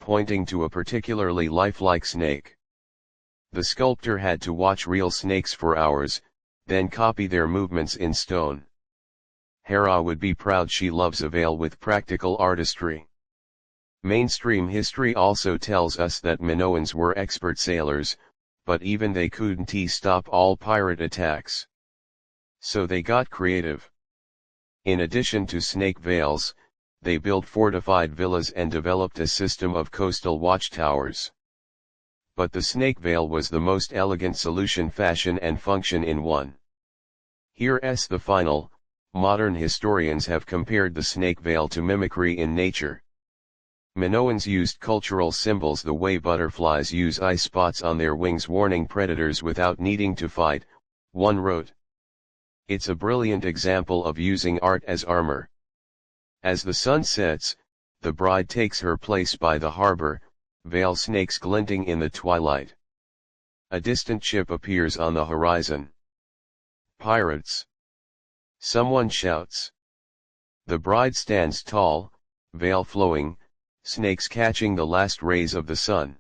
Speaker 1: pointing to a particularly lifelike snake. The sculptor had to watch real snakes for hours, then copy their movements in stone. Hera would be proud. She loves a veil with practical artistry. Mainstream history also tells us that Minoans were expert sailors, but even they couldn't stop all pirate attacks. So they got creative. In addition to snake veils, they built fortified villas and developed a system of coastal watchtowers. But the snake veil was the most elegant solution, fashion and function in one. Here's the final. Modern historians have compared the snake veil to mimicry in nature. Minoans used cultural symbols the way butterflies use eye spots on their wings, warning predators without needing to fight, one wrote. It's a brilliant example of using art as armor. As the sun sets, the bride takes her place by the harbor, veil snakes glinting in the twilight. A distant ship appears on the horizon. Pirates! Someone shouts. The bride stands tall, veil flowing, snakes catching the last rays of the sun.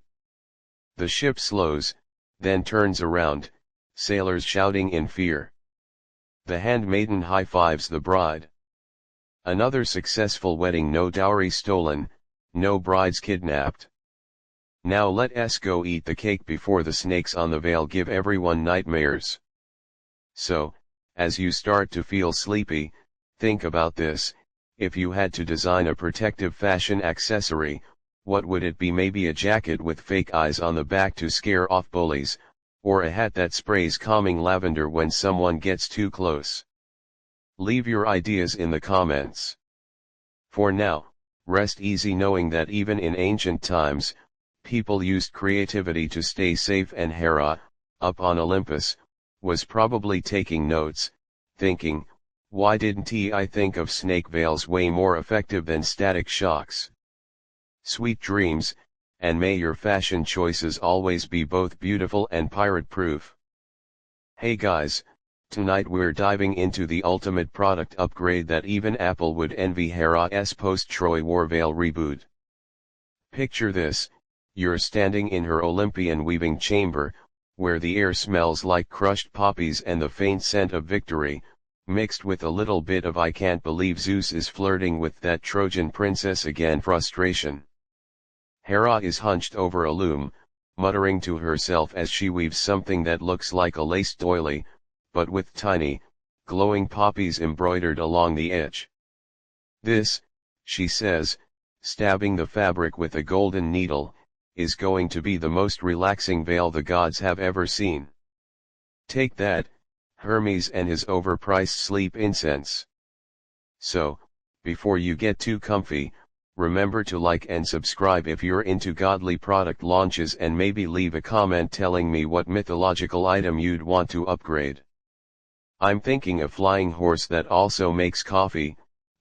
Speaker 1: The ship slows, then turns around, sailors shouting in fear. The handmaiden high-fives the bride. Another successful wedding, no dowry stolen, no brides kidnapped. Now let's go eat the cake before the snakes on the veil give everyone nightmares. So, as you start to feel sleepy, think about this. If you had to design a protective fashion accessory, what would it be? Maybe a jacket with fake eyes on the back to scare off bullies, or a hat that sprays calming lavender when someone gets too close. Leave your ideas in the comments. For now, rest easy knowing that even in ancient times, people used creativity to stay safe, and Hera, up on Olympus, was probably taking notes, thinking, why didn't I think of snake veils way more effective than static shocks? Sweet dreams, and may your fashion choices always be both beautiful and pirate-proof. Hey guys, Tonight we're diving into the ultimate product upgrade that even Apple would envy: Hera's post-Troy War veil reboot. Picture this: you're standing in her Olympian weaving chamber, where the air smells like crushed poppies and the faint scent of victory, mixed with a little bit of "I can't believe Zeus is flirting with that Trojan princess again" frustration. Hera is hunched over a loom, muttering to herself as she weaves something that looks like a lace doily, but with tiny, glowing poppies embroidered along the edge. "This," she says, stabbing the fabric with a golden needle, "is going to be the most relaxing veil the gods have ever seen. Take that, Hermes and his overpriced sleep incense." So, before you get too comfy, remember to like and subscribe if you're into godly product launches, and maybe leave a comment telling me what mythological item you'd want to upgrade. I'm thinking a flying horse that also makes coffee,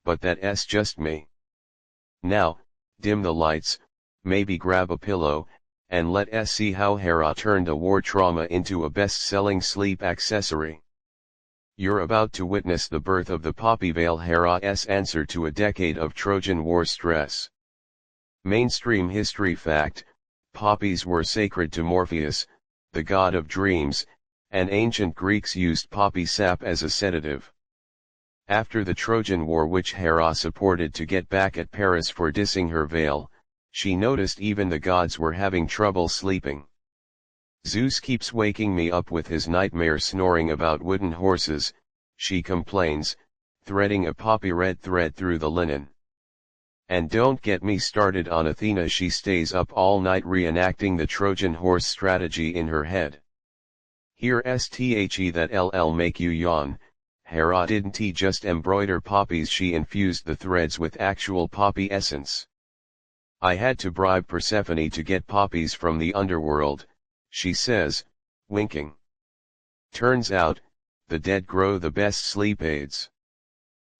Speaker 1: but that's just me. Now, dim the lights, maybe grab a pillow, and let's see how Hera turned a war trauma into a best-selling sleep accessory. You're about to witness the birth of the poppy veil, Hera's answer to a decade of Trojan War stress. Mainstream history fact: poppies were sacred to Morpheus, the god of dreams, and ancient Greeks used poppy sap as a sedative. After the Trojan War, which Hera supported to get back at Paris for dissing her veil, she noticed even the gods were having trouble sleeping. "Zeus keeps waking me up with his nightmare snoring about wooden horses," she complains, threading a poppy red thread through the linen. And don't get me started on Athena. She stays up all night reenacting the Trojan horse strategy in her head. Here's that'll make you yawn. Hera didn't just embroider poppies, she infused the threads with actual poppy essence. "I had to bribe Persephone to get poppies from the underworld," she says, winking. "Turns out, the dead grow the best sleep aids."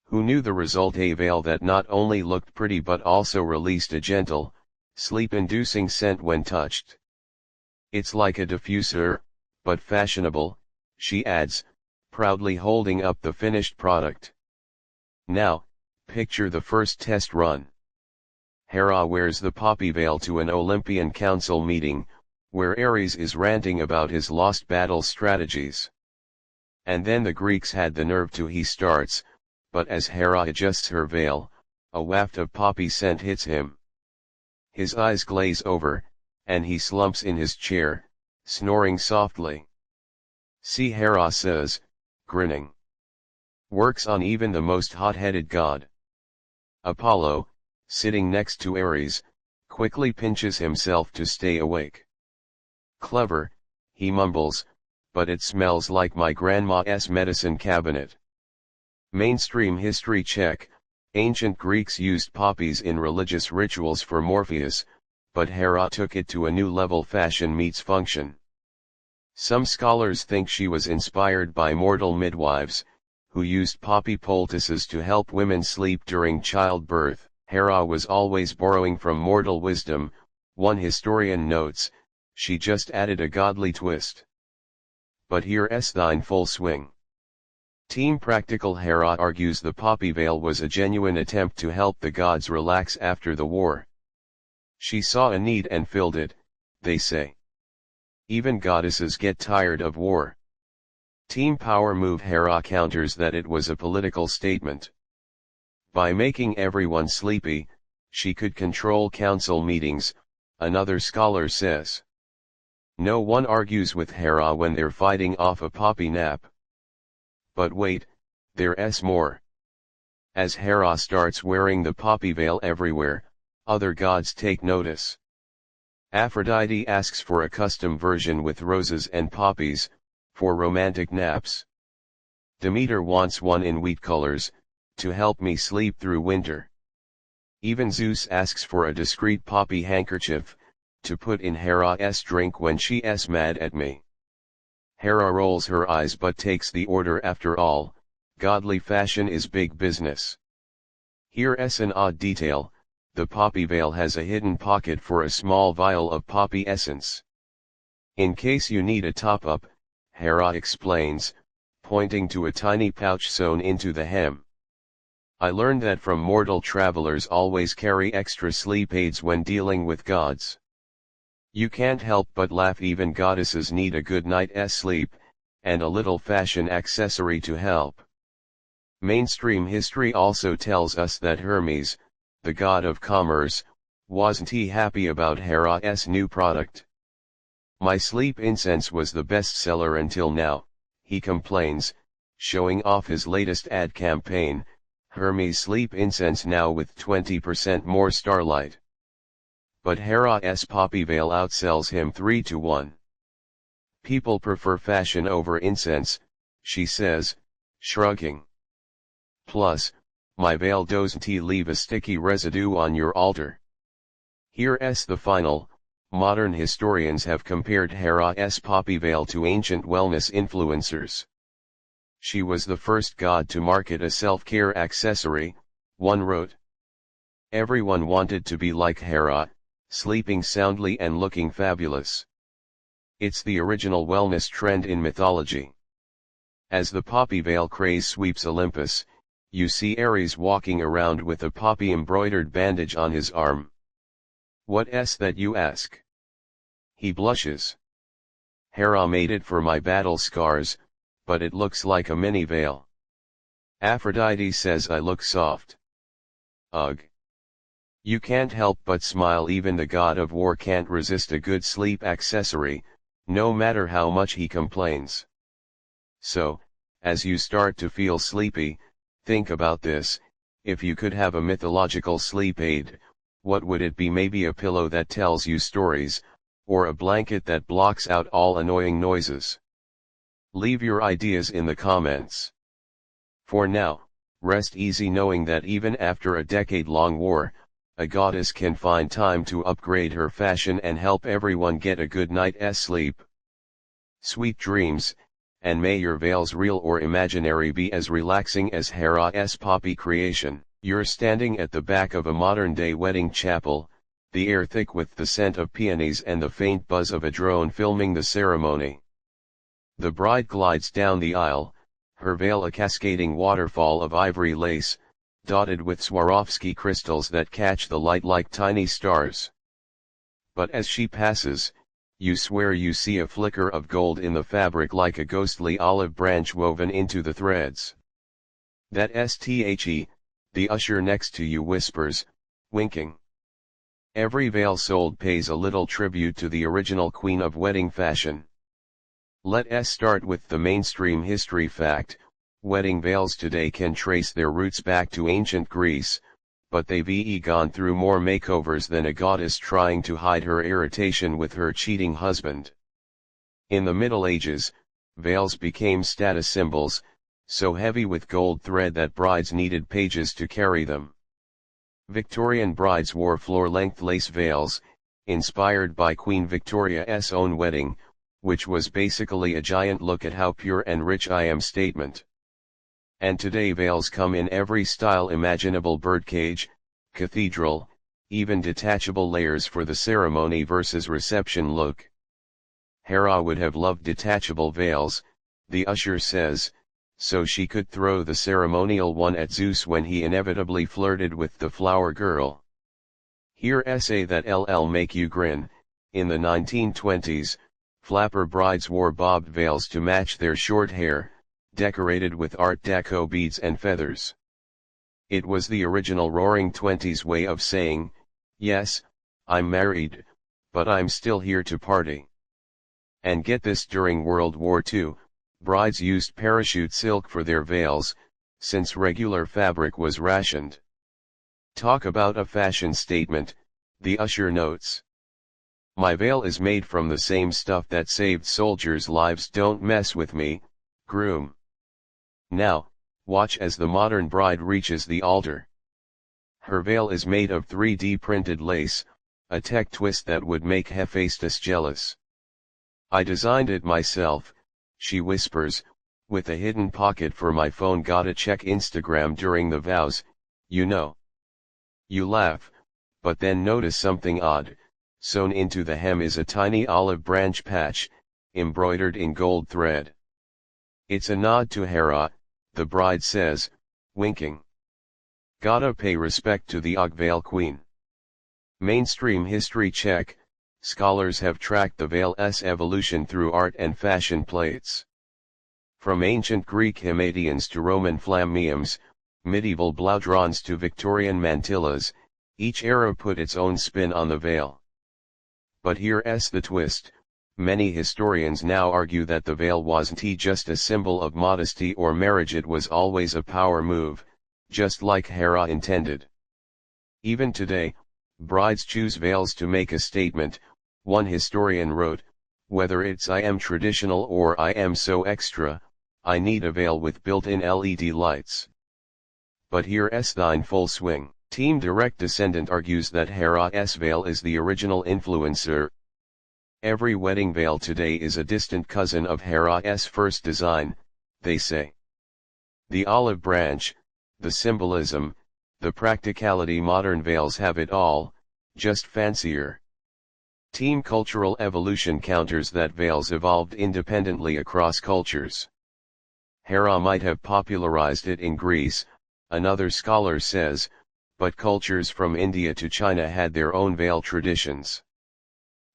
Speaker 1: Who knew? The result: a veil that not only looked pretty but also released a gentle, sleep-inducing scent when touched. "It's like a diffuser, but fashionable," she adds, proudly holding up the finished product. Now, picture the first test run. Hera wears the poppy veil to an Olympian council meeting, where Ares is ranting about his lost battle strategies. And then the Greeks had the nerve to. He starts, but as Hera adjusts her veil, a waft of poppy scent hits him. His eyes glaze over, and he slumps in his chair, snoring softly. "See," Hera says, grinning. "Works on even the most hot-headed god." Apollo, sitting next to Ares, quickly pinches himself to stay awake. "Clever," he mumbles, "but it smells like my grandma's medicine cabinet." Mainstream history check: ancient Greeks used poppies in religious rituals for Morpheus, but Hera took it to a new level: fashion meets function. Some scholars think she was inspired by mortal midwives, who used poppy poultices to help women sleep during childbirth. Hera was always borrowing from mortal wisdom, one historian notes. She just added a godly twist. But here's thine full swing. Team Practical: Hera argues the poppy veil was a genuine attempt to help the gods relax after the war. She saw a need and filled it, they say. Even goddesses get tired of war. Team Power Move: Hera counters that it was a political statement. By making everyone sleepy, she could control council meetings, another scholar says. No one argues with Hera when they're fighting off a poppy nap. But wait, there's more. As Hera starts wearing the poppy veil everywhere, other gods take notice. Aphrodite asks for a custom version with roses and poppies, for romantic naps. Demeter wants one in wheat colors, to help me sleep through winter. Even Zeus asks for a discreet poppy handkerchief, to put in Hera's drink when she's mad at me. Hera rolls her eyes but takes the order. After all, godly fashion is big business. Here's an odd detail: the poppy veil has a hidden pocket for a small vial of poppy essence. In case you need a top-up, Hera explains, pointing to a tiny pouch sewn into the hem. I learned that from mortal travelers always carry extra sleep aids when dealing with gods. You can't help but laugh, even goddesses need a good night's sleep, and a little fashion accessory to help. Mainstream history also tells us that Hermes, the god of commerce, wasn't happy about Hera's new product. "My sleep incense was the bestseller until now," he complains, showing off his latest ad campaign, Hermes Sleep Incense, now with 20% more starlight. But Hera's poppy veil outsells him 3-1. "People prefer fashion over incense," she says, shrugging. "Plus, my veil doesn't leave a sticky residue on your altar." Here's the final. Modern historians have compared Hera's poppy veil to ancient wellness influencers. "She was the first god to market a self-care accessory," one wrote. "Everyone wanted to be like Hera, sleeping soundly and looking fabulous. It's the original wellness trend in mythology." As the poppy veil craze sweeps Olympus, you see Ares walking around with a poppy embroidered bandage on his arm. "What's that, you ask?" He blushes. "Hera made it for my battle scars, but it looks like a mini veil." Aphrodite says I look soft. Ugh. You can't help but smile. Even the god of war can't resist a good sleep accessory, no matter how much he complains. So, as you start to feel sleepy, think about this: if you could have a mythological sleep aid, what would it be? Maybe a pillow that tells you stories, or a blanket that blocks out all annoying noises? Leave your ideas in the comments. For now, rest easy knowing that even after a decade-long war, a goddess can find time to upgrade her fashion and help everyone get a good night's sleep. Sweet dreams, and may your veils, real or imaginary, be as relaxing as Hera's poppy creation. You're standing at the back of a modern-day wedding chapel, the air thick with the scent of peonies and the faint buzz of a drone filming the ceremony. The bride glides down the aisle, her veil a cascading waterfall of ivory lace, dotted with Swarovski crystals that catch the light like tiny stars. But as she passes, you swear you see a flicker of gold in the fabric, like a ghostly olive branch woven into the threads. "That's the," the usher next to you whispers, winking. Every veil sold pays a little tribute to the original queen of wedding fashion. Let's start with the mainstream history fact. Wedding veils today can trace their roots back to ancient Greece, but they've gone through more makeovers than a goddess trying to hide her irritation with her cheating husband. In the Middle Ages, veils became status symbols, so heavy with gold thread that brides needed pages to carry them. Victorian brides wore floor-length lace veils, inspired by Queen Victoria's own wedding, which was basically a giant "look at how pure and rich I am" statement. And today veils come in every style imaginable: birdcage, cathedral, even detachable layers for the ceremony versus reception look. Hera would have loved detachable veils, the usher says, so she could throw the ceremonial one at Zeus when he inevitably flirted with the flower girl. Here essay that'll make you grin. In the 1920s, flapper brides wore bobbed veils to match their short hair, decorated with Art Deco beads and feathers. It was the original Roaring Twenties way of saying, "Yes, I'm married, but I'm still here to party." And get this, during World War II, brides used parachute silk for their veils, since regular fabric was rationed. Talk about a fashion statement, the usher notes. "My veil is made from the same stuff that saved soldiers' lives. Don't mess with me, groom." Now, watch as the modern bride reaches the altar. Her veil is made of 3D printed lace, a tech twist that would make Hephaestus jealous. "I designed it myself," she whispers, "with a hidden pocket for my phone. Gotta check Instagram during the vows, you know." You laugh, but then notice something odd. Sewn into the hem is a tiny olive branch patch, embroidered in gold thread. It's a nod to Hera, the bride says, winking. Gotta pay respect to the veil queen. Mainstream history check, scholars have tracked the veil's evolution through art and fashion plates. From ancient Greek himatians to Roman flammeums, medieval blaudrons to Victorian mantillas, each era put its own spin on the veil. But here's the twist, many historians now argue that the veil wasn't just a symbol of modesty or marriage, it was always a power move, just like Hera intended. Even today, brides choose veils to make a statement. One historian wrote, "Whether it's I am traditional or I am so extra, I need a veil with built-in LED lights." But here's the in full swing. Team Direct Descendant argues that Hera's veil is the original influencer. Every wedding veil today is a distant cousin of Hera's first design, they say. The olive branch, the symbolism, the practicality, modern veils have it all, just fancier. Team Cultural Evolution counters that veils evolved independently across cultures. Hera might have popularized it in Greece, another scholar says, but cultures from India to China had their own veil traditions.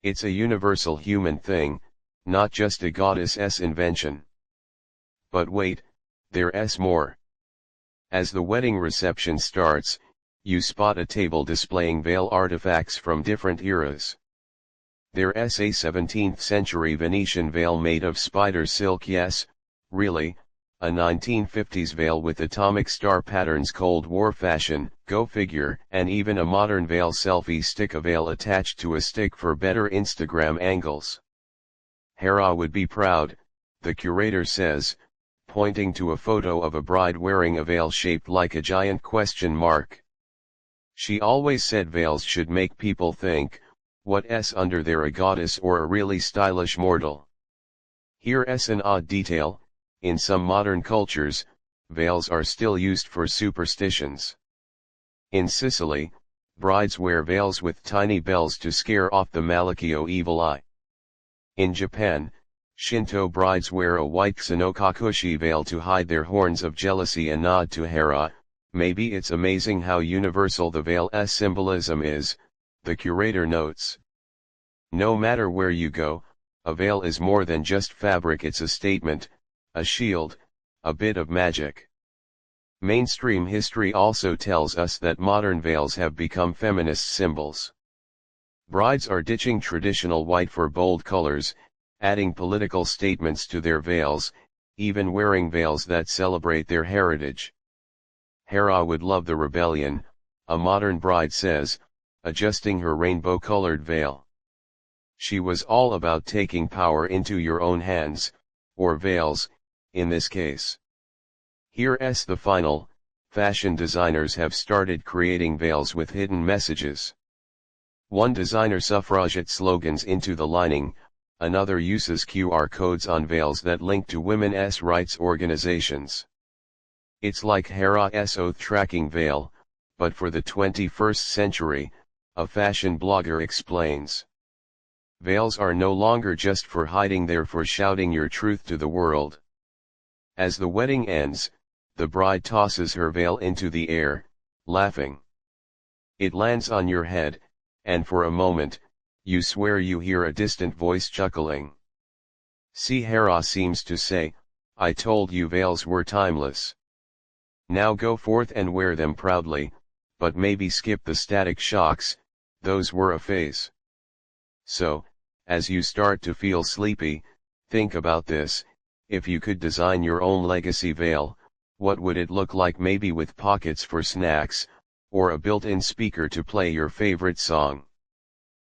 Speaker 1: It's a universal human thing, not just a goddess's invention. But wait, there's more. As the wedding reception starts, you spot a table displaying veil artifacts from different eras. There's a 17th century Venetian veil made of spider silk, yes, really, a 1950s veil with atomic star patterns, Cold War fashion, go figure, and even a modern veil selfie stick, a veil attached to a stick for better Instagram angles. Hera would be proud, the curator says, pointing to a photo of a bride wearing a veil shaped like a giant question mark. She always said veils should make people think, what's under there, a goddess or a really stylish mortal? Here's an odd detail. In some modern cultures, veils are still used for superstitions. In Sicily, brides wear veils with tiny bells to scare off the malakio, evil eye. In Japan, Shinto brides wear a white Xenokakushi veil to hide their horns of jealousy, a nod to Hera. Maybe it's amazing how universal the veil's symbolism is, the curator notes. No matter where you go, a veil is more than just fabric, it's a statement, a shield, a bit of magic. Mainstream history also tells us that modern veils have become feminist symbols. Brides are ditching traditional white for bold colors, adding political statements to their veils, even wearing veils that celebrate their heritage. Hera would love the rebellion, a modern bride says, adjusting her rainbow-colored veil. She was all about taking power into your own hands, or veils, in this case. Here's the final, fashion designers have started creating veils with hidden messages. One designer suffragette slogans into the lining, another uses QR codes on veils that link to women's rights organizations. It's like Hera's oath-tracking veil, but for the 21st century, a fashion blogger explains. Veils are no longer just for hiding, they're for shouting your truth to the world. As the wedding ends, the bride tosses her veil into the air, laughing. It lands on your head, and for a moment, you swear you hear a distant voice chuckling. See, Hera seems to say, I told you veils were timeless. Now go forth and wear them proudly, but maybe skip the static shocks, those were a phase. So, as you start to feel sleepy, think about this. If you could design your own legacy veil, what would it look like? Maybe with pockets for snacks, or a built-in speaker to play your favorite song.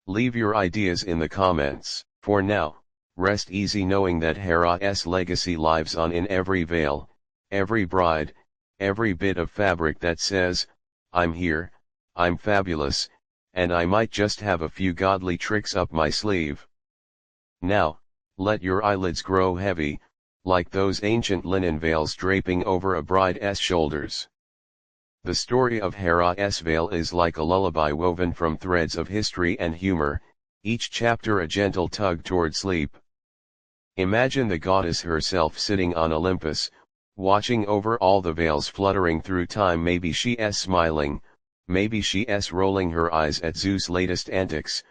Speaker 1: Leave your ideas in the comments. For now, rest easy knowing that Hera's legacy lives on in every veil, every bride, every bit of fabric that says, I'm here, I'm fabulous, and I might just have a few godly tricks up my sleeve. Now, let your eyelids grow heavy, like those ancient linen veils draping over a bride's shoulders. The story of Hera's veil is like a lullaby woven from threads of history and humor, each chapter a gentle tug toward sleep. Imagine the goddess herself sitting on Olympus, watching over all the veils fluttering through time. Maybe she's smiling, maybe she's rolling her eyes at Zeus' latest antics,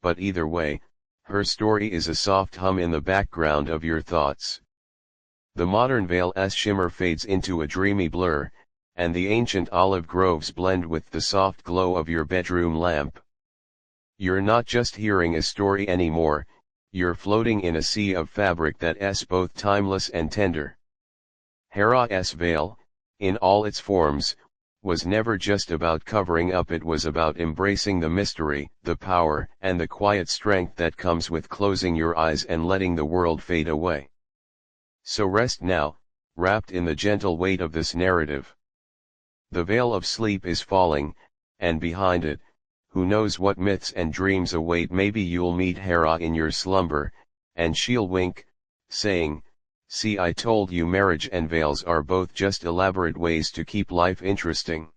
Speaker 1: but either way, her story is a soft hum in the background of your thoughts. The modern veil's shimmer fades into a dreamy blur, and the ancient olive groves blend with the soft glow of your bedroom lamp. You're not just hearing a story anymore, you're floating in a sea of fabric that's both timeless and tender. Hera's veil, in all its forms, was never just about covering up. It was about embracing the mystery, the power, and the quiet strength that comes with closing your eyes and letting the world fade away. So rest now, wrapped in the gentle weight of this narrative. The veil of sleep is falling, and behind it, who knows what myths and dreams await. Maybe you'll meet Hera in your slumber, and she'll wink, saying, "See, I told you." Marriage and veils are both just elaborate ways to keep life interesting.